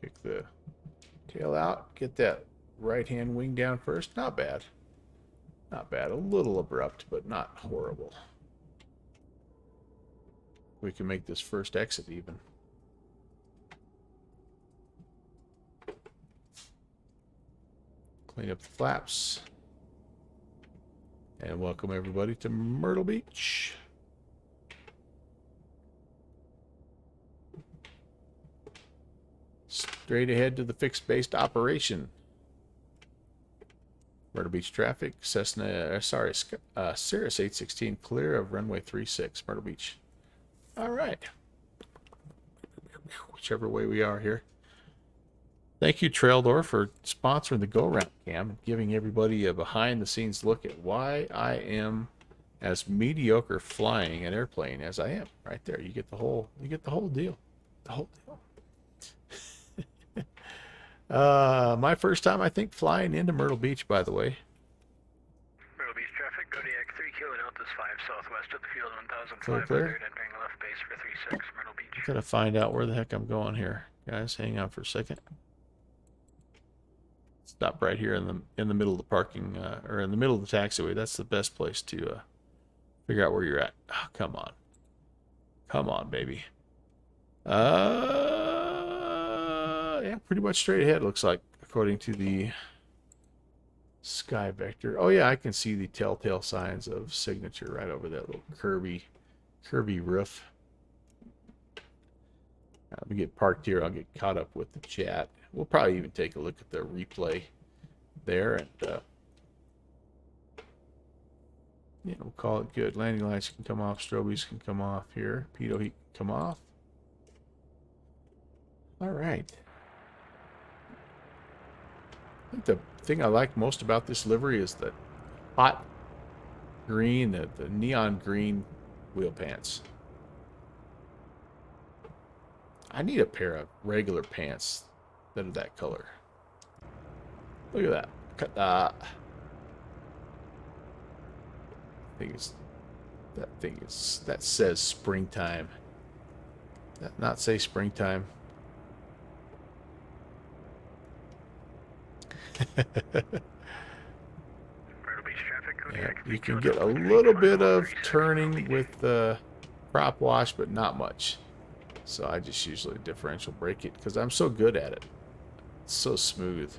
Kick the tail out. Get that right-hand wing down first. Not bad. Not bad. A little abrupt, but not horrible. We can make this first exit even. Clean up the flaps. And welcome everybody to Myrtle Beach. straight ahead to the fixed-based operation. Myrtle Beach traffic, Cirrus 816 clear of runway 36, Myrtle Beach. All right. Whichever way we are here. Thank you, Traildor, for sponsoring the go-round cam and giving everybody a behind-the-scenes look at why I am as mediocre flying an airplane as I am. Right there, you get the whole deal. The whole deal. My first time, I think, flying into Myrtle Beach, by the way. Myrtle Beach traffic, Kodiak 3 Kilo Delta's 5 southwest of the field, Clear, clear. 1500, entering left base for 36, Myrtle Beach. Gotta find out where the heck I'm going here, guys. Hang on for a second. Stop right here in the middle of the parking, or in the middle of the taxiway. That's the best place to figure out where you're at. Oh, come on. Come on, baby. Yeah, pretty much straight ahead, looks like, according to the sky vector. Oh, yeah, I can see the telltale signs of signature right over that little curvy roof. Let me get parked here. I'll get caught up with the chat. We'll probably even take a look at the replay there, and yeah, we'll call it good. Landing lights can come off, strobies can come off here, pitot heat can come off. All right. I think the thing I like most about this livery is the hot green, the neon green wheel pants. I need a pair of regular pants that are that color. Look at that. Cut that. That says springtime. That not say springtime. Yeah, you can get a little bit of turning with the prop wash, but not much. So I just usually differential brake it because I'm so good at it. It's so smooth.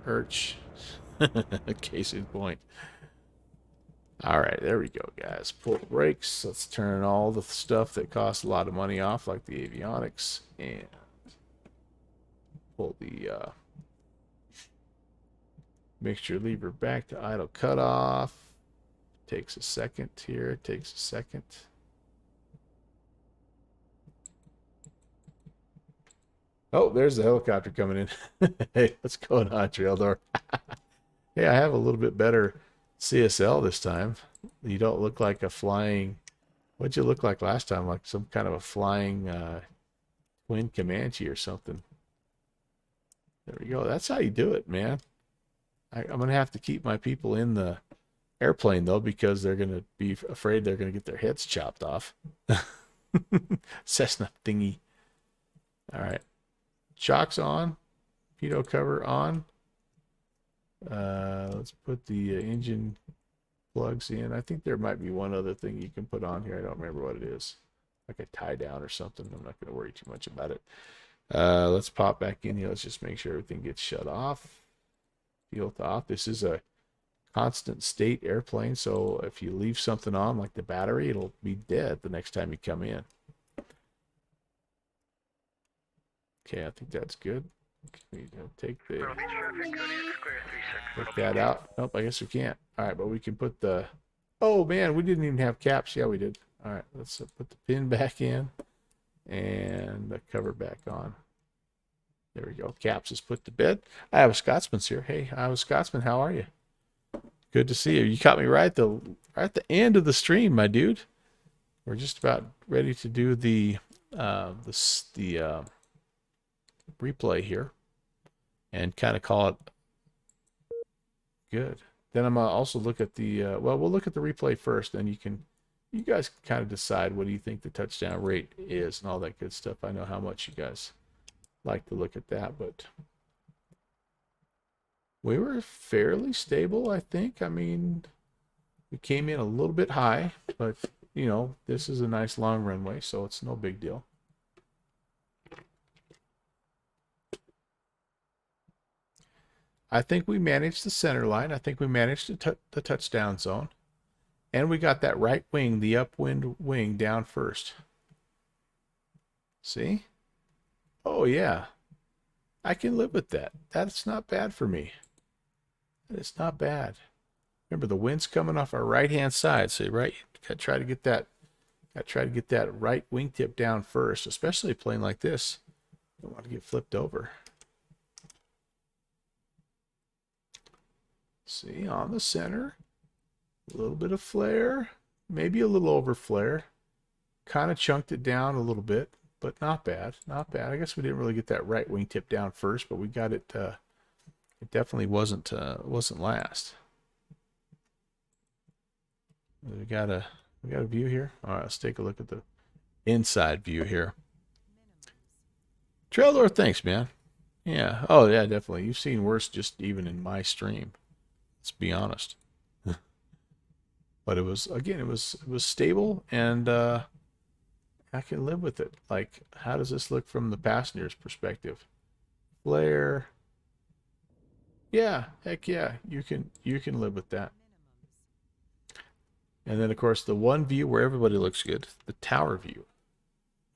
Urch. Case in point. All right, there we go, guys. Pull the brakes. Let's turn all the stuff that costs a lot of money off, like the avionics, and pull the mixture lever back to idle cutoff. Takes a second here. It takes a second. Oh, there's the helicopter coming in. Hey, what's going on, Traildor? Hey, I have a little bit better CSL this time. You don't look like a flying... What'd you look like last time? Like some kind of a flying twin Comanche or something. There we go. That's how you do it, man. I'm going to have to keep my people in the airplane, though, because they're going to be afraid they're going to get their heads chopped off. Cessna thingy. All right. Shocks on. Pitot cover on. Let's put the engine plugs in. I think there might be one other thing you can put on here. I don't remember what it is. Like a tie down or something. I'm not going to worry too much about it. Let's pop back in here. Let's just make sure everything gets shut off. Field off. This is a constant state airplane, so if you leave something on, like the battery, it'll be dead the next time you come in. Okay, I think that's good. Can we take that out? Nope, I guess we can't. All right, but we can put the... Oh, man, we didn't even have caps. Yeah, we did. All right, let's put the pin back in and the cover back on. There we go. Caps is put to bed. I have a Scotsman's here. Hey, I have a Scotsman. How are you? Good to see you. You caught me right at the end of the stream, my dude. We're just about ready to do the replay here and kind of call it good. Then I'm also look at the well, we'll look at the replay first, then you guys can kind of decide what do you think the touchdown rate is and all that good stuff. I know how much you guys like to look at that, but we were fairly stable, I think. I mean, we came in a little bit high, but you know, this is a nice long runway, so it's no big deal. I think we managed the center line. I think we managed the touchdown zone. And we got that right wing, the upwind wing, down first. See? Oh yeah, I can live with that. That's not bad for me. It's not bad. Remember, the wind's coming off our right-hand side, so gotta try to get that right wingtip down first, especially a plane like this. Don't want to get flipped over. See, on the center, a little bit of flare, maybe a little over flare. Kind of chunked it down a little bit, but not bad, not bad. I guess we didn't really get that right wingtip down first, but we got it. It definitely wasn't last. We got a view here. All right, let's take a look at the inside view here. Trail door, thanks, man. Yeah. Oh yeah, definitely. You've seen worse, just even in my stream. Let's be honest. But it was stable, and I can live with it. Like, how does this look from the passenger's perspective? Flare. Yeah, heck yeah, you can live with that. And then of course the one view where everybody looks good, the tower view.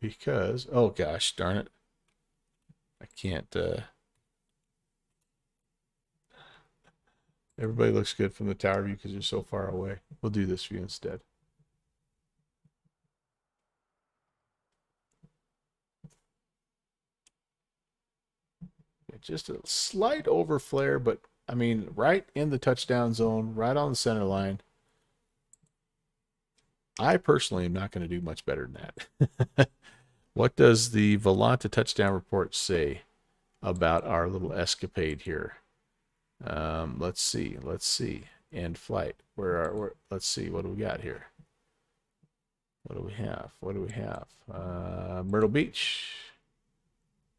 Because, oh gosh, darn it. I can't everybody looks good from the tower view because you're so far away. We'll do this view instead. Just a slight overflare, but I mean, right in the touchdown zone, right on the center line. I personally am not going to do much better than that. What does the Volanta touchdown report say about our little escapade here? Let's see. End flight. Let's see. What do we got here? What do we have? Myrtle Beach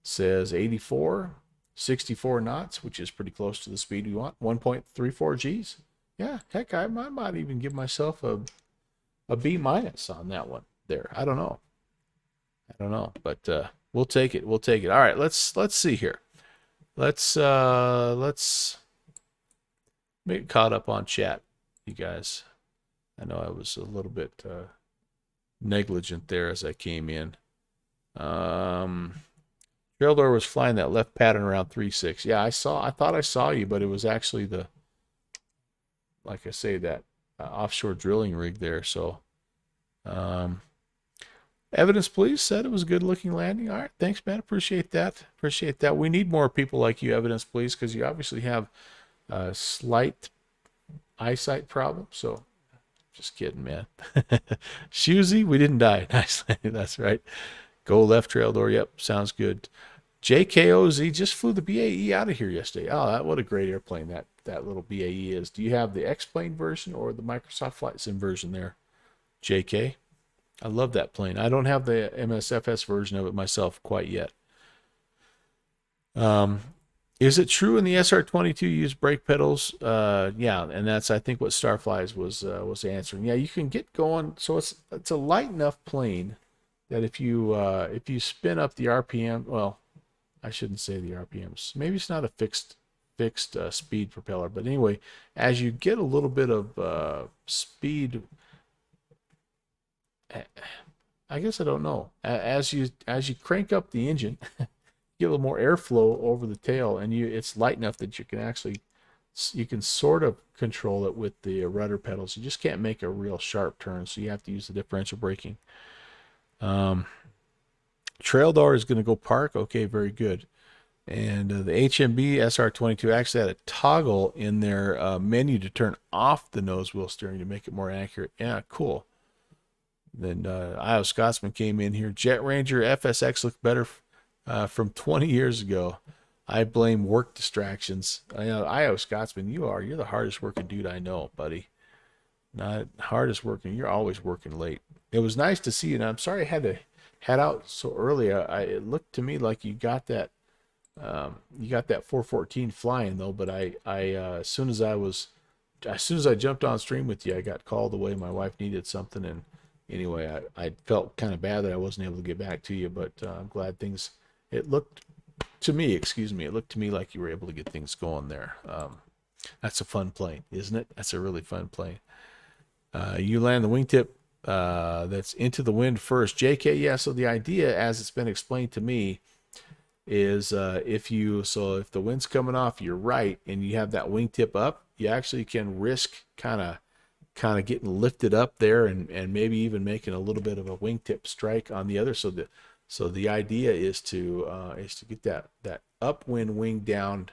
says 84. 64 knots, which is pretty close to the speed we want. 1.34 Gs. Yeah, heck, I might even give myself a B minus on that one there. I don't know, but we'll take it. All right, let's see here. Let's get caught up on chat, you guys. I know I was a little bit negligent there as I came in. Traildor was flying that left pattern around 3.6. Yeah, I thought I saw you, but it was actually like I say, that offshore drilling rig there. So, evidence, please, said it was a good looking landing. All right, thanks, man. Appreciate that. We need more people like you, evidence, please, because you obviously have a slight eyesight problem. So, just kidding, man. Shoesy, we didn't die. Nice landing. That's right. Go left trail door. Yep, sounds good. JKOZ just flew the BAE out of here yesterday. Oh, what a great airplane that little BAE is. Do you have the X-Plane version or the Microsoft Flight Sim version there, JK? I love that plane. I don't have the MSFS version of it myself quite yet. Is it true in the SR22 you use brake pedals? Yeah, and that's, I think, what Starflies was answering. Yeah, you can get going. So it's a light enough plane that if you spin up the RPM, well, I shouldn't say the RPMs. Maybe it's not a fixed speed propeller, but anyway, as you get a little bit of speed, I guess I don't know. As you crank up the engine, get a little more airflow over the tail, and it's light enough that you can sort of control it with the rudder pedals. You just can't make a real sharp turn, so you have to use the differential braking. Trail door is going to go park. Okay, very good. And the HMB SR22 actually had a toggle in their menu to turn off the nose wheel steering to make it more accurate. Yeah, cool. Then Io Scotsman came in here. Jet Ranger FSX looked better from 20 years ago. I blame work distractions. Io Scotsman, you're the hardest working dude I know, buddy. Not hardest working. You're always working late. It was nice to see you. And I'm sorry I had to head out so early. It looked to me like you got that 414 flying though. But as soon as I jumped on stream with you, I got called away. My wife needed something, and anyway, I felt kind of bad that I wasn't able to get back to you. But I'm glad things. It looked to me like you were able to get things going there. That's a fun plane, isn't it? That's a really fun plane. You land the wingtip that's into the wind first. JK, yeah, so the idea, as it's been explained to me, is if the wind's coming off your right and you have that wingtip up, you actually can risk kind of getting lifted up there and maybe even making a little bit of a wingtip strike on the other. So the idea is to get that upwind wing down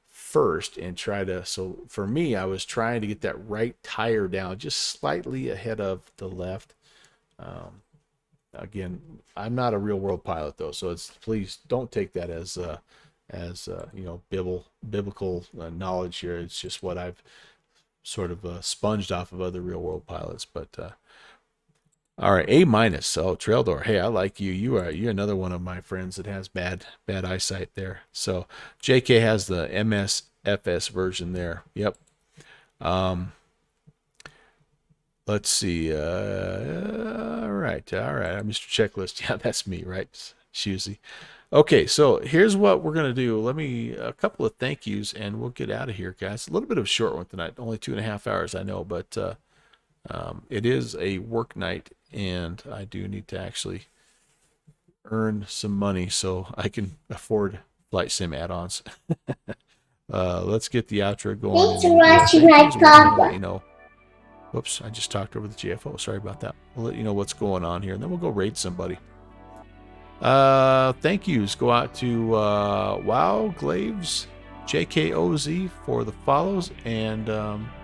first and try to. So for me, I was trying to get that right tire down just slightly ahead of the left. Again, I'm not a real world pilot though, so please don't take that as biblical knowledge here. It's just what I've sort of sponged off of other real world pilots. But all right, A-. So Trail Door, hey, I like you. You're another one of my friends that has bad eyesight there. So JK has the MSFS version there. Yep. Let's see. All right, Mr. Checklist. Yeah, that's me, right? Shusey. Okay, so here's what we're gonna do. A couple of thank yous, and we'll get out of here, guys. A little bit of a short one tonight, only 2.5 hours, I know, but it is a work night, and I do need to actually earn some money so I can afford flight sim add-ons. Let's get the outro going. Thanks for watching my papa. Whoops, I just talked over the GFO. Sorry about that. We'll let you know what's going on here, and then we'll go raid somebody. Thank yous go out to Wow Glaves, JKOZ for the follows, and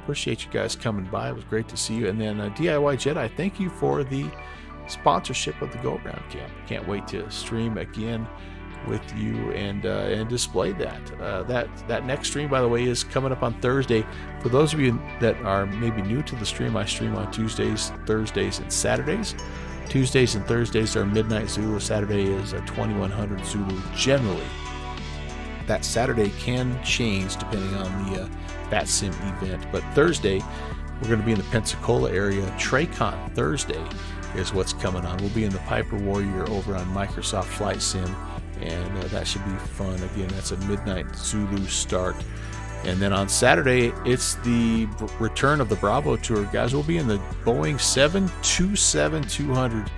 appreciate you guys coming by. It was great to see you. And then DIY Jedi, thank you for the sponsorship of the Go Around Camp. Can't wait to stream again with you and display that. That next stream, by the way, is coming up on Thursday. For those of you that are maybe new to the stream, I stream on Tuesdays, Thursdays, and Saturdays. Tuesdays and Thursdays are midnight Zulu. Saturday is a 2100 Zulu generally. That Saturday can change depending on the BatSim event, but Thursday we're going to be in the Pensacola area. TreyCon Thursday is what's coming on. We'll be in the Piper Warrior over on Microsoft Flight Sim, and that should be fun. Again, that's a midnight Zulu start. And then on Saturday, it's the return of the Bravo Tour. Guys, we'll be in the Boeing 727-200.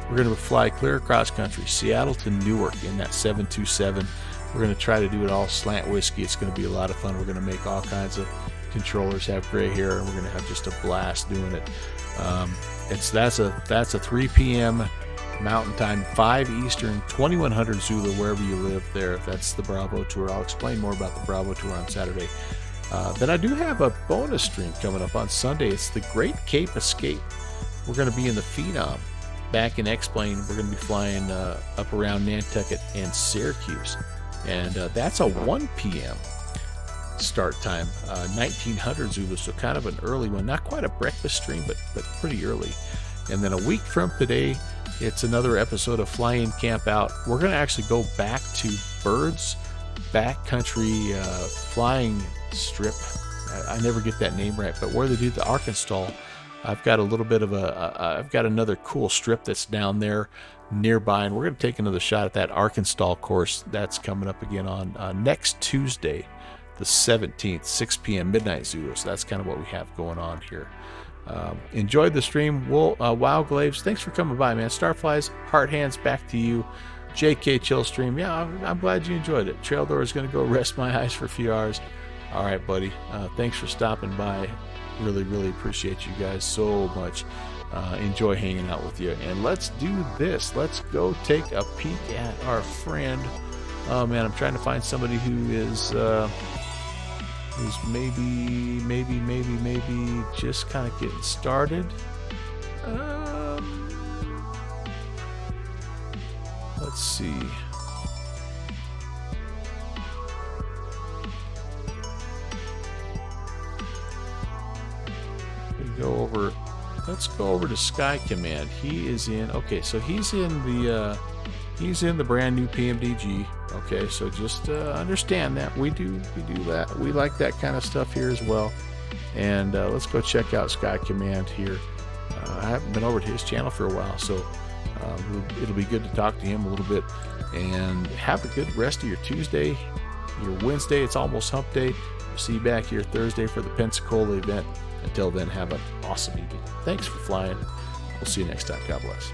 We're going to fly clear across country, Seattle to Newark in that 727. We're going to try to do it all slant whiskey. It's going to be a lot of fun. We're going to make all kinds of controllers have gray hair, and we're going to have just a blast doing it. That's a 3 p.m. Mountain Time, 5 Eastern, 2100 Zulu, wherever you live there. That's the Bravo Tour. I'll explain more about the Bravo Tour on Saturday. Then I do have a bonus stream coming up on Sunday. It's the Great Cape Escape. We're going to be in the Phenom back in X-Plane. We're going to be flying up around Nantucket and Syracuse. And that's a 1 p.m. start time, 1900 Zulu, so kind of an early one. Not quite a breakfast stream, but pretty early. And then a week from today, it's another episode of Fly In Camp Out. We're going to actually go back to Bird's Backcountry Flying Strip. I never get that name right, but where they do the Arkansas. I've got a little bit of I've got another cool strip that's down there nearby, and we're going to take another shot at that Arkansas course. That's coming up again on next Tuesday, the 17th, 6 p.m. midnight Zulu. So that's kind of what we have going on here. Enjoyed the stream. Wow Glaves, thanks for coming by, man. Starflies, heart hands back to you. JK Chill Stream, yeah, I'm glad you enjoyed it. Trail Door is going to go rest my eyes for a few hours. All right, buddy. Thanks for stopping by. Really, really appreciate you guys so much. Enjoy hanging out with you. And let's do this. Let's go take a peek at our friend. Oh man, I'm trying to find somebody who is who's maybe just kind of getting started. Let's see. Let's go over to Sky Command. He is in. Okay, so he's in the brand new PMDG. Okay, so just understand that we do that. We like that kind of stuff here as well. And let's go check out Sky Command here. I haven't been over to his channel for a while, so it'll be good to talk to him a little bit. And have a good rest of your Tuesday, your Wednesday. It's almost hump day. We'll see you back here Thursday for the Pensacola event. Until then, have an awesome evening. Thanks for flying. We'll see you next time. God bless.